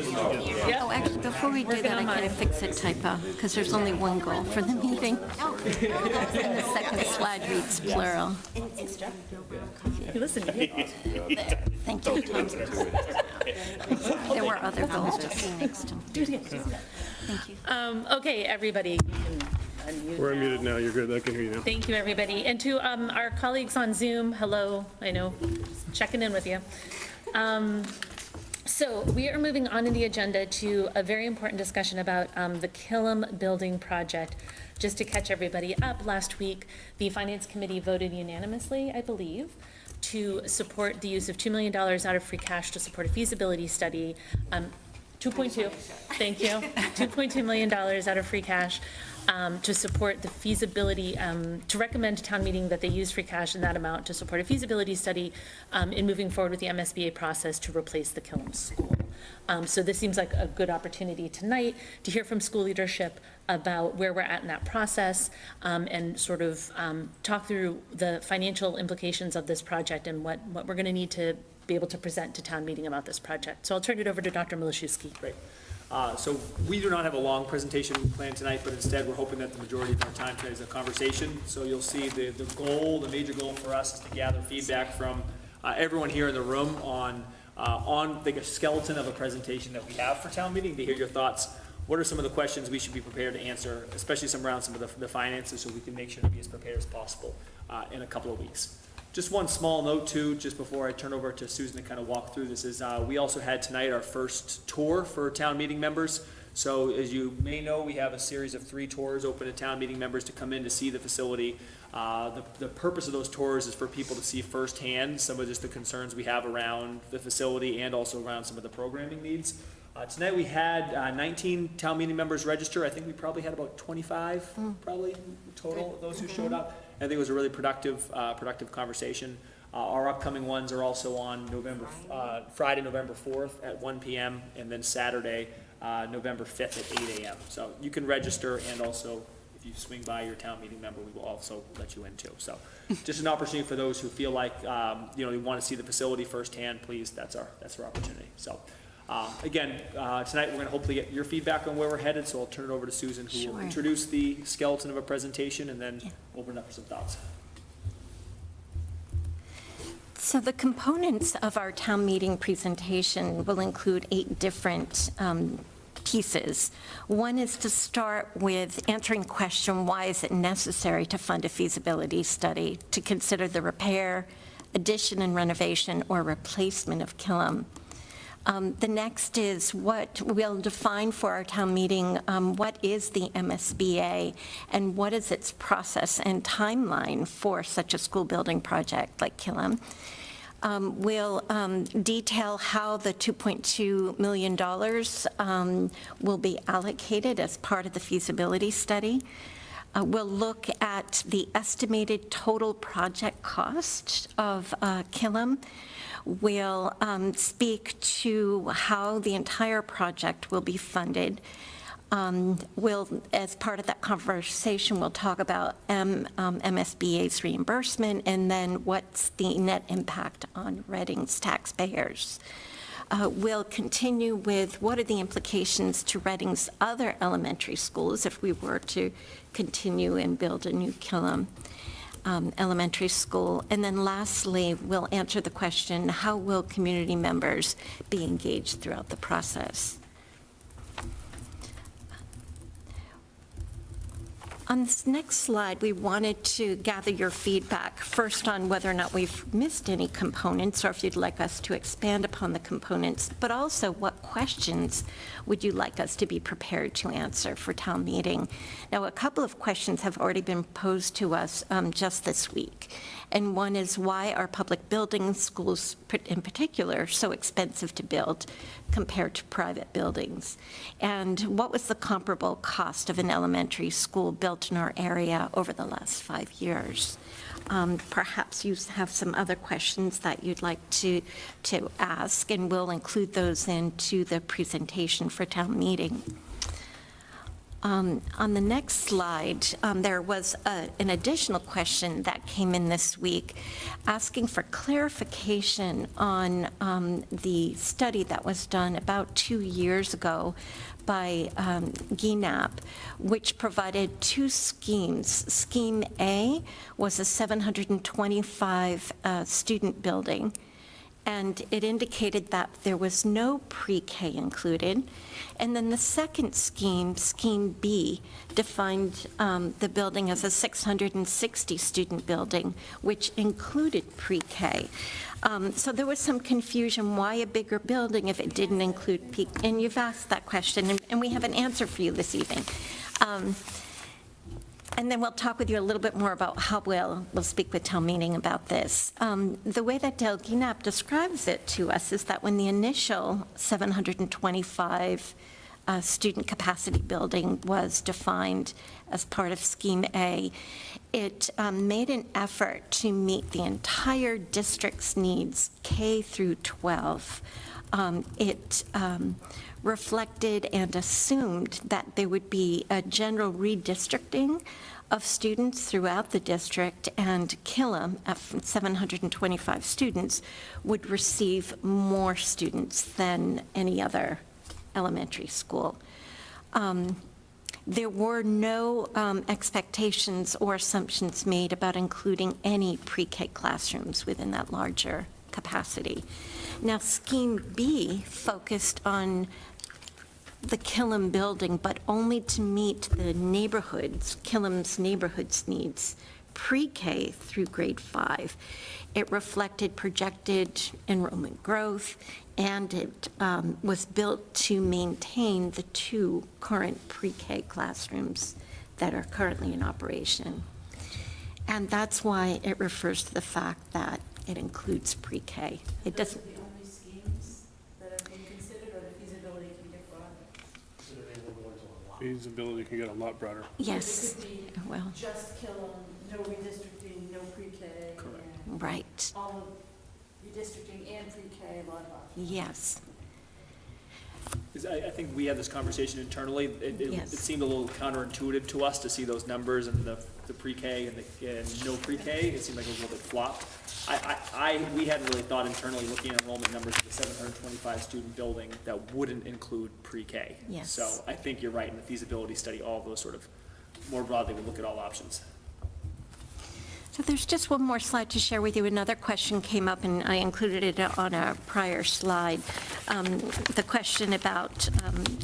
Oh, actually, before we do that, I gotta fix a typo, because there's only one goal for the meeting. And the second slide reads plural. Listen, Thank you, Tom. There were other goals just next to them. Thank you. Okay, everybody, you can unmute We're now. unmuted now, you're good, I can hear you now. Thank you, everybody. And to our colleagues on Zoom, hello, I know, just checking in with you. So we are moving on in the agenda to a very important discussion about the Killam Building Project. Just to catch everybody up, last week, the Finance Committee voted unanimously, I believe, to support the use of $2 million out of free cash to support a feasibility study. 2.2, thank you, $2.2 million out of free cash to support the feasibility, to recommend to town meeting that they use free cash in that amount to support a feasibility study in moving forward with the MSBA process to replace the Killam School. So this seems like a good opportunity tonight to hear from school leadership about where we're at in that process and sort of talk through the financial implications of this project and what we're going to need to be able to present to town meeting about this project. So I'll turn it over to Dr. Milashewski. Great. So we do not have a long presentation planned tonight, but instead we're hoping that the majority of our time tonight is a conversation. So you'll see the goal, the major goal for us is to gather feedback from everyone here in the room on like a skeleton of a presentation that we have for town meeting, to hear your thoughts. What are some of the questions we should be prepared to answer, especially around some of the finances, so we can make sure to be as prepared as possible in a couple of weeks. Just one small note too, just before I turn over to Susan to kind of walk through this, is we also had tonight our first tour for town meeting members. So as you may know, we have a series of 3 tours open to town meeting members to come in to see the facility. The purpose of those tours is for people to see firsthand some of just the concerns we have around the facility and also around some of the programming needs. Tonight we had 19 town meeting members register. I think we probably had about 25 probably total of those who showed up. I think it was a really productive conversation. Our upcoming ones are also on Friday, November 4th at 1 p.m. and then Saturday, November 5th at 8 a.m. So you can register, and also if you swing by your town meeting member, we will also let you in too. So just an opportunity for those who feel like they want to see the facility firsthand. Please, that's our opportunity. So. Again, tonight we're going to hopefully get your feedback on where we're headed, so I'll turn it over to Susan, who will introduce the skeleton of a presentation and then open up for some thoughts. So the components of our town meeting presentation will include 8 different pieces. One is to start with answering the question, why is it necessary to fund a feasibility study to consider the repair, addition and renovation, or replacement of Killam? The next is what we'll define for our town meeting, what is the MSBA and what is its process and timeline for such a school building project like Killam. We'll detail how the $2.2 million will be allocated as part of the feasibility study. We'll look at the estimated total project cost of Killam. We'll speak to how the entire project will be funded. As part of that conversation, we'll talk about MSBA's reimbursement and then what's the net impact on Reading's taxpayers. We'll continue with what are the implications to Reading's other elementary schools if we were to continue and build a new Killam elementary school. And then lastly, we'll answer the question, how will community members be engaged throughout the process? On this next slide, we wanted to gather your feedback, first on whether or not we've missed any components, or if you'd like us to expand upon the components, but also what questions would you like us to be prepared to answer for town meeting. Now, a couple of questions have already been posed to us just this week. And one is, why are public building schools in particular so expensive to build compared to private buildings? And what was the comparable cost of an elementary school built in our area over the last 5 years? Perhaps you have some other questions that you'd like to ask, and we'll include those into the presentation for town meeting. On the next slide, there was an additional question that came in this week asking for clarification on the study that was done about 2 years ago by GNAP, which provided two schemes. Scheme A was a 725 student building, and it indicated that there was no pre-K included. And then the second scheme, Scheme B, defined the building as a 660-student building, which included pre-K. So there was some confusion, why a bigger building if it didn't include P? And you've asked that question, and we have an answer for you this evening. And then we'll talk with you a little bit more about how we'll speak with town meeting about this. The way that Dale GNAP describes it to us is that when the initial 725 student capacity building was defined as part of Scheme A, it made an effort to meet the entire district's needs, K through 12. It reflected and assumed that there would be a general redistricting of students throughout the district, and Killam, at 725 students, would receive more students than any other elementary school. There were no expectations or assumptions made about including any pre-K classrooms within that larger capacity. Now, Scheme B focused on the Killam building, but only to meet the neighborhoods, Killam's neighborhoods needs, pre-K through grade 5. It reflected projected enrollment growth, and it was built to maintain the 2 current pre-K classrooms that are currently in operation. And that's why it refers to the fact that it includes pre-K. It doesn't. The only schemes that have been considered, or the feasibility can get broader? Feasibility can get a lot broader. Yes. It could be Well, just Killam, no redistricting, no pre-K. and right. All of redistricting and pre-K, a lot of options. Yes. 'Cause I think we had this conversation internally. It Yes. seemed a little counterintuitive to us to see those numbers and the pre-K and no pre-K. It seemed like it was a little bit flopped. We hadn't really thought internally, looking at enrollment numbers of the 725 student building, that wouldn't include pre-K. Yes. So I think you're right, in the feasibility study, all of those sort of, more broadly, we look at all options. So there's just one more slide to share with you. Another question came up, and I included it on a prior slide. The question about,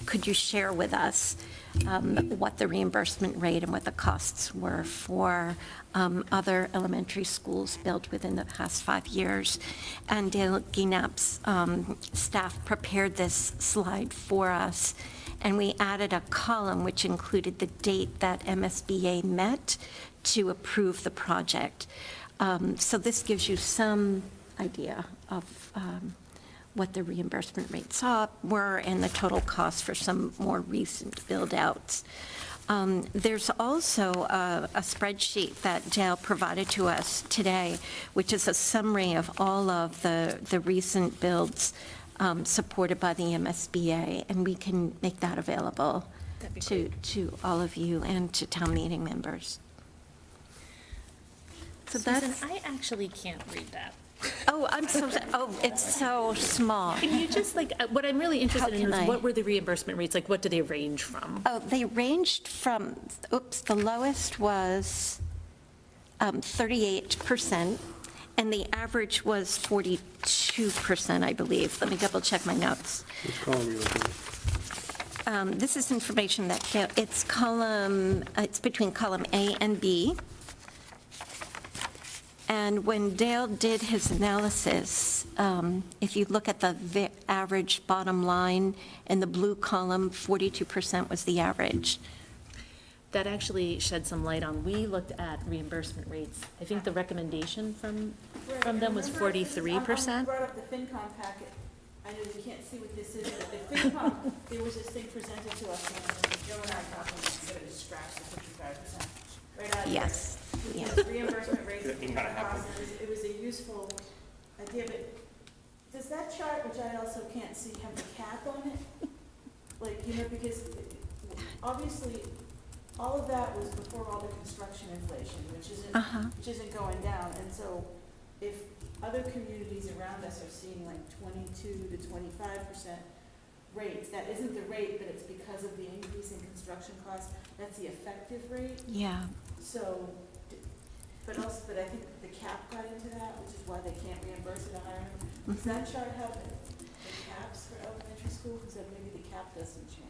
could you share with us what the reimbursement rate and what the costs were for other elementary schools built within the past 5 years? And Dale GNAP's staff prepared this slide for us, and we added a column which included the date that MSBA met to approve the project. So this gives you some idea of what the reimbursement rates were and the total cost for some more recent build-outs. There's also a spreadsheet that Dale provided to us today, which is a summary of all of the recent builds supported by the MSBA, and we can make that available to all of you and to town meeting members. So Susan, I actually can't read that. Oh, I'm so, it's so small. Can you just, what I'm really interested in can is I? what were the reimbursement rates? Like, what do they range from? Oh, they ranged from, the lowest was 38%, and the average was 42%, I believe. Let me double check my notes. Which column are you looking at? This is information that, it's between column A and B. And when Dale did his analysis, if you look at the average bottom line in the blue column, 42% was the average. That actually shed some light on, we looked at reimbursement rates. I think the recommendation from them was 43%. I brought up the FinCom packet. I know you can't see what this is, but the FinCom, there was this thing presented to us, and Joe and I talked, and we could have scratched the 55%. Right out of here. Yes. Yeah. Reimbursement rates and costs. It was a useful idea, but does that chart, which I also can't see, have the cap on it? Like, because obviously, all of that was before all the construction inflation, which isn't going down. And so if other communities around us are seeing like 22 to 25% rates, that isn't the rate, but it's because of the increase in construction costs. That's the effective rate. Yeah. So, but I think the cap got into that, which is why they can't reimburse at a higher number. Does that chart have the caps for elementary school? Because then maybe the cap doesn't change.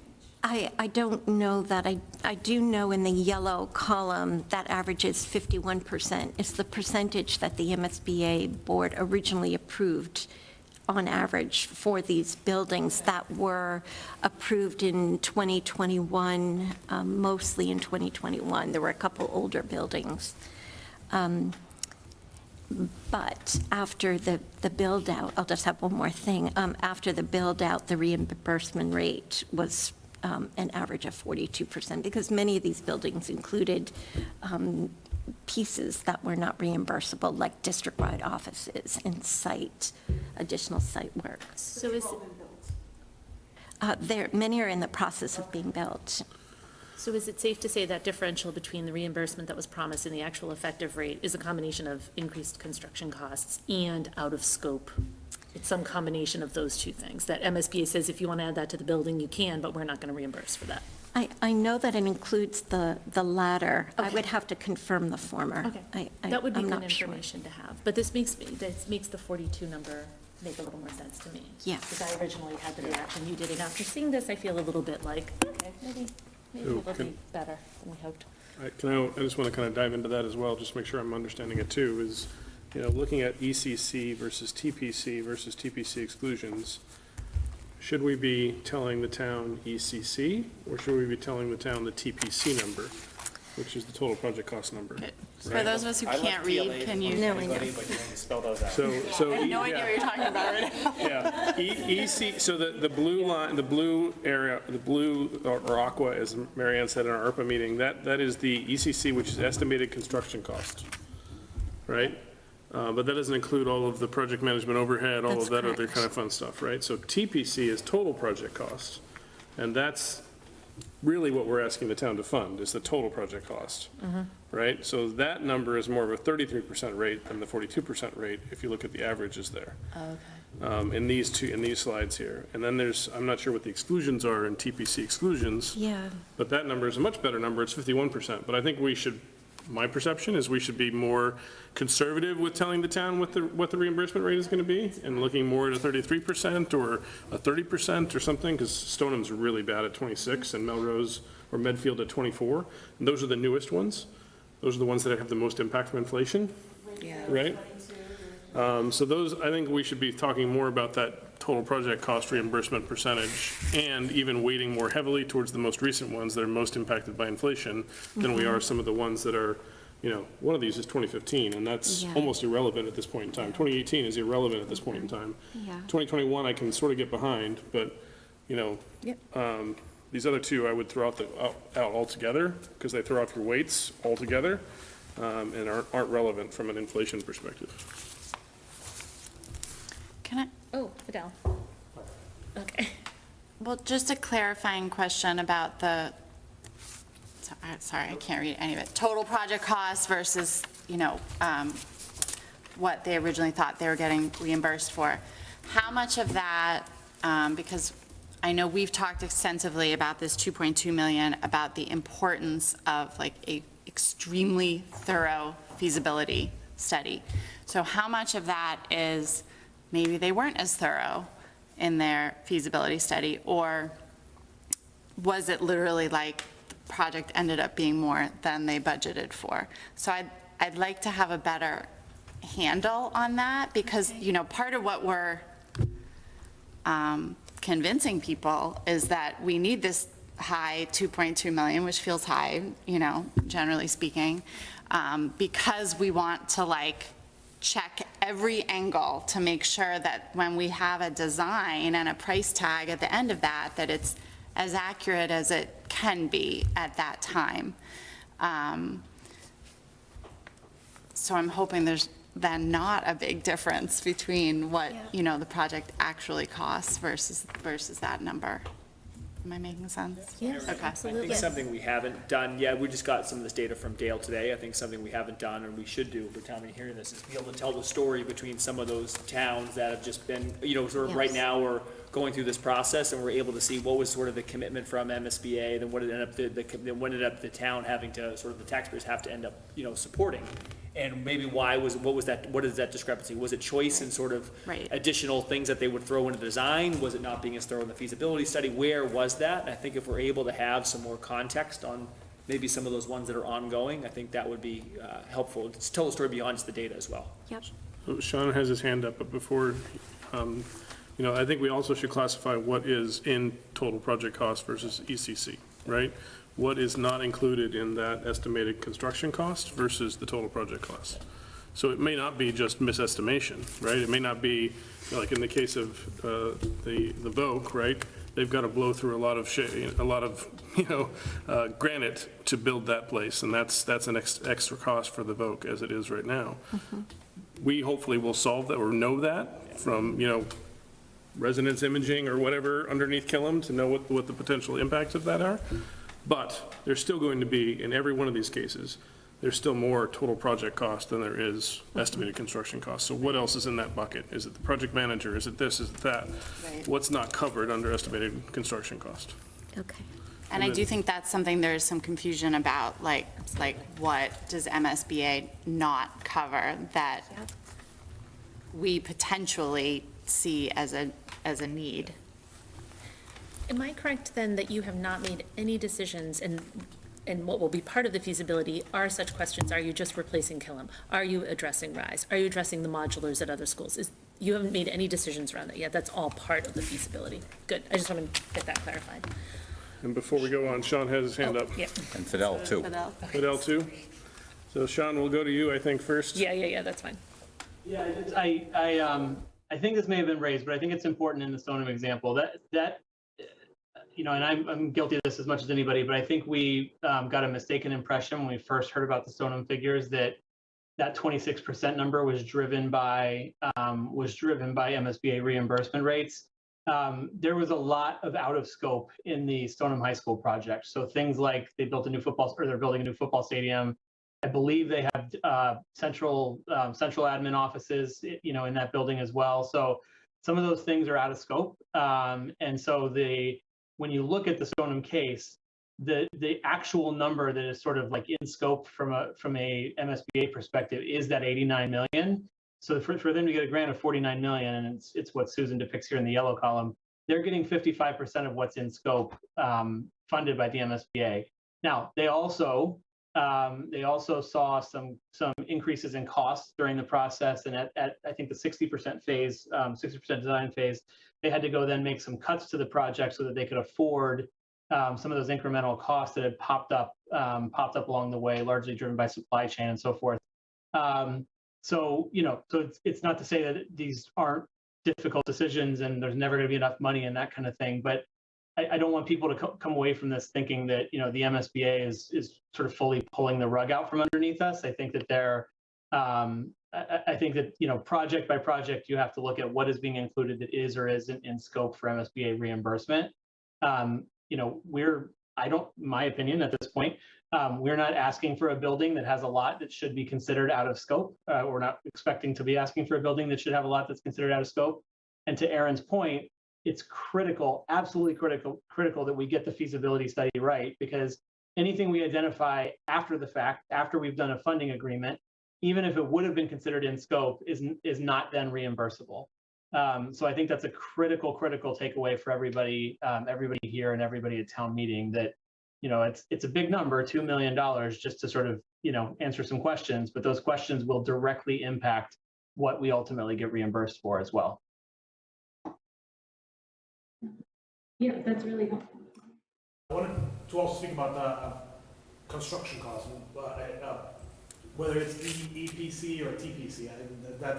I don't know that. I do know in the yellow column that averages 51%. It's the percentage that the MSBA board originally approved on average for these buildings that were approved in 2021, mostly in 2021. There were a couple older buildings. But after the build out, I'll just have one more thing. After the build out, the reimbursement rate was an average of 42%, because many of these buildings included pieces that were not reimbursable, like district-wide offices and additional site work. So is Many are in the process of being built. So is it safe to say that differential between the reimbursement that was promised and the actual effective rate is a combination of increased construction costs and out of scope? It's some combination of those two things, that MSBA says if you want to add that to the building, you can, but we're not going to reimburse for that. I know that it includes the latter. I Okay. would have to confirm the former. Okay, that would be I'm good not sure. information to have. But this makes the 42 number make a little more sense to me. Yes. Because I originally had the reaction you did, and after seeing this, I feel a little bit like, okay, maybe it'll be better than we hoped. I just want to kind of dive into that as well, just make sure I'm understanding it too, is, looking at ECC versus TPC exclusions, should we be telling the town ECC, or should we be telling the town the TPC number, which is the total project cost number? For those of us who can't read, can you? No, I know. Spell those out. I have no idea what you're talking about right now. Yeah, EC, so the blue line, the blue area, the blue or aqua, as Marianne said in our ARPA meeting, that is the ECC, which is estimated construction cost, right? But that doesn't include all of the project management overhead, all of that other kind of fun stuff, right? So TPC is total project cost, and that's really what we're asking the town to fund, is the total project cost, right? So that number is more of a 33% rate than the 42% rate, if you look at the averages there. In these slides here. And then I'm not sure what the exclusions are in TPC exclusions. Yeah. But that number is a much better number, it's 51%. But I think my perception is we should be more conservative with telling the town what the reimbursement rate is going to be, and looking more at a 33% or a 30% or something, because Stoneham's really bad at 26 and Melrose or Medfield at 24. And those are the newest ones. Those are the ones that have the most impact from inflation, right? So those, I think we should be talking more about that total project cost reimbursement percentage, and even weighting more heavily towards the most recent ones that are most impacted by inflation than we are some of the ones that are, one of these is 2015, and that's almost irrelevant at this point in time. 2018 is irrelevant at this point in time. 2021 I can sort of get behind, but, these other two I would throw out altogether, because they throw off your weights altogether, and aren't relevant from an inflation perspective. Can I? Oh, Fidel. Okay. Well, just a clarifying question about sorry, I can't read any of it. Total project costs versus, what they originally thought they were getting reimbursed for. How much of that, because I know we've talked extensively about this 2.2 million, about the importance of like a extremely thorough feasibility study. So how much of that is maybe they weren't as thorough in their feasibility study, or was it literally like the project ended up being more than they budgeted for? So I'd like to have a better handle on that, because, part of what we're convincing people is that we need this high 2.2 million, which feels high, generally speaking, because we want to check every angle to make sure that when we have a design and a price tag at the end of that, that it's as accurate as it can be at that time. So I'm hoping there's then not a big difference between what, the project actually costs versus that number. Am I making sense? Yes, Okay. I think something we haven't done, we just got some of this data from Dale today. I think something we haven't done and we should do for town meeting hearing this is be able to tell the story between some of those towns that have just been, sort of right now we're going through this process and we're able to see what was sort of the commitment from MSBA, then what ended up what ended up the town having to, sort of the taxpayers have to end up, supporting. And maybe what is that discrepancy? Was it choice and sort of additional things that they would throw into the design? Was it not being as thorough in the feasibility study? Where was that? And I think if we're able to have some more context on maybe some of those ones that are ongoing, I think that would be helpful. To tell the story beyond just the data as well. Yep. So Sean has his hand up, but before, I think we also should classify what is in total project cost versus ECC, right? What is not included in that estimated construction cost versus the total project cost. So it may not be just misestimation, right? It may not be, like in the case of the Voc, right? They've got to blow through a lot of granite to build that place, and that's an extra cost for the Voc as it is right now. We hopefully will solve that or know that from, resonance imaging or whatever underneath Killam to know what the potential impacts of that are. But there's still going to be, in every one of these cases, there's still more total project cost than there is estimated construction cost. So what else is in that bucket? Is it the project manager? Is it this? Is it that? Right. What's not covered under estimated construction cost? Okay. And I do think that's something there's some confusion about, like what does MSBA not cover that we potentially see as a need? Am I correct then that you have not made any decisions and what will be part of the feasibility are such questions? Are you just replacing Killam? Are you addressing RISE? Are you addressing the modulars at other schools? You haven't made any decisions around that yet. That's all part of the feasibility. Good. I just want to get that clarified. And before we go on, Sean has his hand up. Yeah. And Fidel, too. Fidel, too. So Sean, we'll go to you, I think, first. Yeah, that's fine. Yeah, I think this may have been raised, but I think it's important in the Stoneham example that and I'm guilty of this as much as anybody, but I think we got a mistaken impression when we first heard about the Stoneham figures that 26% number was driven by MSBA reimbursement rates. There was a lot of out of scope in the Stoneham High School project. So things like they're building a new football stadium. I believe they have central admin offices, in that building as well. So some of those things are out of scope. And so when you look at the Stoneham case, the actual number that is sort of like in scope from a MSBA perspective is that 89 million. So for them to get a grant of 49 million, and it's what Susan depicts here in the yellow column, they're getting 55% of what's in scope funded by the MSBA. Now, they also saw some increases in costs during the process, and at I think the 60% phase, 60% design phase, they had to go then make some cuts to the project so that they could afford some of those incremental costs that had popped up along the way, largely driven by supply chain and so forth. So it's not to say that these aren't difficult decisions and there's never going to be enough money and that kind of thing, but I don't want people to come away from this thinking that, the MSBA is sort of fully pulling the rug out from underneath us. I think that project by project, you have to look at what is being included that is or isn't in scope for MSBA reimbursement. My opinion at this point, we're not asking for a building that has a lot that should be considered out of scope. We're not expecting to be asking for a building that should have a lot that's considered out of scope. And to Aaron's point, it's critical, absolutely critical that we get the feasibility study right, because anything we identify after the fact, after we've done a funding agreement, even if it would have been considered in scope, is not then reimbursable. So I think that's a critical takeaway for everybody here and everybody at town meeting, that it's a big number, $2 million, just to sort of answer some questions, but those questions will directly impact what we ultimately get reimbursed for as well. Yeah, that's really helpful. I wanted to also speak about the construction costs, whether it's EPC or TPC. I think that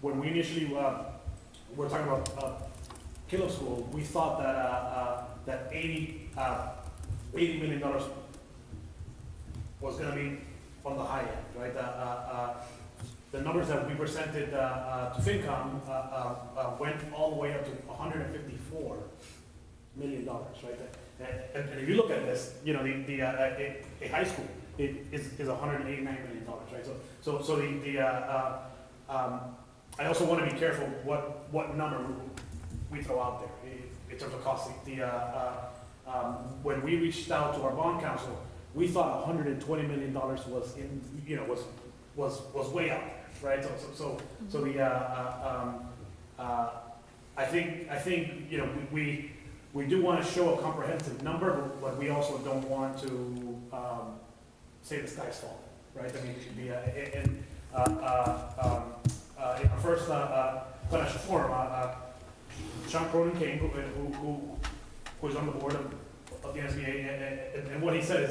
when we initially were talking about Killam School, we thought that $80 million was going to be on the high end, right? The numbers that we presented to FinCom went all the way up to $154 million, right? And if you look at this, you know, a high school is $189 million, right? I also want to be careful what number we throw out there in terms of costing. When we reached out to our bond counsel, we thought $120 million was in, you know, was way out there, right? I think you know, we do want to show a comprehensive number, but we also don't want to say the sky's falling, right? I mean, in our first financial forum, Sean Cronin came, who's on the board of the SBA, and what he said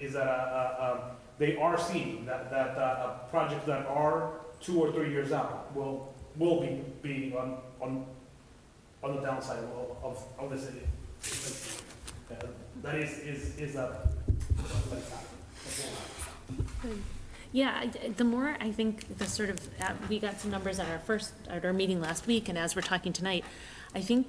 is that they are seeing that projects that are 2 or 3 years out will be on the downside of this. That is something that's happening. Yeah, the more I think the sort of, we got some numbers at our meeting last week, and as we're talking tonight, I think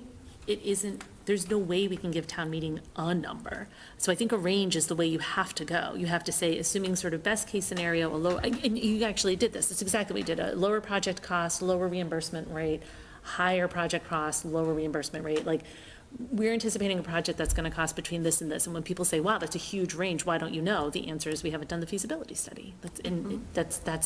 there's no way we can give town meeting a number. So I think a range is the way you have to go. You have to say, assuming sort of best case scenario, and you actually did this, it's exactly what we did, a lower project cost, lower reimbursement rate, higher project cost, lower reimbursement rate. Like, we're anticipating a project that's going to cost between this and this. And when people say, wow, that's a huge range, why don't you know? The answer is we haven't done the feasibility study. That's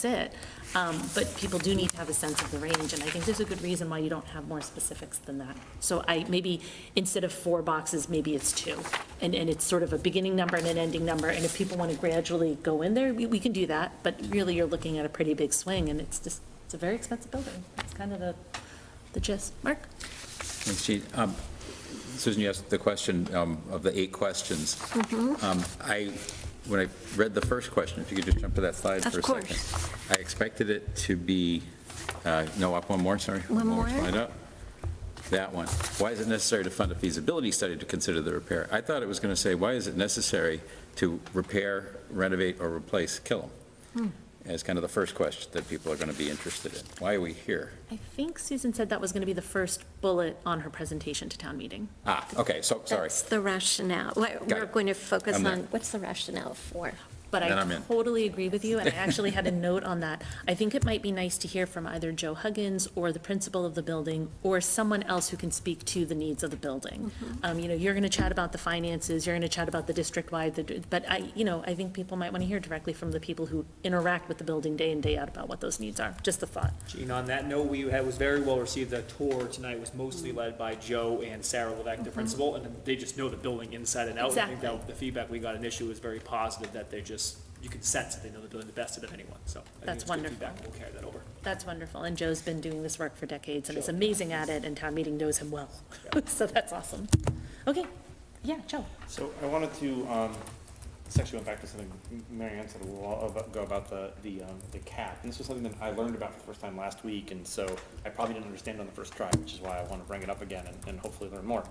it. But people do need to have a sense of the range. And I think there's a good reason why you don't have more specifics than that. So maybe instead of 4 boxes, maybe it's 2. And it's sort of a beginning number and an ending number. And if people want to gradually go in there, we can do that. But really, you're looking at a pretty big swing. And it's a very expensive building. That's kind of the gist. Mark? Thanks, Jean. Susan, you asked the question of the 8 questions. When I read the first question, if you could just jump to that slide for a second. I expected it to be, no, up one more, sorry. One more? Slide up. That one. Why is it necessary to fund a feasibility study to consider the repair? I thought it was going to say, why is it necessary to repair, renovate, or replace Killam? As kind of the first question that people are going to be interested in. Why are we here? I think Susan said that was going to be the first bullet on her presentation to town meeting. Okay, so, sorry. That's the rationale. We're going to focus on what's the rationale for. But I totally agree with you, and I actually had a note on that. I think it might be nice to hear from either Joe Huggins or the principal of the building, or someone else who can speak to the needs of the building. You know, you're going to chat about the finances, you're going to chat about the district-wide, but I think people might want to hear directly from the people who interact with the building day in, day out about what those needs are. Just a thought. Gene, on that note, was very well received. The tour tonight was mostly led by Joe and Sarah Levesque, the principal, and they just know the building inside and out. Exactly. I think that the feedback we got initially was very positive, that you can sense that they know the building the best of anyone. So I think That's it's wonderful. good feedback. We'll carry that over. That's wonderful, and Joe's been doing this work for decades and is amazing at it, and town meeting knows him well. So that's awesome. Okay, yeah, Joe. So I wanted to, this actually went back to something Mary Ann said a little while ago about the cap. And this was something that I learned about for the first time last week, and so I probably didn't understand on the first try, which is why I want to bring it up again and hopefully learn more.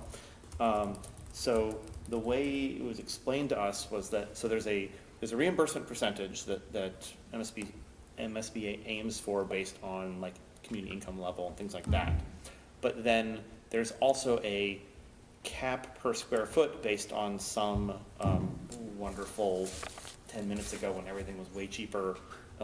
So the way it was explained to us was that, so there's a reimbursement percentage that MSBA aims for based on like community income level and things like that. But then there's also a cap per square foot based on some wonderful 10 minutes ago when everything was way cheaper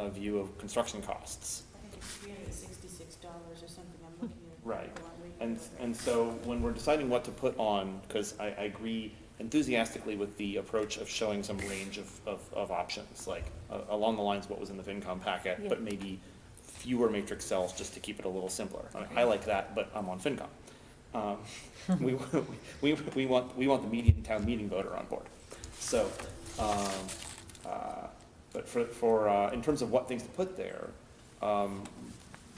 view of construction costs. I think it's $366 or something. I'm looking at. Right. And so when we're deciding what to put on, because I agree enthusiastically with the approach of showing some range of options, like along the lines of what was in the FinCom packet, but maybe fewer matrix cells just to keep it a little simpler. I like that, but I'm on FinCom. We want the median town meeting voter on board. So, but for in terms of what things to put there,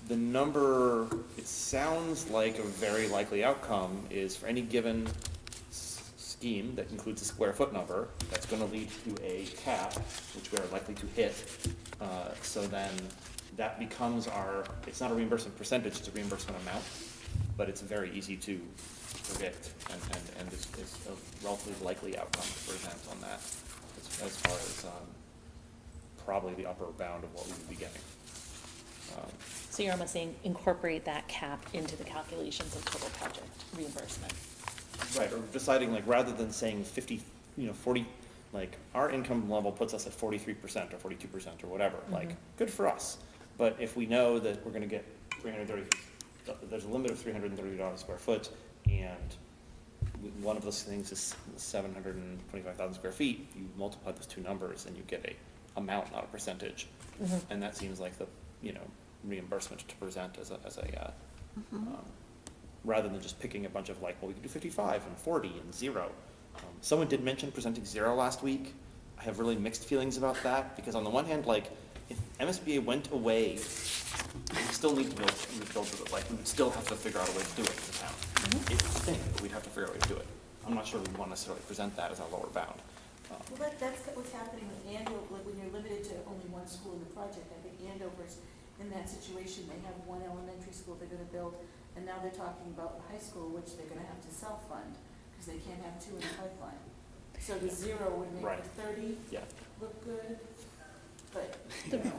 the number, it sounds like a very likely outcome is for any given scheme that includes a square foot number, that's going to lead to a cap, which we are likely to hit. So then that becomes it's not a reimbursement percentage, it's a reimbursement amount, but it's very easy to predict and is a relatively likely outcome to present on that as far as probably the upper bound of what we would be getting. So you're almost saying incorporate that cap into the calculations of total project reimbursement. Right, or deciding like, rather than saying 50, 40, like, our income level puts us at 43% or 42% or whatever, like, good for us. But if we know that we're gonna get 330, there's a limit of $330 a square foot, and one of those things is 725,000 square feet, you multiply those two numbers and you get a amount, not a percentage. And that seems like the, reimbursement to present as a rather than just picking a bunch of like, well, we can do 55 and 40 and 0. Someone did mention presenting 0 last week. I have really mixed feelings about that, because on the one hand, like, if MSBA went away, we still need to build with it. Like, we would still have to figure out a way to do it in the town. It would stink, but we'd have to figure out a way to do it. I'm not sure we want to necessarily present that as our lower bound. Well, that's what's happening with Andover, like when you're limited to only one school in the project. I think Andover's in that situation. They have one elementary school they're gonna build, and now they're talking about the high school, which they're gonna have to self-fund, because they can't have 2 in the pipeline. So the 0 would make Right. the 30 look good, but.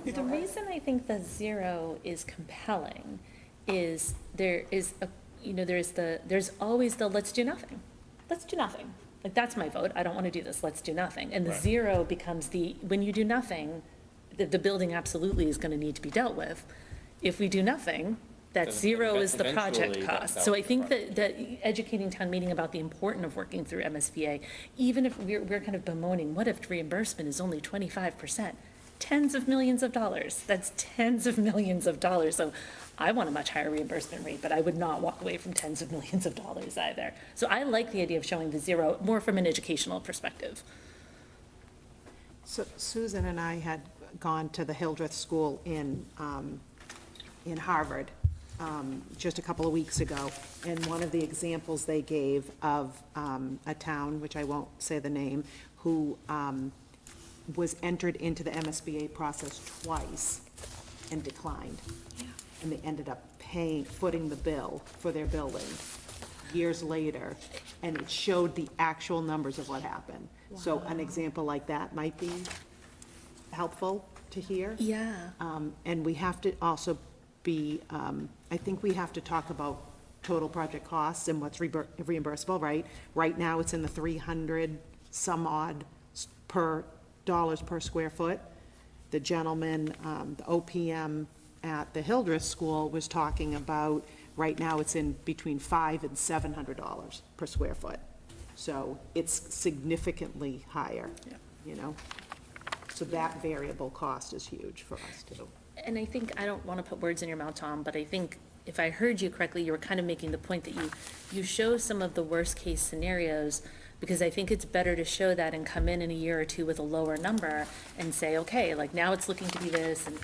The reason I think the 0 is compelling is there is a, there's always the let's do nothing. Let's do nothing. Like, that's my vote. I don't want to do this. Let's do nothing. And the 0 becomes when you do nothing, the building absolutely is going to need to be dealt with. If we do nothing, that 0 is the project cost. So I think that educating town meeting about the importance of working through MSBA, even if we're kind of bemoaning, what if reimbursement is only 25%? Tens of millions of dollars. That's tens of millions of dollars. So I want a much higher reimbursement rate, but I would not walk away from tens of millions of dollars either. So I like the idea of showing the 0 more from an educational perspective. So Susan and I had gone to the Hildreth School in Harvard just a couple of weeks ago, and one of the examples they gave of a town, which I won't say the name, who was entered into the MSBA process twice and declined. And they ended up footing the bill for their building years later, and it showed the actual numbers of what happened. So an example like that might be helpful to hear. Yeah. And we have to also be, I think we have to talk about total project costs and what's reimbursable, right? Right now, it's in the 300 some odd dollars per square foot. The gentleman, the OPM at the Hildreth School was talking about, right now it's in between $500 and $700 per square foot. So it's significantly higher, So that variable cost is huge for us too. And I think, I don't want to put words in your mouth, Tom, but I think if I heard you correctly, you were kind of making the point that you show some of the worst case scenarios, because I think it's better to show that and come in a year or two with a lower number and say, okay, like now it's looking to be this. And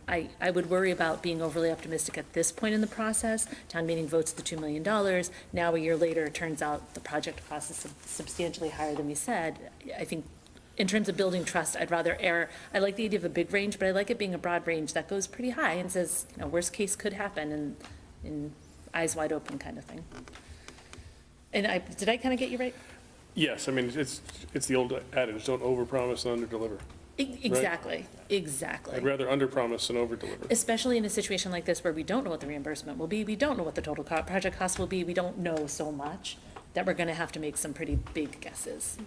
I would worry about being overly optimistic at this point in the process. Town meeting votes the $2 million. Now, a year later, it turns out the project cost is substantially higher than we said. I think in terms of building trust, I'd rather err. I like the idea of a big range, but I like it being a broad range that goes pretty high and says, worst case could happen, and in eyes wide open kind of thing. And did I kind of get you right? Yes, I mean, it's the old adage, don't overpromise and underdeliver. Exactly, right? Exactly. I'd rather underpromise than overdeliver. Especially in a situation like this where we don't know what the reimbursement will be, we don't know what the total project cost will be, we don't know so much that we're going to have to make some pretty big guesses.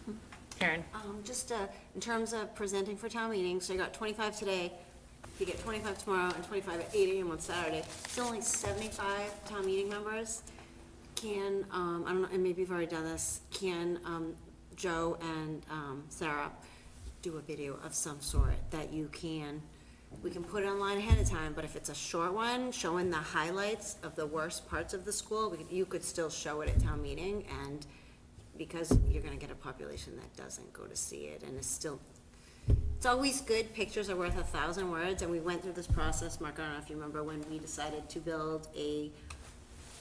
Karen? Just in terms of presenting for town meeting, so you got 25 today, you get 25 tomorrow, and 25 at 8 a.m. on Saturday. Still only 75 town meeting members. Can, I don't know, and maybe you've already done this, can Joe and Sarah do a video of some sort that we can put it online ahead of time, but if it's a short one, showing the highlights of the worst parts of the school, you could still show it at town meeting, and because you're gonna get a population that doesn't go to see it, and it's always good, pictures are worth 1,000 words, and we went through this process, Mark, I don't know if you remember, when we decided to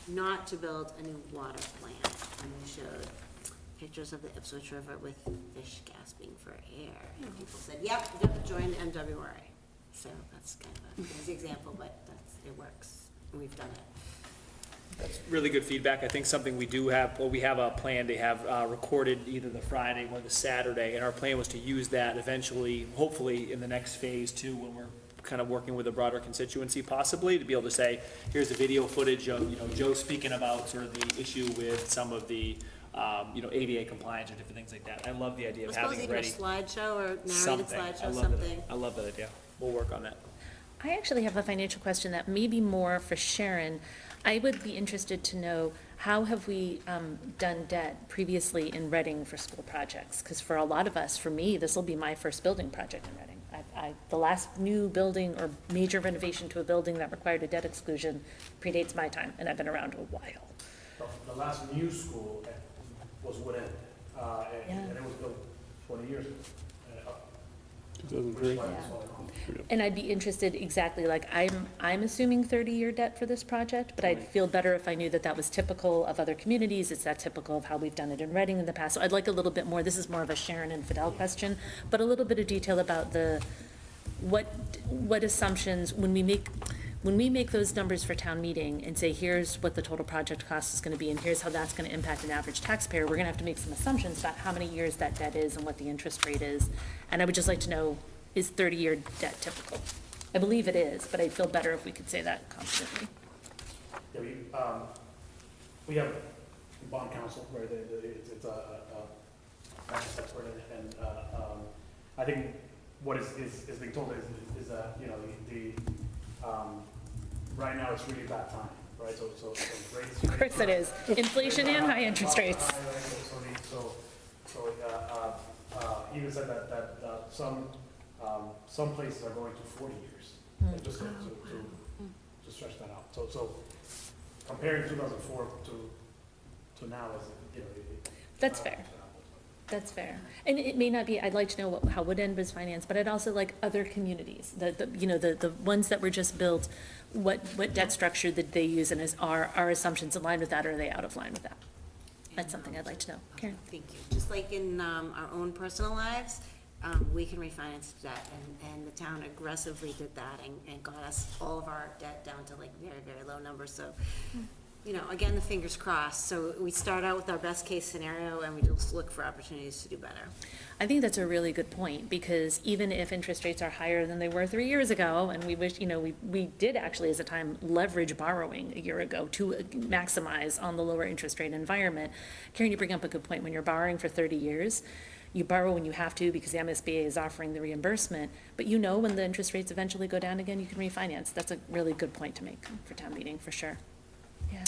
not to build a new water plant, and we showed pictures of the Ipswich River with fish gasping for air, and people said, yep, you have to join the MWRA. So that's kind of a crazy example, but it works, and we've done it. That's really good feedback. I think something we do have, we have a plan to have recorded either the Friday or the Saturday, and our plan was to use that eventually, hopefully in the next phase too, when we're kind of working with a broader constituency possibly, to be able to say, here's the video footage of, you know, Joe speaking about sort of the issue with some of the, you know, ADA compliance or different things like that. I love the idea I of suppose having it even a ready. slideshow or narrated Something. slideshow, I love something. it. I love that idea. We'll work on that. I actually have a financial question that may be more for Sharon. I would be interested to know, how have we done debt previously in Reading for school projects? Because for a lot of us, for me, this will be my first building project in Reading. The last new building or major renovation to a building that required a debt exclusion predates my time, and I've been around a while. The last new school was Wood End, and it was built 20 years ago. 2003. And I'd be interested exactly, like, I'm assuming 30-year debt for this project, but I'd feel better if I knew that that was typical of other communities. It's that typical of how we've done it in Reading in the past. So I'd like a little bit more, this is more of a Sharon and Fidel question, but a little bit of detail about what assumptions, when we make those numbers for town meeting and say, here's what the total project cost is gonna be, and here's how that's gonna impact an average taxpayer, we're gonna have to make some assumptions about how many years that debt is and what the interest rate is. And I would just like to know, is 30-year debt typical? I believe it is, but I'd feel better if we could say that confidently. Yeah, we have bond counsel, right, it's a tax expert, and I think what is being told is that, you know, right now it's really bad time, right, so rates. Of course it is. Inflation and high interest rates. Even said that some places are going to 40 years, just to stretch that out. So comparing 2004 to now is, you know. That's fair. That's fair. And it may not be, I'd like to know how Wood End was financed, but I'd also like other communities, the ones that were just built, what debt structure did they use, and are our assumptions aligned with that, or are they out of line with that? That's something I'd like to know. Karen? Thank you. Just like in our own personal lives, we can refinance debt, and the town aggressively did that and got us all of our debt down to like very, very low numbers. So, you know, again, the fingers crossed. So we start out with our best case scenario, and we just look for opportunities to do better. I think that's a really good point, because even if interest rates are higher than they were 3 years ago, and we wish, you know, we did actually as a time leverage borrowing a year ago to maximize on the lower interest rate environment. Karen, you bring up a good point. When you're borrowing for 30 years, you borrow when you have to because the MSBA is offering the reimbursement, but you know when the interest rates eventually go down again, you can refinance. That's a really good point to make for town meeting, for sure. Yeah.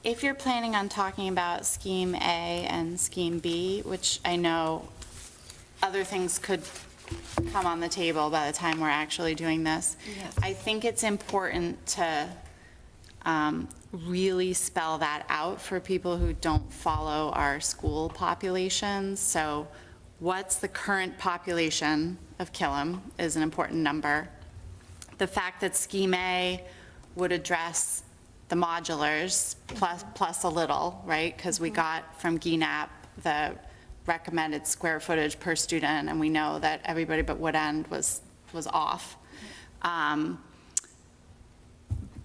If you're planning on talking about Scheme A and Scheme B, which I know other things could come on the table by the time we're actually doing this, Yes. I think it's important to really spell that out for people who don't follow our school populations. So what's the current population of Killam is an important number. The fact that Scheme A would address the modulars plus a little, right? Because we got from GNAP the recommended square footage per student, and we know that everybody but Wood End was off.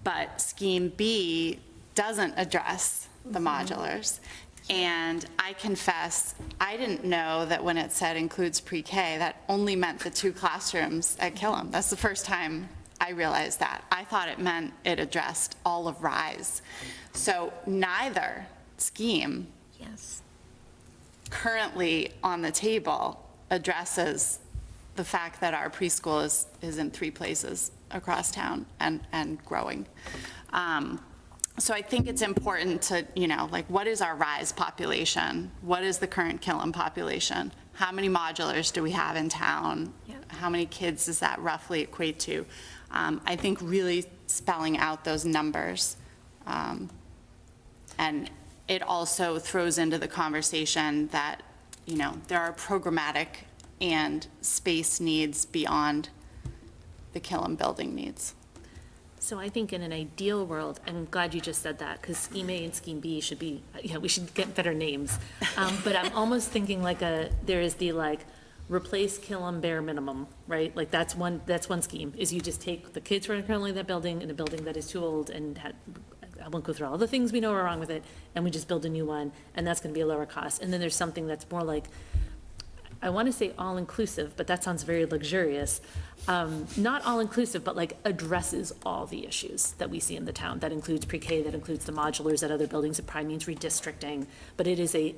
But Scheme B doesn't address the modulars. And I confess, I didn't know that when it said includes pre-K, that only meant the 2 classrooms at Killam. That's the first time I realized that. I thought it meant it addressed all of Rise. So neither scheme currently on the table addresses the fact that our preschool is in 3 places across town and growing. So I think it's important to, you know, like, what is our Rise population? What is the current Killam population? How many modulars do we have in town? How many kids does that roughly equate to? I think really spelling out those numbers. And it also throws into the conversation that, you know, there are programmatic and space needs beyond the Killam building needs. So I think in an ideal world, I'm glad you just said that, because Scheme A and Scheme B should be, we should get better names. But I'm almost thinking like there is the like, replace Killam bare minimum, right? Like that's one scheme, is you just take the kids who are currently in that building, in a building that is too old and I won't go through all the things we know are wrong with it, and we just build a new one, and that's gonna be a lower cost. And then there's something that's more like, I want to say all-inclusive, but that sounds very luxurious. Not all-inclusive, but like addresses all the issues that we see in the town. That includes pre-K, that includes the modulars at other buildings. It probably means redistricting, but it is a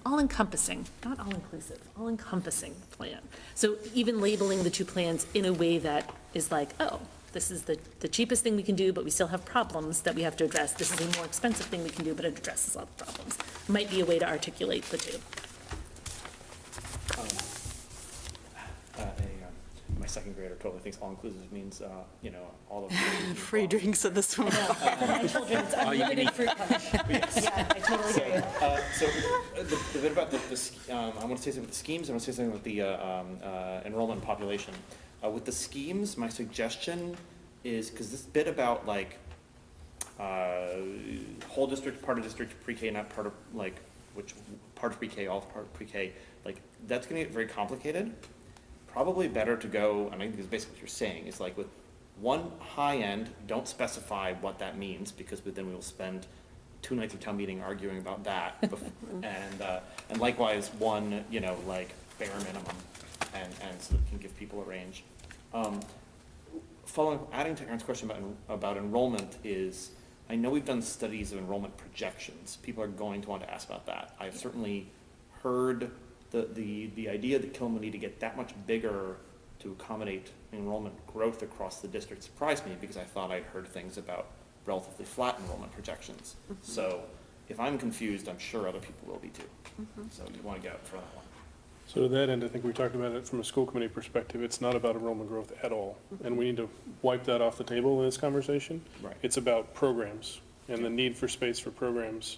all-encompassing, not all-inclusive, all-encompassing plan. So even labeling the two plans in a way that is like, oh, this is the cheapest thing we can do, but we still have problems that we have to address. This is a more expensive thing we can do, but it addresses all the problems. Might be a way to articulate the two. My second grader totally thinks all-inclusive means, you know, all of Free drinks at the swim club. My children, it's unlimited fruit punch. Yeah, I totally hear you. So the bit about I want to say something with the schemes, I want to say something with the enrollment population. With the schemes, my suggestion is, because this bit about like whole district, part of district, pre-K, not part of like, which part of pre-K, all part of pre-K, like that's going to get very complicated. Probably better to go, and I think this is basically what you're saying, is like with one high end, don't specify what that means, because then we will spend 2 nights of town meeting arguing about that. And likewise, one, you know, like bare minimum, and so that we can give people a range. Adding to Aaron's question about enrollment is, I know we've done studies of enrollment projections. People are going to want to ask about that. I've certainly heard the idea that Killen will need to get that much bigger to accommodate enrollment growth across the district surprised me, because I thought I'd heard things about relatively flat enrollment projections. So if I'm confused, I'm sure other people will be too. So you want to get up for that one. So to that end, I think we talked about it from a school committee perspective. It's not about enrollment growth at all. And we need to wipe that off the table in this conversation. Right. It's about programs and the need for space for programs,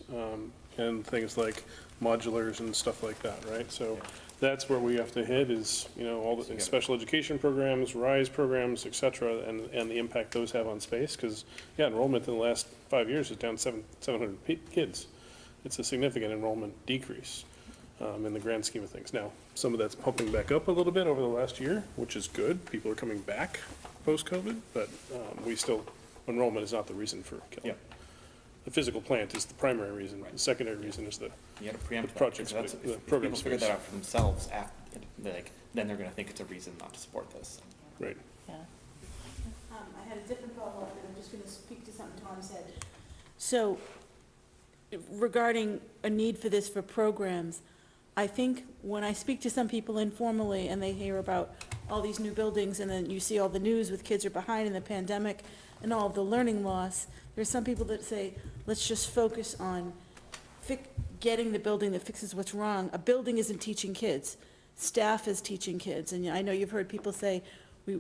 and things like modulars and stuff like that, right? So that's where we have to hit is, you know, all the special education programs, RISE programs, et cetera, and the impact those have on space. Because, yeah, enrollment in the last 5 years is down 700 kids. It's a significant enrollment decrease in the grand scheme of things. Now, some of that's pumping back up a little bit over the last year, which is good. People are coming back post-COVID, but enrollment is not the reason for killing. Yeah. The physical plant is the primary reason. Right. The secondary reason is the You got to preempt projects, that, 'cause the if program people figure space. that out for themselves, then they're going to think it's a reason not to support this. Right. I had a different follow-up, and I'm just going to speak to something Tom said. So regarding a need for this for programs, I think when I speak to some people informally and they hear about all these new buildings, and then you see all the news with kids are behind in the pandemic and all of the learning loss, there's some people that say, let's just focus on getting the building that fixes what's wrong. A building isn't teaching kids. Staff is teaching kids. And I know you've heard people say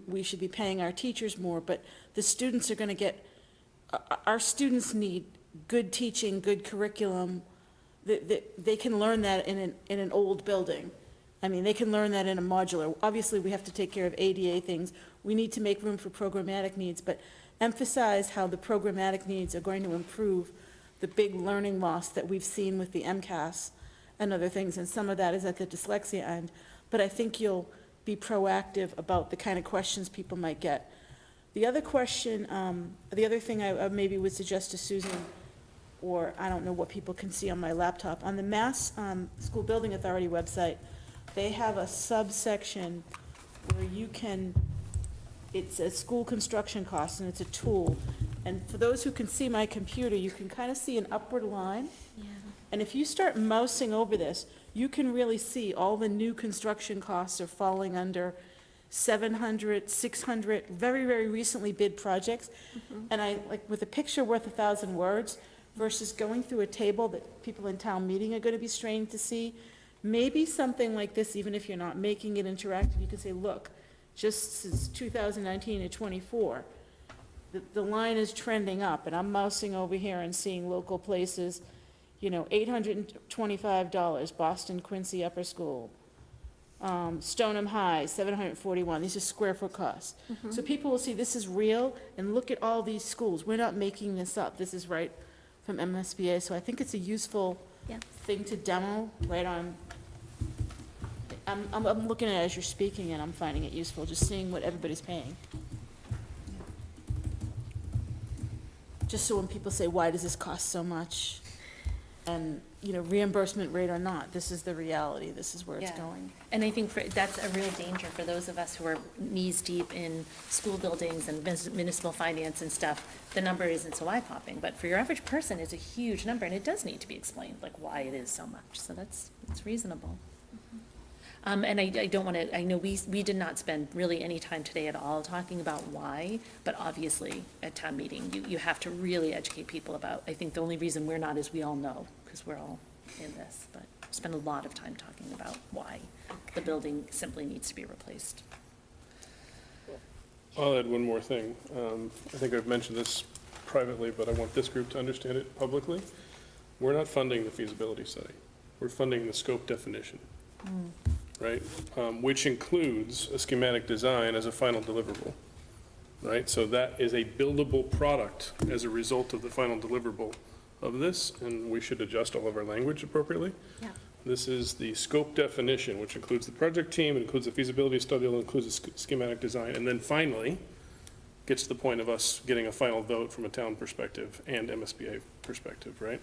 we should be paying our teachers more, but the students are going to our students need good teaching, good curriculum. They can learn that in an old building. I mean, they can learn that in a modular. Obviously, we have to take care of ADA things. We need to make room for programmatic needs, but emphasize how the programmatic needs are going to improve the big learning loss that we've seen with the MCAS and other things, and some of that is at the dyslexia end. But I think you'll be proactive about the kind of questions people might get. The other question, the other thing I maybe would suggest to Susan, or I don't know what people can see on my laptop, on the Mass School Building Authority website, they have a subsection where you can, it's a school construction cost, and it's a tool. And for those who can see my computer, you can kind of see an upward line. Yeah. And if you start mousing over this, you can really see all the new construction costs are falling under 700, 600, very, very recently bid projects. And I, like, with a picture worth 1,000 words versus going through a table that people in town meeting are going to be strained to see, maybe something like this, even if you're not making it interactive, you can say, look, just since 2019 to 24, the line is trending up, and I'm mousing over here and seeing local places, you know, $825, Boston Quincy Upper School, Stoneham High, $741. These are square foot costs. So people will see this is real, and look at all these schools. We're not making this up. This is right from MSBA. So I think it's a useful thing to demo right on. I'm looking at it as you're speaking, and I'm finding it useful, just seeing what everybody's paying. Just so when people say, why does this cost so much? And reimbursement rate or not. This is the reality. This is where it's Yeah. going. And I think that's a real danger for those of us who are knees deep in school buildings and municipal finance and stuff. The number isn't so eye-popping, but for your average person, it's a huge number, and it does need to be explained, like why it is so much. So it's reasonable. And I don't want to, I know we did not spend really any time today at all talking about why, but obviously at town meeting, you have to really educate people about, I think the only reason we're not is we all know, because we're all in this, but spend a lot of time talking about why the building simply needs to be replaced. I'll add one more thing. I think I've mentioned this privately, but I want this group to understand it publicly. We're not funding the feasibility study. We're funding the scope definition. Right? Which includes a schematic design as a final deliverable, right? So that is a buildable product as a result of the final deliverable of this, and we should adjust all of our language appropriately. Yeah. This is the scope definition, which includes the project team, it includes the feasibility study, it includes the schematic design, and then finally gets to the point of us getting a final vote from a town perspective and MSBA perspective, right?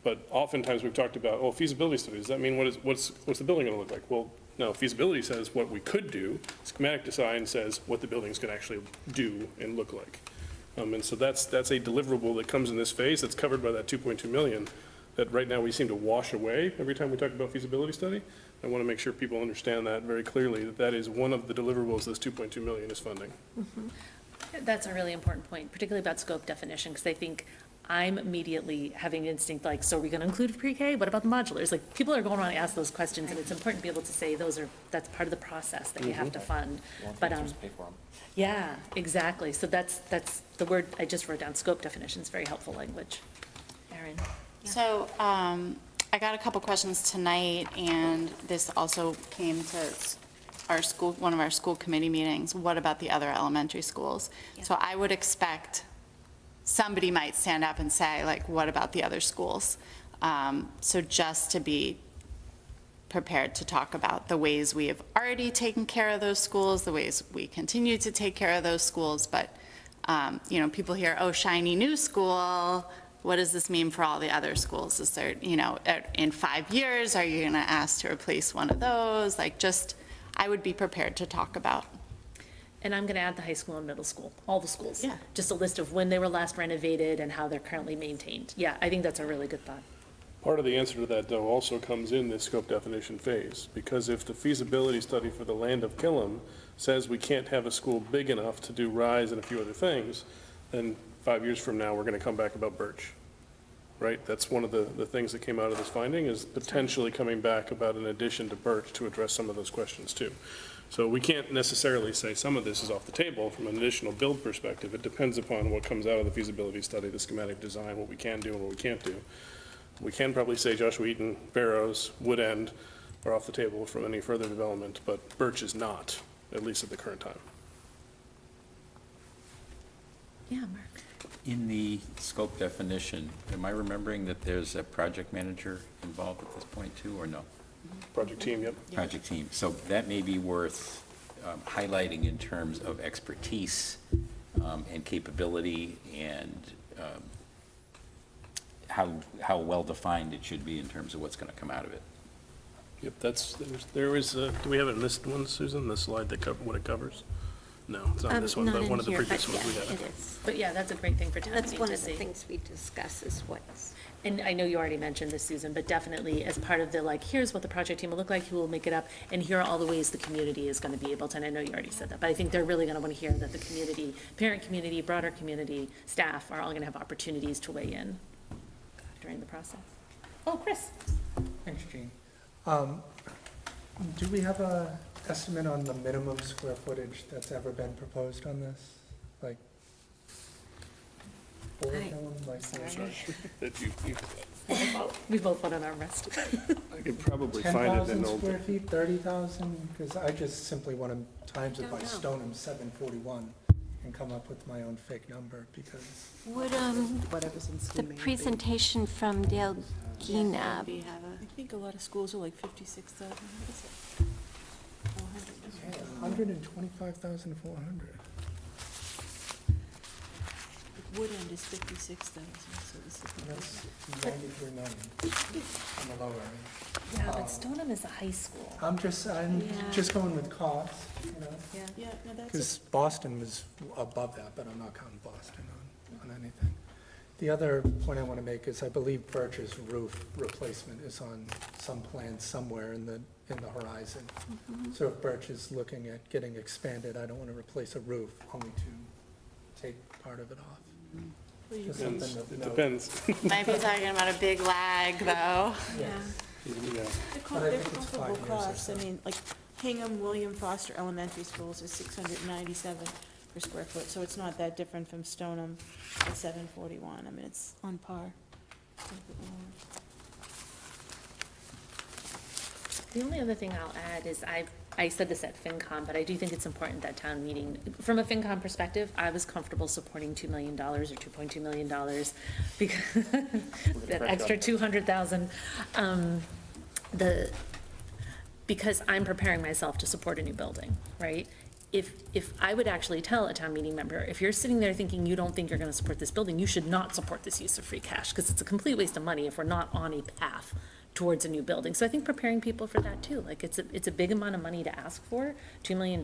But oftentimes we've talked about, oh, feasibility study, does that mean what's the building gonna look like? Well, no, feasibility says what we could do, schematic design says what the building's gonna actually do and look like. And so that's a deliverable that comes in this phase that's covered by that 2.2 million that right now we seem to wash away every time we talk about feasibility study. I wanna make sure people understand that very clearly, that is one of the deliverables this 2.2 million is funding. That's a really important point, particularly about scope definition, because I think I'm immediately having instinct like, so are we going to include pre-K? What about the modulars? Like, people are going around and ask those questions, and it's important to be able to say that's part of the process that you have to fund. But, Pay for them. yeah, exactly. So that's the word I just wrote down, scope definition is very helpful language. Erin? So, I got a couple questions tonight, and this also came to one of our school committee meetings. What about the other elementary schools? So I would expect somebody might stand up and say, like, what about the other schools? So just to be prepared to talk about the ways we have already taken care of those schools, the ways we continue to take care of those schools, but, people hear, oh, shiny new school, what does this mean for all the other schools? Is there, in 5 years, are you gonna ask to replace one of those? Like, I would be prepared to talk about. And I'm going to add the high school and middle school, all the schools. Yeah. Just a list of when they were last renovated and how they're currently maintained. Yeah, I think that's a really good thought. Part of the answer to that, though, also comes in this scope definition phase, because if the feasibility study for the land of Killam says we can't have a school big enough to do RISE and a few other things, then 5 years from now, we're going to come back about Birch, right? That's one of the things that came out of this finding, is potentially coming back about an addition to Birch to address some of those questions, too. So we can't necessarily say some of this is off the table from an additional build perspective. It depends upon what comes out of the feasibility study, the schematic design, what we can do and what we can't do. We can probably say Joshua Eaton, Barrows, Wood End are off the table from any further development, but Birch is not, at least at the current time. Yeah, Mark. In the scope definition, am I remembering that there's a project manager involved at this point too, or no? Project team, yep. Project team. So that may be worth highlighting in terms of expertise and capability and how well-defined it should be in terms of what's going to come out of it. Yep, do we have it in this one, Susan, the slide that what it covers? No, it's not this one, not but in one of the here, previous but ones we yeah, had. it is. But yeah, that's a great thing for town That's meeting one to of the see. things we discuss is what's. And I know you already mentioned this, Susan, but definitely as part of the, like, here's what the project team will look like, who will make it up, and here are all the ways the community is going to be able to, and I know you already said that, but I think they're really going to want to hear that the community, parent community, broader community, staff are all going to have opportunities to weigh in during the process. Oh, Chris. Thanks, Jean. Do we have a estimate on the minimum square footage that's ever been proposed on this? Like, for Killam, like, That you We both want an armrest. I could probably find it in 10,000 old. square feet, 30,000? Because I just simply want to times it by Stoneham 741 and come up with my own fake number, because Would, Whatever's in the scheme A. presentation from Dale Gina, I think a lot of schools are like 56,000. 125,400. Wood end is 56,000, so this is. That's 93 million on the lower end. Yeah, but Stoneham is a high school. I'm just going with costs, you know? Yeah, no, that's. Because Boston was above that, but I'm not counting Boston on anything. The other point I want to make is I believe Birch's roof replacement is on some plan somewhere in the horizon. So if Birch is looking at getting expanded, I don't want to replace a roof only to take part of it off. Just something to It note. depends. Might be talking about a big lag, though. Yeah. Yeah. They're But I they're think it's 5 comparable years or costs. I so. mean, like Hingham William Foster Elementary Schools is 697 per square foot, so it's not that different from Stoneham at 741. I mean, it's on par. The only other thing I'll add is I said this at FinCom, but I do think it's important that town meeting, from a FinCom perspective, I was comfortable supporting $2 million or $2.2 million because that extra 200,000. Because I'm preparing myself to support a new building, right? If I would actually tell a town meeting member, if you're sitting there thinking you don't think you're gonna support this building, you should not support this use of free cash, because it's a complete waste of money if we're not on a path towards a new building. So I think preparing people for that too, like it's a big amount of money to ask for, $2 million.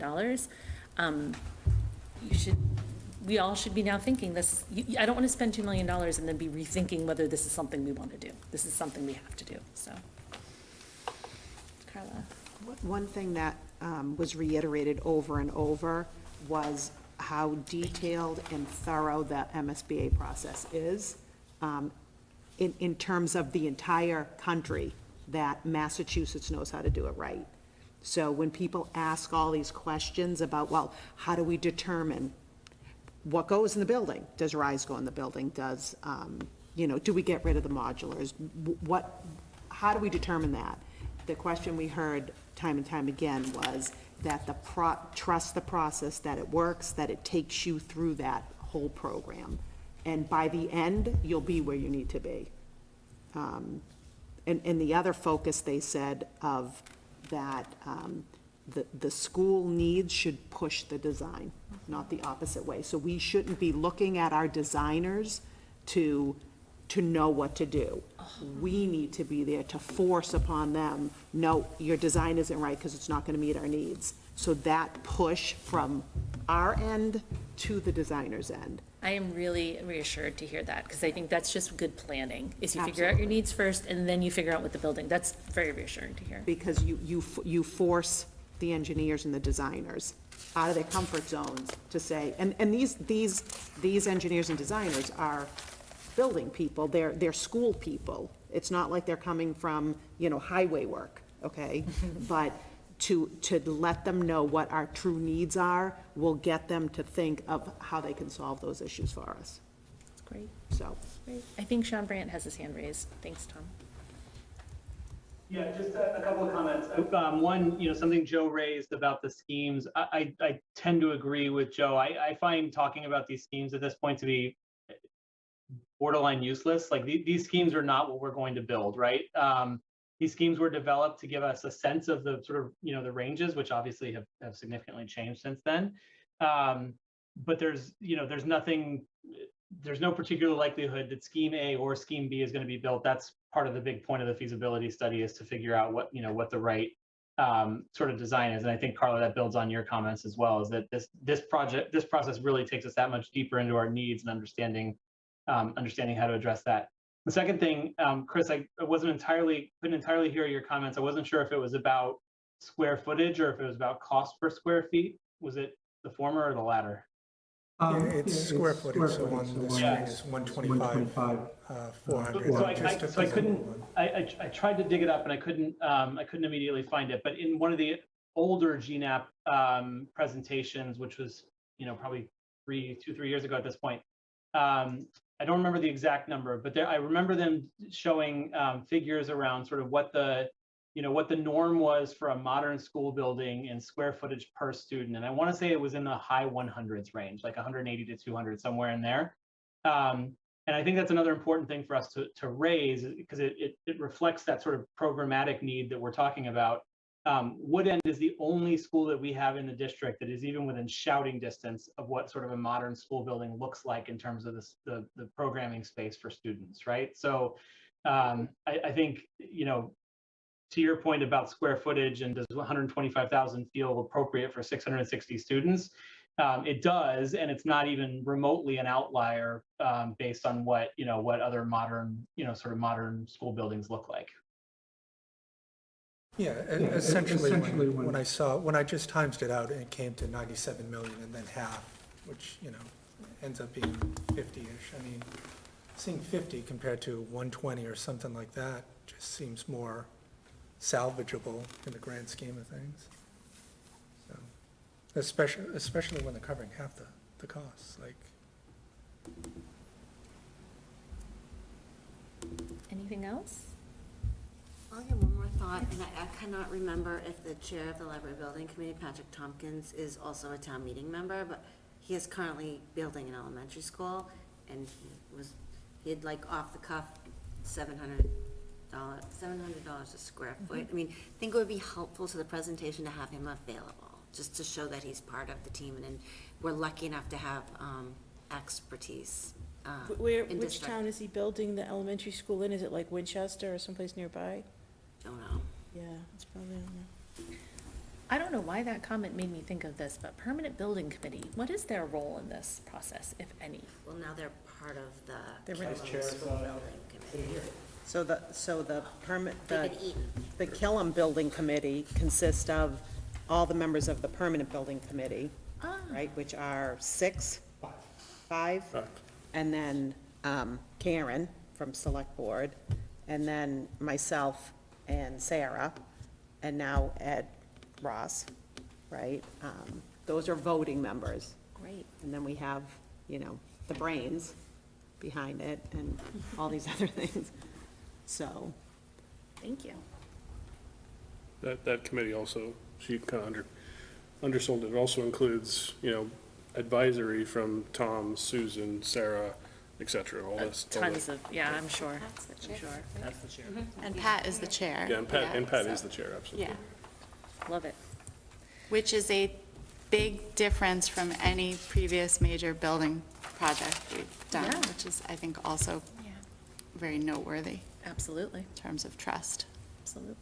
We all should be now thinking this, I don't wanna spend $2 million and then be rethinking whether this is something we wanna do. This is something we have to do, so. Carla? One thing that was reiterated over and over was how detailed and thorough the MSBA process is. In terms of the entire country, that Massachusetts knows how to do it right. So when people ask all these questions about, well, how do we determine what goes in the building? Does RISE go in the building? Does, do we get rid of the modulars? How do we determine that? The question we heard time and time again was that trust the process, that it works, that it takes you through that whole program. And by the end, you'll be where you need to be. And the other focus, they said, of that the school needs should push the design, not the opposite way. So we shouldn't be looking at our designers to know what to do. We need to be there to force upon them, no, your design isn't right because it's not going to meet our needs. So that push from our end to the designer's end. I am really reassured to hear that, because I think that's just good planning, is you figure out your needs first, and then you figure out what the building, that's very reassuring to hear. Because you force the engineers and the designers out of their comfort zones to say, and these engineers and designers are building people, they're school people. It's not like they're coming from, highway work, okay? But to let them know what our true needs are will get them to think of how they can solve those issues for us. That's great. So. Great. I think Sean Brandt has his hand raised. Thanks, Tom. Yeah, just a couple of comments. One, something Joe raised about the schemes. I tend to agree with Joe. I find talking about these schemes at this point to be borderline useless. Like these schemes are not what we're going to build, right? These schemes were developed to give us a sense of the sort of, the ranges, which obviously have significantly changed since then. But there's no particular likelihood that scheme A or scheme B is going to be built. That's part of the big point of the feasibility study, is to figure out what the right sort of design is. And I think, Carla, that builds on your comments as well, is that this process really takes us that much deeper into our needs and understanding how to address that. The second thing, Chris, I couldn't entirely hear your comments. I wasn't sure if it was about square footage or if it was about cost per square feet. Was it the former or the latter? It's square footage, so on the screen is 125, 400. So I couldn't. I tried to dig it up and I couldn't immediately find it. But in one of the older GNAP presentations, which was probably 3 years ago at this point, I don't remember the exact number, but I remember them showing figures around sort of what the norm was for a modern school building in square footage per student. And I want to say it was in the high 100s range, like 180 to 200, somewhere in there. And I think that's another important thing for us to raise, because it reflects that sort of programmatic need that we're talking about. Wood End is the only school that we have in the district that is even within shouting distance of what sort of a modern school building looks like in terms of the programming space for students, right? So I think, to your point about square footage and does 125,000 feel appropriate for 660 students? It does, and it's not even remotely an outlier based on what other modern, sort of modern school buildings look like. Yeah, essentially, when I just times it out, it came to 97 million and then half, which, ends up being 50-ish. I mean, seeing 50 compared to 120 or something like that just seems more salvageable in the grand scheme of things. So, especially when they're covering half the costs, like. Anything else? I'll get one more thought, and I cannot remember if the chair of the library building committee, Patrick Tompkins, is also a town meeting member, but he is currently building an elementary school, and he had like off the cuff $700 a square foot. I mean, I think it would be helpful to the presentation to have him available, just to show that he's part of the team, and we're lucky enough to have expertise. Which town is he building the elementary school in? Is it like Winchester or someplace nearby? Don't know. Yeah, it's probably, I don't know. I don't know why that comment made me think of this, but Permanent Building Committee, what is their role in this process, if any? Well, now they're part of the Vice Killam Chair of School Building Committee. So the They've been eaten. the Killam Building Committee consists of all the members of the Permanent Building Committee, right, which are five, and then Karen from Select Board, and then myself and Sarah, and now Ed Ross, right? Those are voting members. Great. And then we have, the brains behind it and all these other things. So, Thank you. That committee also, she kind of undersold it. It also includes, advisory from Tom, Susan, Sarah, et cetera, all this. Tons of, yeah, I'm sure. That's the I'm chair. sure. That's the chair. And Pat is the chair. Yeah, and Pat is the chair, absolutely. Yeah, Love it. which is a big difference from any previous major building project we've done, Yeah. which is, I think, also very noteworthy Absolutely. in terms of trust. Absolutely.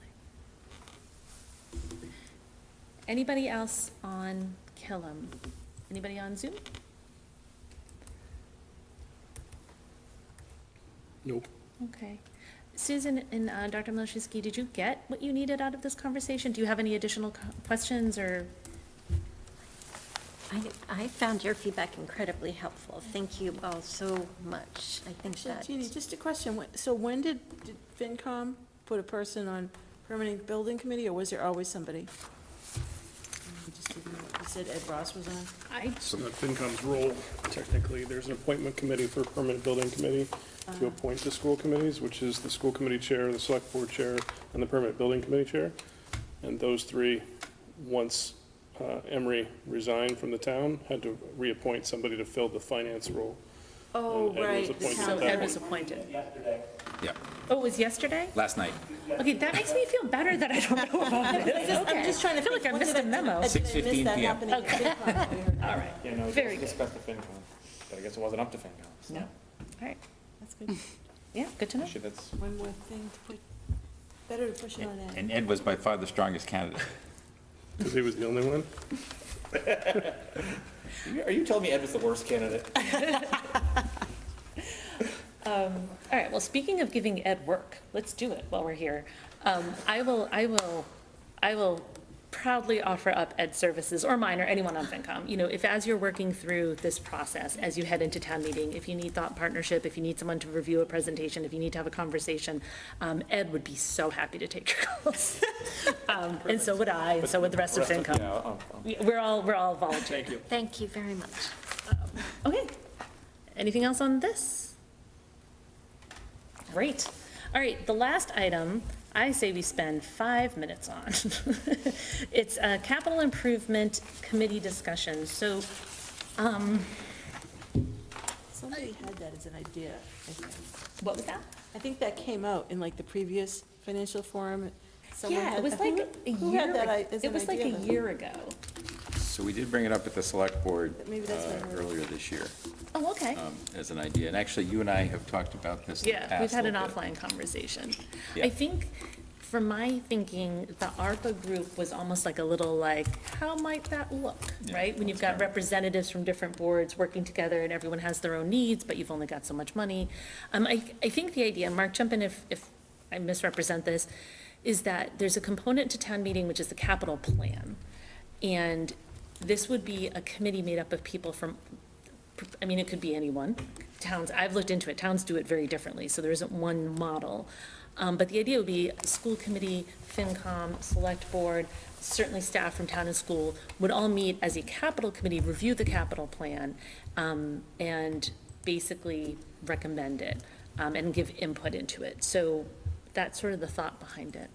Anybody else on Killam? Anybody on Zoom? Nope. Okay. Susan and Dr. Mleczewski, did you get what you needed out of this conversation? Do you have any additional questions or? I found your feedback incredibly helpful. Thank you all so much. I think Actually, that. Jeannie, just a question. So when did FinCom put a person on permanent building committee, or was there always somebody? You just didn't know. You said Ed Ross was on? So that FinCom's role, technically, there's an appointment committee for permanent building committee to appoint to school committees, which is the school committee chair, the select board chair, and the permanent building committee chair. And those three, once Emery resigned from the town, had to reappoint somebody to fill the finance role. Oh, And Ed was right. appointed So at that Ed was point. appointed. Yeah, Oh, it was yesterday? last night. Okay, that makes me feel better that I don't know about it. I'm just trying to I feel like I think, when missed did a memo. Did I miss 6:15 that PM. happening at FinCom? All right. Yeah, no, it Very was discussed at FinCom, but I guess it wasn't up to FinCom. So No. All right. That's good. Yeah, good to know. actually, that's, One more thing to put, better to push it on Ed. And Ed was by far the strongest candidate. Because he was the only one? are you telling me Ed was the worst candidate? All right, well, speaking of giving Ed work, let's do it while we're here. I will proudly offer up Ed services, or mine, or anyone on FinCom. If as you're working through this process, as you head into town meeting, if you need thought partnership, if you need someone to review a presentation, if you need to have a conversation, Ed would be so happy to take your calls. And so would I, and so would the rest of FinCom. We're all volunteers. Thank you. Thank you very much. Okay. Anything else on this? Great. All right, the last item, I say we spend 5 minutes on. It's a capital improvement committee discussion. So, Somebody had that as an idea, I think. what was that? I think that came out in like the previous financial forum. Someone Yeah, had- it was like a who year, had that as it an was like a idea then? year ago. So we did bring it up at the select board Maybe that's what I heard. earlier this year Oh, okay. as an idea. And actually, you and I have talked about this in the Yeah, past we've had a an little bit. offline conversation. Yeah. I think, from my thinking, the ARPA group was almost like a little like, how might that look, Yeah, right? When you've got representatives from different boards working together and everyone has their own needs, but you've only got so much money. I think the idea, Mark, jump in if I misrepresent this, is that there's a component to town meeting, which is the capital plan. And this would be a committee made up of people from, I mean, it could be anyone. Towns, I've looked into it, towns do it very differently, so there isn't one model. But the idea would be school committee, FinCom, select board, certainly staff from town and school would all meet as a capital committee, review the capital plan, and basically recommend it, and give input into it. So that's sort of the thought behind it.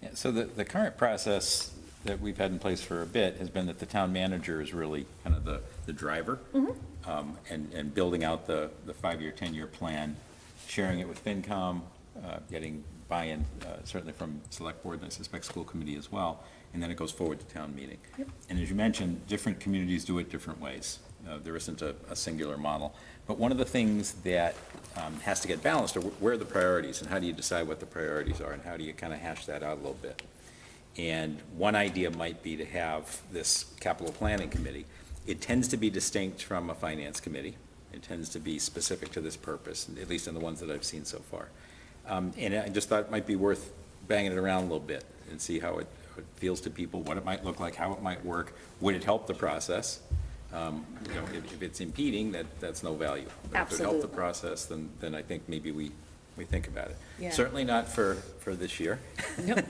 Yeah, so the current process that we've had in place for a bit has been that the town manager is really kind of the driver, and building out the 5-year, 10-year plan, sharing it with FinCom, getting buy-in certainly from select board, and I suspect school committee as well, and then it goes forward to town meeting. Yep. And as you mentioned, different communities do it different ways. There isn't a singular model. But one of the things that has to get balanced are where are the priorities, and how do you decide what the priorities are, and how do you kind of hash that out a little bit? And one idea might be to have this capital planning committee. It tends to be distinct from a finance committee. It tends to be specific to this purpose, at least in the ones that I've seen so far. And I just thought it might be worth banging it around a little bit and see how it feels to people, what it might look like, how it might work. Would it help the process? If it's impeding, that's no value. But if it would help the process, then I think maybe we think about it. Yeah. Certainly not for this year. Nope.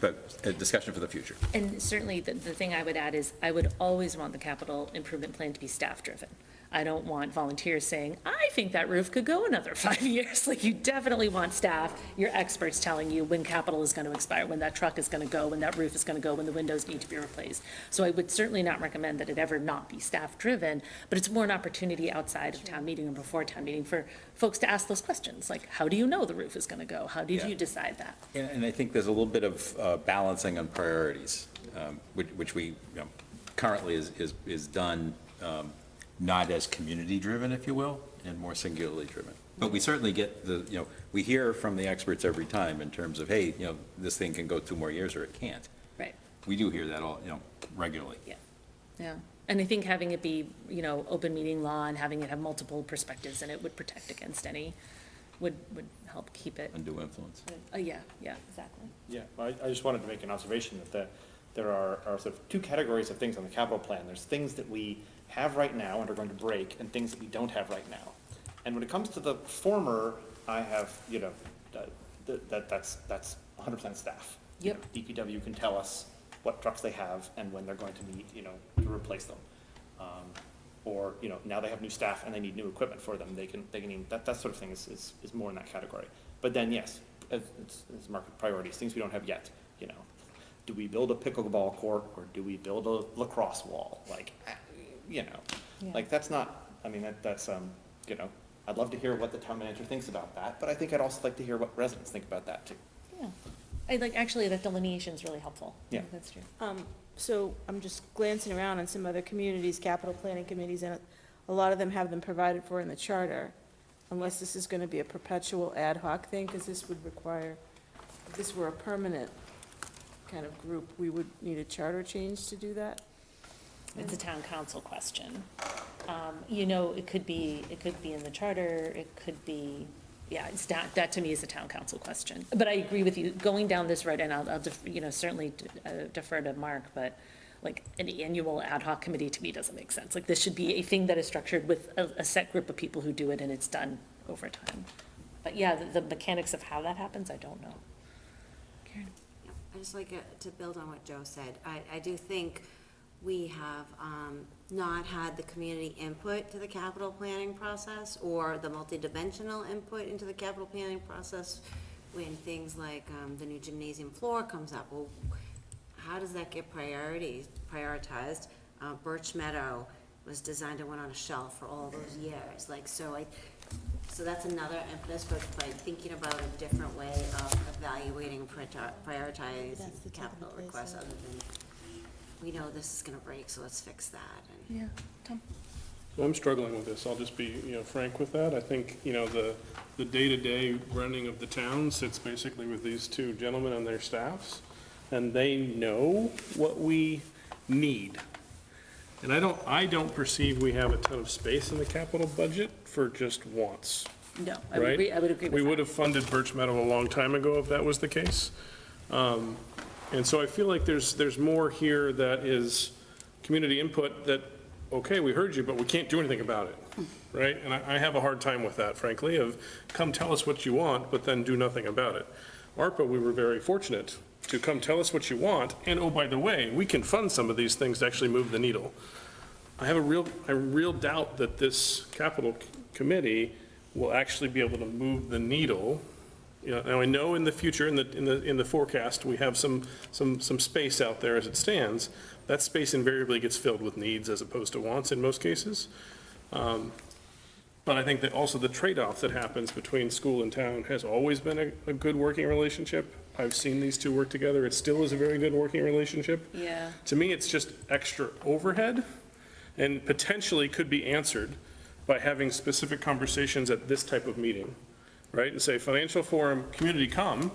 But a discussion for the future. And certainly, the thing I would add is, I would always want the capital improvement plan to be staff-driven. I don't want volunteers saying, I think that roof could go another 5 years. Like, you definitely want staff, your experts telling you when capital is going to expire, when that truck is going to go, when that roof is going to go, when the windows need to be replaced. So I would certainly not recommend that it ever not be staff-driven, but it's more an opportunity outside of town meeting or before town meeting for folks to ask those questions, like, how do you know the roof is going to go? How did you decide that? And I think there's a little bit of balancing on priorities, which we currently is done not as community-driven, if you will, and more singularly driven. But we certainly get we hear from the experts every time in terms of, hey, this thing can go 2 more years or it can't. Right. We do hear that all, regularly. Yeah. And I think having it be, open meeting law and having it have multiple perspectives in it would protect against any, would help keep it. Undue influence. Yeah, exactly. Yeah, I just wanted to make an observation that there are sort of 2 categories of things on the capital plan. There's things that we have right now and are going to break, and things that we don't have right now. And when it comes to the former, I have, that's 100% staff. Yep. DPW can tell us what trucks they have and when they're going to need, to replace them. Or, now they have new staff and they need new equipment for them. They can even, that sort of thing is more in that category. But then, yes, it's market priorities, things we don't have yet, Do we build a pickleball court or do we build a lacrosse wall? Like, that's not, that's, I'd love to hear what the town manager thinks about that, but I think I'd also like to hear what residents think about that too. Yeah. Actually, that delineation is really helpful. Yeah. That's true. So I'm just glancing around on some other communities, capital planning committees, and a lot of them have them provided for in the charter, unless this is going to be a perpetual ad hoc thing, because this would require, if this were a permanent kind of group, we would need a charter change to do that. It's a town council question. It could be in the charter, it could be, that to me is a town council question. But I agree with you, going down this road, and I'll certainly defer to Mark, but like an annual ad hoc committee to me doesn't make sense. Like, this should be a thing that is structured with a set group of people who do it, and it's done over time. But the mechanics of how that happens, I don't know. Karen? I just like to build on what Joe said. I do think we have not had the community input to the capital planning process or the multidimensional input into the capital planning process when things like the new gymnasium floor comes up. Well, how does that get prioritized? Birch Meadow was designed and went on a shelf for all those years. So that's another impetus, but by thinking about a different way of evaluating, prioritizing capital requests other than, we know this is gonna break, so let's fix that. And Yeah, Tom? So I'm struggling with this. I'll just be, frank with that. I think, the day-to-day running of the town sits basically with these two gentlemen and their staffs, and they know what we need. And I don't perceive we have a ton of space in the capital budget for just wants. No, Right? I would agree with We that. would have funded Birch Meadow a long time ago if that was the case. And so I feel like there's more here that is community input that, okay, we heard you, but we can't do anything about it, right? And I have a hard time with that, frankly, of come tell us what you want, but then do nothing about it. ARPA, we were very fortunate to come tell us what you want, and oh, by the way, we can fund some of these things to actually move the needle. I have a real doubt that this capital committee will actually be able to move the needle. Now I know in the future, in the forecast, we have some space out there as it stands. That space invariably gets filled with needs as opposed to wants in most cases. But I think that also the trade-off that happens between school and town has always been a good working relationship. I've seen these two work together. It still is a very good working relationship. Yeah. To me, it's just extra overhead and potentially could be answered by having specific conversations at this type of meeting, right? And say, financial forum, community come,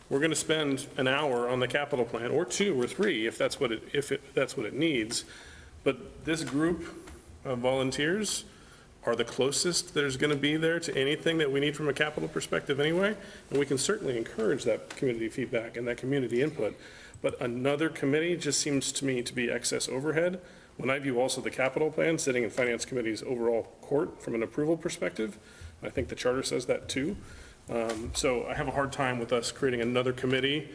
we're going to spend an hour on the capital plan, or 2 or 3 if that's what it needs. But this group of volunteers are the closest there's going to be there to anything that we need from a capital perspective anyway. And we can certainly encourage that community feedback and that community input. But another committee just seems to me to be excess overhead, when I view also the capital plan sitting in finance committee's overall court from an approval perspective. I think the charter says that too. So I have a hard time with us creating another committee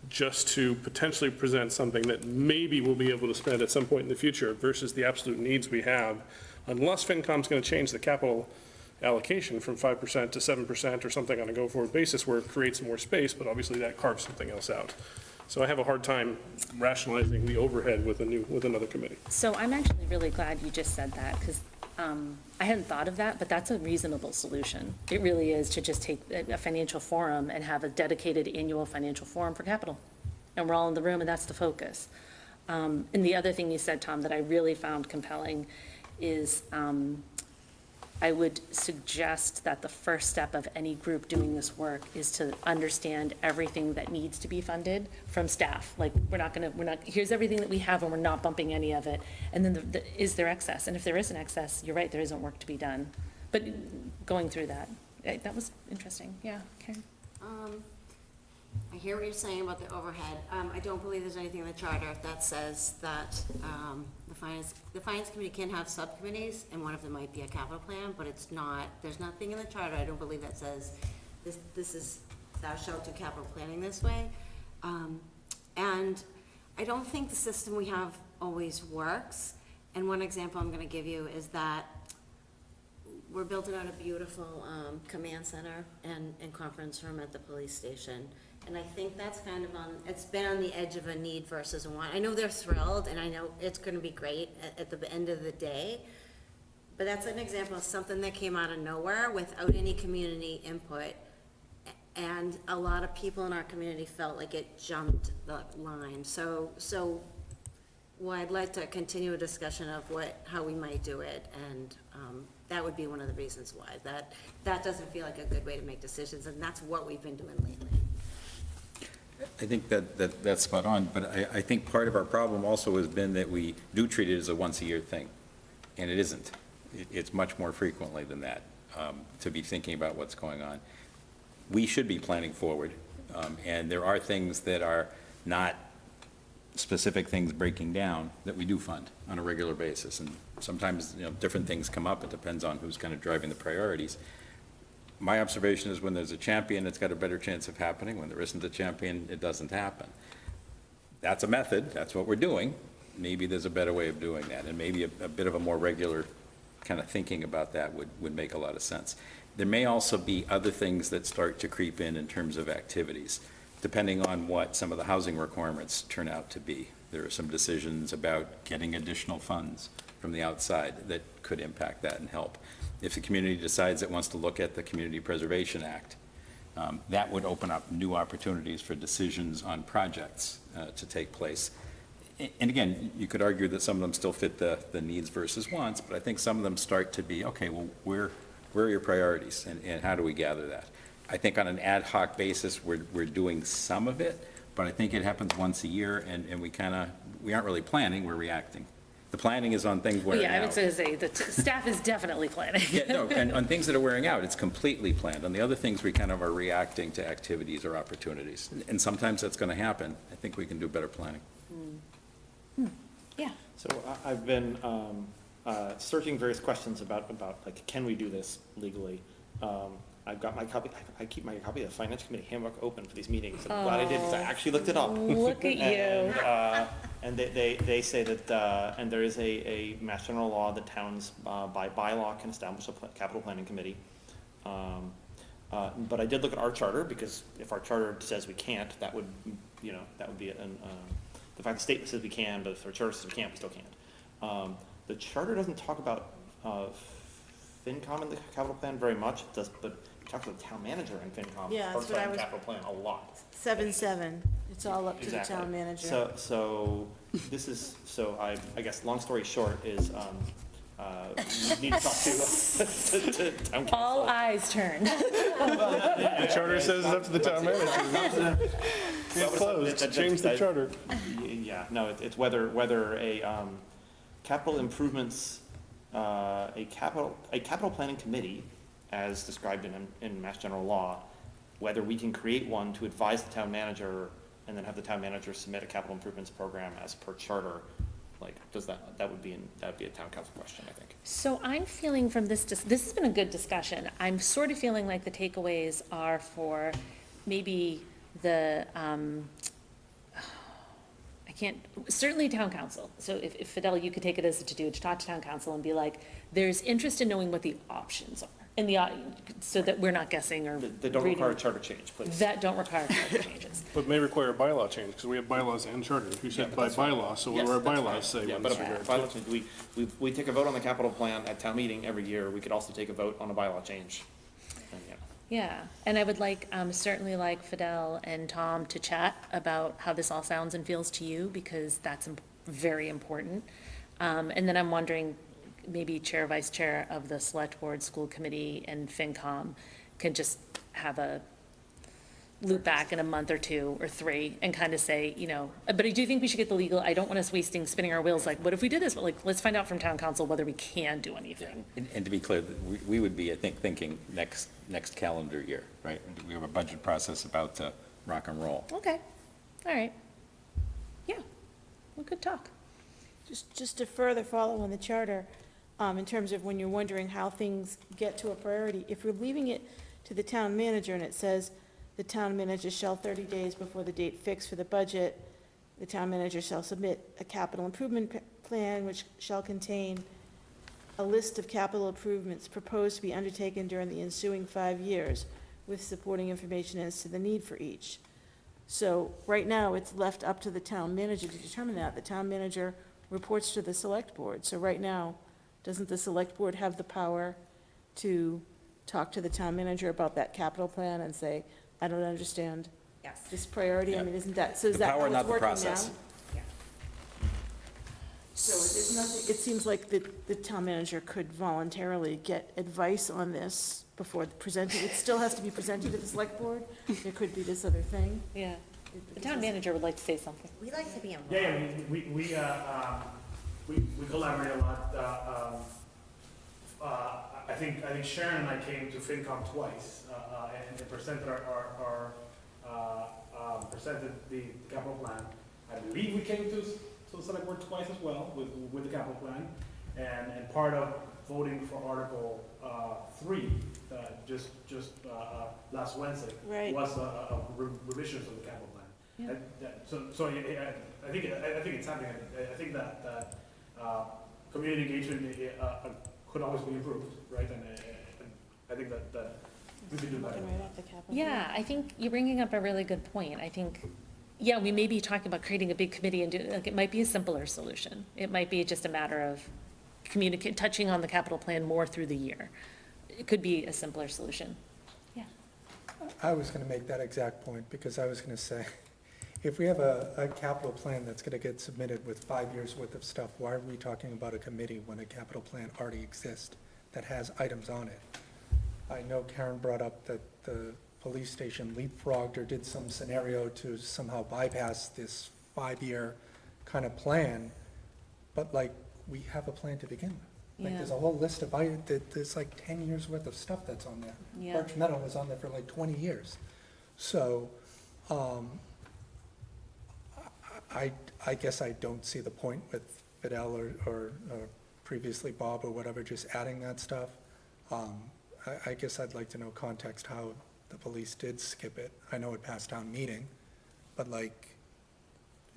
just to potentially present something that maybe we'll be able to spend at some point in the future versus the absolute needs we have, unless FinCom's going to change the capital allocation from 5% to 7% or something on a go-forward basis where it creates more space, but obviously that carves something else out. So I have a hard time rationalizing the overhead with another committee. So I'm actually really glad you just said that, because I hadn't thought of that, but that's a reasonable solution. It really is, to just take a financial forum and have a dedicated annual financial forum for capital. And we're all in the room, and that's the focus. And the other thing you said, Tom, that I really found compelling is I would suggest that the first step of any group doing this work is to understand everything that needs to be funded from staff. Like, here's everything that we have and we're not bumping any of it. And then is there excess? And if there is an excess, you're right, there isn't work to be done. But going through that was interesting. Yeah, Karen? I hear what you're saying about the overhead. I don't believe there's anything in the charter that says that the finance committee can have subcommittees, and one of them might be a capital plan, but it's not, there's nothing in the charter, I don't believe, that says this is, thou shalt do capital planning this way. And I don't think the system we have always works. And one example I'm gonna give you is that we're building out a beautiful command center and conference room at the police station. And I think that's kind of it's been on the edge of a need versus a want. I know they're thrilled, and I know it's gonna be great at the end of the day, but that's an example of something that came out of nowhere without any community input. And a lot of people in our community felt like it jumped the line. So well, I'd like to continue a discussion of how we might do it, and that would be one of the reasons why. That doesn't feel like a good way to make decisions, and that's what we've been doing lately. I think that's spot on, but I think part of our problem also has been that we do treat it as a once-a-year thing, and it isn't. It's much more frequently than that, to be thinking about what's going on. We should be planning forward, and there are things that are not specific things breaking down that we do fund on a regular basis, and sometimes different things come up. It depends on who's kind of driving the priorities. My observation is when there's a champion, it's got a better chance of happening. When there isn't a champion, it doesn't happen. That's a method. That's what we're doing. Maybe there's a better way of doing that, and maybe a bit of a more regular kind of thinking about that would make a lot of sense. There may also be other things that start to creep in terms of activities, depending on what some of the housing requirements turn out to be. There are some decisions about getting additional funds from the outside that could impact that and help. If the community decides it wants to look at the Community Preservation Act, that would open up new opportunities for decisions on projects to take place. And again, you could argue that some of them still fit the needs versus wants, but I think some of them start to be, okay, well, where are your priorities, and how do we gather that? I think on an ad hoc basis, we're doing some of it, but I think it happens once a year, and we aren't really planning, we're reacting. The planning is on things wearing out. Yeah, I would say the staff is definitely planning. Yeah, no, and on things that are wearing out, it's completely planned. On the other things, we kind of are reacting to activities or opportunities. And sometimes that's going to happen. I think we can do better planning. Yeah. So I've been searching various questions about like, can we do this legally? I've got my copy, I keep my copy of the Finance Committee handbook open for these meetings. I'm glad I did, because I actually looked it up. Look at you. And they say that, and there is a Mass General law that towns by bylaw can establish a capital planning committee. But I did look at our charter, because if our charter says we can't, that would, that would be the fact the state says we can, but if our charter says we can't, we still can't. The charter doesn't talk about FINCOM in the capital plan very much, it does, but it talks about the town manager in FINCOM. Yeah, that's what I was- Capital plan a lot. 7-7, it's all up to the Exactly. town manager. So this is, I guess, long story short is, we need to talk to town council. All eyes turned. The charter says it's up to the town manager. It's closed, change the charter. Yeah, no, it's whether a capital improvements, a capital planning committee, as described in Mass General Law, whether we can create one to advise the town manager and then have the town manager submit a capital improvements program as per charter. Like, does that would be a town council question, I think. So I'm feeling from this has been a good discussion. I'm sort of feeling like the takeaways are for maybe the, certainly town council. So if Fidel, you could take it as a to-do, to talk to town council and be like, there's interest in knowing what the options are. In the, so that we're not guessing or That don't require a charter change, please. That don't require charter changes. But may require a bylaw change, because we have bylaws and charter. You said by bylaw, so what do our bylaws say? Yeah, when but it's a regarded to? bylaw change, we take a vote on the capital plan at town meeting every year. We could also take a vote on a bylaw change. And, Yeah, and I would like, certainly like Fidel and Tom to chat about how this all sounds and feels to you, because that's very important. And then I'm wondering, maybe chair, vice chair of the select board, school committee, and FinCom can just have a loop back in a month or 2 or 3 and kind of say, but I do think we should get the legal, I don't want us spinning our wheels, like, what if we did this? But like, let's find out from town council whether we can do anything. And to be clear, we would be, I think, thinking next calendar year, right? We have a budget process about to rock and roll. Okay, all right. Yeah, well, good talk. Just to further follow on the charter, in terms of when you're wondering how things get to a priority, if we're leaving it to the town manager and it says the town manager shall 30 days before the date fixed for the budget, the town manager shall submit a capital improvement plan which shall contain a list of capital improvements proposed to be undertaken during the ensuing 5 years with supporting information as to the need for each. So right now, it's left up to the town manager to determine that. The town manager reports to the select board. So right now, doesn't the select board have the power to talk to the town manager about that capital plan and say, I don't understand this priority? I mean, isn't that, so is that how it's working now? So there's nothing, it seems like the town manager could voluntarily get advice on this before presenting. It still has to be presented to the select board. There could be this other thing. Yeah, the town manager would like to say something. We like to be involved. Yeah, I mean, we collaborate a lot. I think Sharon and I came to FinCom twice, and they presented presented the capital plan. I believe we came to the select board twice as well with the capital plan, and part of voting for Article 3 just last Wednesday was revisions of the capital plan. Yeah. So I think it's happening. I think that community engagement could always be improved, right? And I think that we could do better. Yeah, I think you're bringing up a really good point. I think, yeah, we may be talking about creating a big committee and it might be a simpler solution. It might be just a matter of communicate, touching on the capital plan more through the year. It could be a simpler solution. Yeah. I was going to make that exact point, because I was going to say, if we have a capital plan that's going to get submitted with 5 years' worth of stuff, why are we talking about a committee when a capital plan already exists that has items on it? I know Karen brought up that the police station leapfrogged or did some scenario to somehow bypass this 5-year kind of plan, but like, we have a plan to begin with. Like, Yeah. there's a whole list of, there's like 10 years' worth of stuff that's on there. Yeah. Birch Meadow was on there for like 20 years. So, I guess I don't see the point with Fidel or previously Bob or whatever, just adding that stuff. I guess I'd like to know context how the police did skip it. I know it passed town meeting, but like,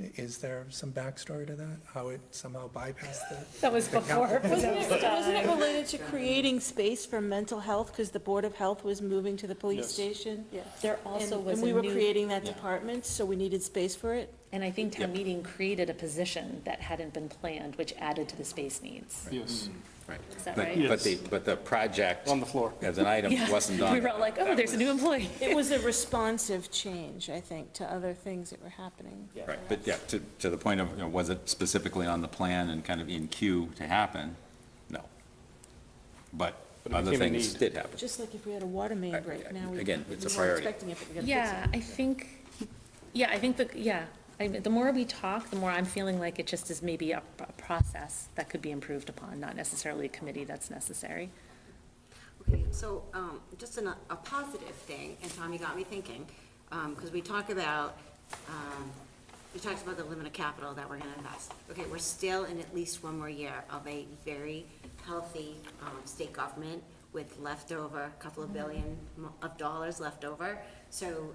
is there some backstory to that? How it somehow bypassed the? That was the before. capital plan? Wasn't it related to creating space for mental health, because the Board of Health was moving to the police Yes. station? There also was And a we were new, creating that department, so we needed space for it? and I think town meeting created a position that hadn't been planned, which added to the space needs. Yes. Right. Is that But- right? But the project On the floor. as an item Yeah. wasn't on. We were all like, oh, there's a new employee. It was a responsive change, I think, to other things that were happening. Right, but yeah, to the point of, was it specifically on the plan and kind of in queue to happen? No. But But it other became a things need. did happen. Just like if we had a water main break, now we Again, it's a weren't priority. expecting it, but we gotta fix Yeah, it. I think the more we talk, the more I'm feeling like it just is maybe a process that could be improved upon, not necessarily a committee that's necessary. Okay, so just a positive thing, and Tom, you got me thinking, because we talked about the limit of capital that we're going to invest. Okay, we're still in at least one more year of a very healthy state government with leftover, a couple of billion of dollars left over. So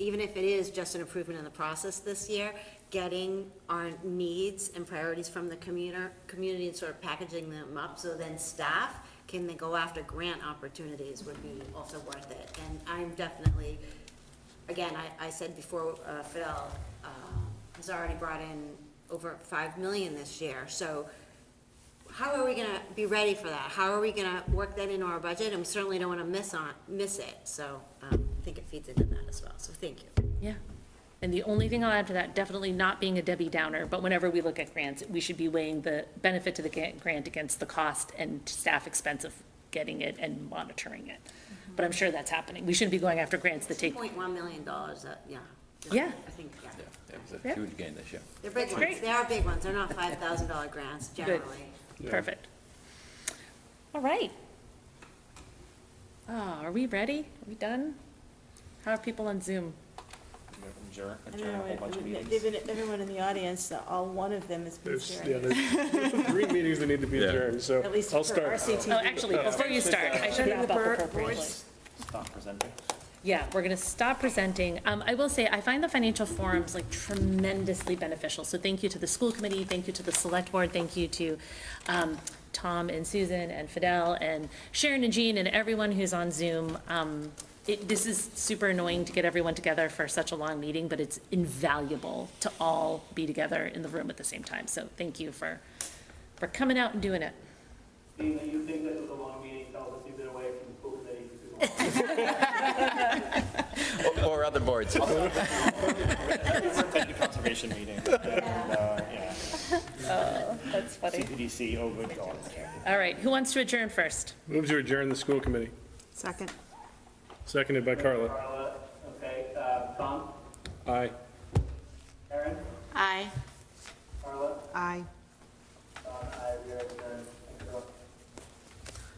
even if it is just an improvement in the process this year, getting our needs and priorities from the community and sort of packaging them up so then staff can then go after grant opportunities would be also worth it. And I'm definitely, again, I said before, Fidel has already brought in over 5 million this year. So how are we gonna be ready for that? How are we gonna work that into our budget? And we certainly don't wanna miss it. So I think it feeds into that as well. So thank you. Yeah. And the only thing I'll add to that, definitely not being a Debbie Downer, but whenever we look at grants, we should be weighing the benefit to the grant against the cost and staff expense of getting it and monitoring it. But I'm sure that's happening. We shouldn't be going after grants that take, $2.1 million, yeah. Yeah. I think, yeah. It was a Yeah. huge gain this year. They're big ones. great. They are big ones. They're not $5,000 grants generally. perfect. All right. Are we ready? Are we done? How are people on Zoom? Adjourn I a don't know, whole bunch of meetings. everyone in the audience, all one of them has been There's, sharing. there's 3 meetings that need to be adjourned, so At least I'll for start. RCTV. Oh, actually, before you start, I should wrap up appropriately. Stop presenting. Yeah, we're going to stop presenting. I will say, I find the financial forums like tremendously beneficial. So thank you to the school committee, thank you to the select board, thank you to Tom and Susan and Fidel and Sharon and Jean and everyone who's on Zoom. This is super annoying to get everyone together for such a long meeting, but it's invaluable to all be together in the room at the same time. So thank you for coming out and doing it. Being that you think this was a long meeting, tells us you've been away from the school committee for too long. Or other boards. It's a conservation meeting. Yeah. Oh, that's funny. CPDC, oh good God. All right, who wants to adjourn first? Move to adjourn the school committee. Second. Seconded by Carla. Carla, okay, Tom, Aye. Aaron, Aye. Carla, Aye. we are adjourned. Thanks, everyone.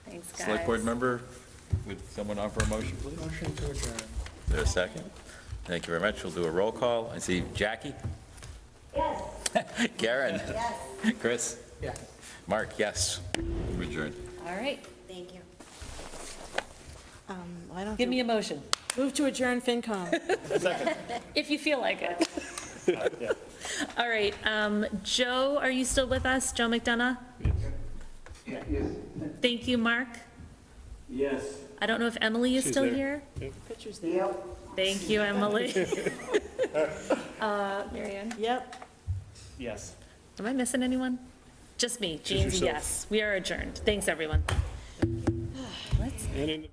Thanks, guys. Select board member, would someone offer a motion, please? Motion to adjourn. Is there a second? Thank you very much. We'll do a roll call. I see Jackie? Yes. Karen? Yes. Chris? Yes. Mark, yes. We're adjourned. All right, Thank you. I don't give me a motion, move to adjourn FinCom. if you feel like it. All right, Joe, are you still with us? Joe McDonough? Yes. Thank you, Mark. Yes. I don't know if Emily is She's still there. here. Pictures there. Yep. Thank you, Emily. Mary Ann? Yep. Yes. Am I missing anyone? Just me. Jean's a yes. We are adjourned. Thanks, everyone. And in the